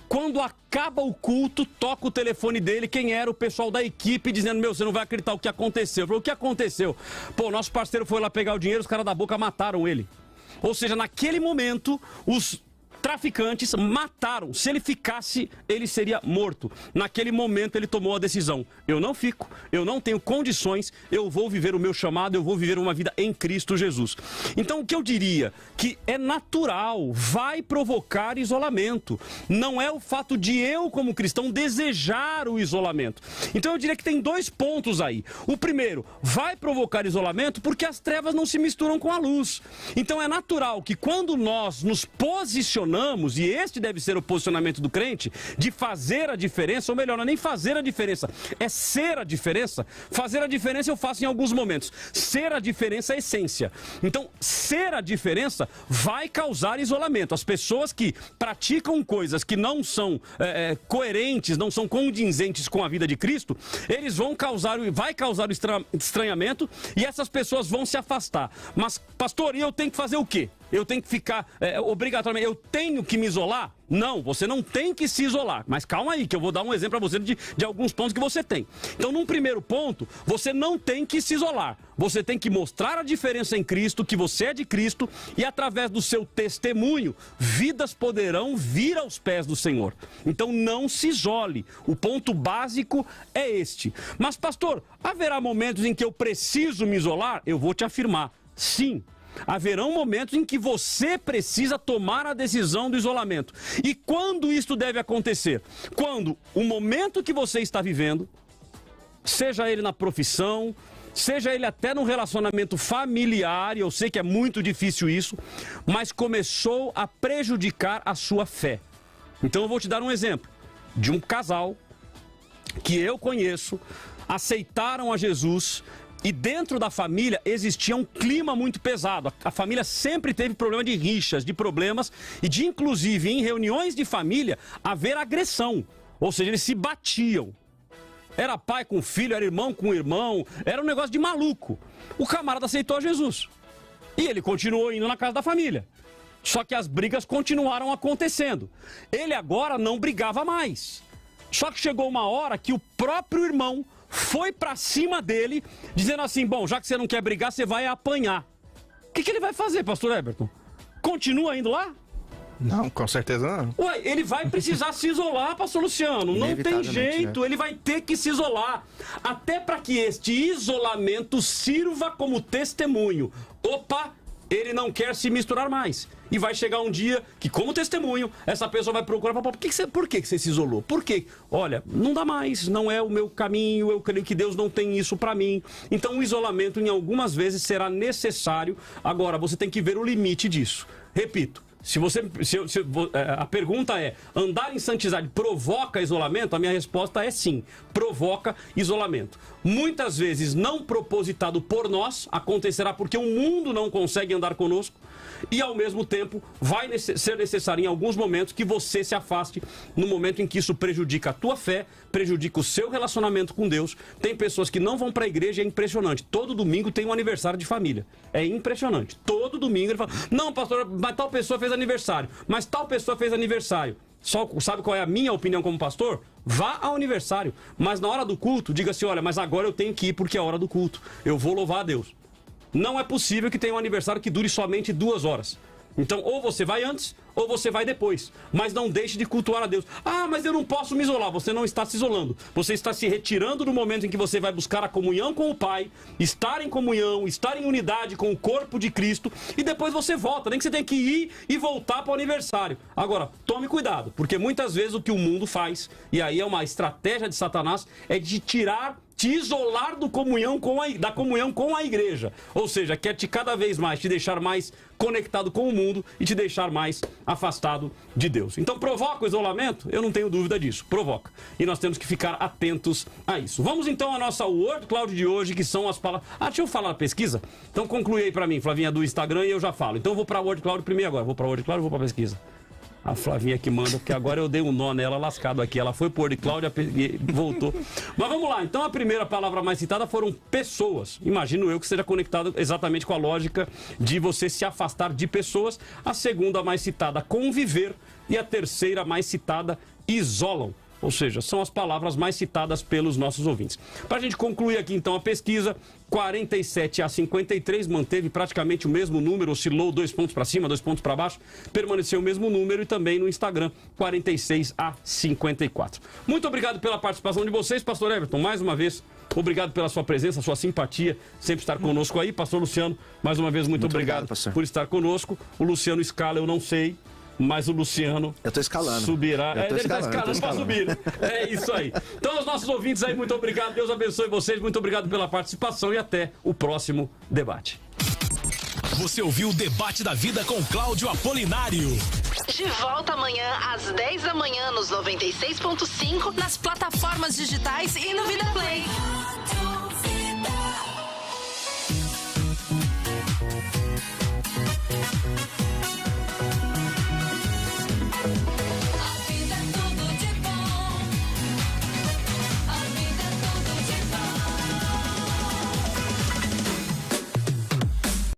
Quando acaba o culto, toca o telefone dele, quem era? O pessoal da equipe, dizendo, meu, você não vai acreditar o que aconteceu. Eu falei, o que aconteceu? Pô, nosso parceiro foi lá pegar o dinheiro, os caras da boca mataram ele. Ou seja, naquele momento, os traficantes mataram. Se ele ficasse, ele seria morto. Naquele momento, ele tomou a decisão. Eu não fico, eu não tenho condições, eu vou viver o meu chamado, eu vou viver uma vida em Cristo Jesus. Então, o que eu diria? Que é natural, vai provocar isolamento. Não é o fato de eu, como cristão, desejar o isolamento. Então, eu diria que tem 2 pontos aí. O primeiro, vai provocar isolamento porque as trevas não se misturam com a luz. Então, é natural que quando nós nos posicionamos, e este deve ser o posicionamento do crente, de fazer a diferença, ou melhor, não é nem fazer a diferença, é ser a diferença. Fazer a diferença eu faço em alguns momentos. Ser a diferença é a essência. Então, ser a diferença vai causar isolamento. As pessoas que praticam coisas que não são coerentes, não são condizentes com a vida de Cristo, eles vai causar o estranhamento e essas pessoas vão se afastar. Mas, pastor, e eu tenho que fazer o quê? Eu tenho que ficar obrigatoriamente, eu tenho que me isolar? Não, você não tem que se isolar. Mas calma aí, que eu vou dar um exemplo para você de alguns pontos que você tem. Então, num primeiro ponto, você não tem que se isolar. Você tem que mostrar a diferença em Cristo, que você é de Cristo, e através do seu testemunho, vidas poderão vir aos pés do Senhor. Então, não se isole. O ponto básico é este. Mas, pastor, haverá momentos em que eu preciso me isolar? Eu vou te afirmar, sim. Haverão momentos em que você precisa tomar a decisão do isolamento. E quando isso deve acontecer? Quando o momento que você está vivendo, seja ele na profissão, seja ele até no relacionamento familiar, e eu sei que é muito difícil isso, mas começou a prejudicar a sua fé. Então eu vou te dar um exemplo de um casal que eu conheço, aceitaram a Jesus. E dentro da família existia um clima muito pesado. A família sempre teve problema de rixas, de problemas e de, inclusive, em reuniões de família, haver agressão. Ou seja, eles se batiam. Era pai com filho, era irmão com irmão, era um negócio de maluco. O camarada aceitou Jesus. E ele continuou indo na casa da família. Só que as brigas continuaram acontecendo. Ele agora não brigava mais. Só que chegou uma hora que o próprio irmão foi pra cima dele, dizendo assim, bom, já que você não quer brigar, você vai apanhar. O que ele vai fazer, pastor Everton? Continua indo lá? Não, com certeza não. Ué, ele vai precisar se isolar, pastor Luciano. Não tem jeito, né? Ele vai ter que se isolar. Até para que este isolamento sirva como testemunho. Opa, ele não quer se misturar mais. E vai chegar um dia que, como testemunho, essa pessoa vai procurar, por que você se isolou? Por quê? Olha, não dá mais, não é o meu caminho, eu creio que Deus não tem isso para mim. Então o isolamento em algumas vezes será necessário. Agora, você tem que ver o limite disso. Repito, a pergunta é, andar em santidade provoca isolamento? A minha resposta é sim, provoca isolamento. Muitas vezes não propositado por nós, acontecerá porque o mundo não consegue andar conosco. E ao mesmo tempo vai ser necessário em alguns momentos que você se afaste no momento em que isso prejudica a tua fé, prejudica o seu relacionamento com Deus. Tem pessoas que não vão para a igreja, é impressionante. Todo domingo tem um aniversário de família. É impressionante. Todo domingo ele fala, não, pastor, mas tal pessoa fez aniversário. Mas tal pessoa fez aniversário. Sabe qual é a minha opinião como pastor? Vá ao aniversário. Mas na hora do culto, diga assim, olha, mas agora eu tenho que ir porque é a hora do culto. Eu vou louvar a Deus. Não é possível que tenha um aniversário que dure somente 2 horas. Então, ou você vai antes, ou você vai depois. Mas não deixe de cultuar a Deus. Ah, mas eu não posso me isolar. Você não está se isolando. Você está se retirando do momento em que você vai buscar a comunhão com o Pai, estar em comunhão, estar em unidade com o corpo de Cristo, e depois você volta. Nem que você tenha que ir e voltar para o aniversário. Agora, tome cuidado, porque muitas vezes o que o mundo faz, e aí é uma estratégia de Satanás, é de tirar te isolar da comunhão com a igreja. Ou seja, quer te cada vez mais te deixar mais conectado com o mundo e te deixar mais afastado de Deus. Então provoca o isolamento? Eu não tenho dúvida disso, provoca. E nós temos que ficar atentos a isso. Vamos então à nossa Word Cloud de hoje, que são as palavras... deixa eu falar a pesquisa? Então conclui aí pra mim, Flavinha, do Instagram, e eu já falo. Então eu vou pra Word Cloud primeiro agora. Vou pra Word Cloud ou vou pra pesquisa? A Flavinha que manda, porque agora eu dei um nó nela lascado aqui. Ela foi por de Cláudia e voltou. Mas vamos lá. Então a primeira palavra mais citada foram pessoas. Imagino eu que seja conectado exatamente com a lógica de você se afastar de pessoas. A segunda mais citada, conviver. E a terceira mais citada, isolam. Ou seja, são as palavras mais citadas pelos nossos ouvintes. Para a gente concluir aqui então a pesquisa, 47 a 53 manteve praticamente o mesmo número, oscilou 2 pontos para cima, 2 pontos para baixo, permaneceu o mesmo número, e também no Instagram, 46 a 54. Muito obrigado pela participação de vocês, Pastor Everton, mais uma vez. Obrigado pela sua presença, sua simpatia, sempre estar conosco aí. Pastor Luciano, mais uma vez, muito obrigado por estar conosco. O Luciano escala, eu não sei. Mas o Luciano... Eu tô escalando. Subirá. Ele tá escalando pra subir, né? É isso aí. Então, aos nossos ouvintes aí, muito obrigado. Deus abençoe vocês. Muito obrigado pela participação e até o próximo debate. Você ouviu o Debate da Vida com Cláudio Apolinário. De volta amanhã às 10 da manhã nos 96.5, nas plataformas digitais e no Vida Play.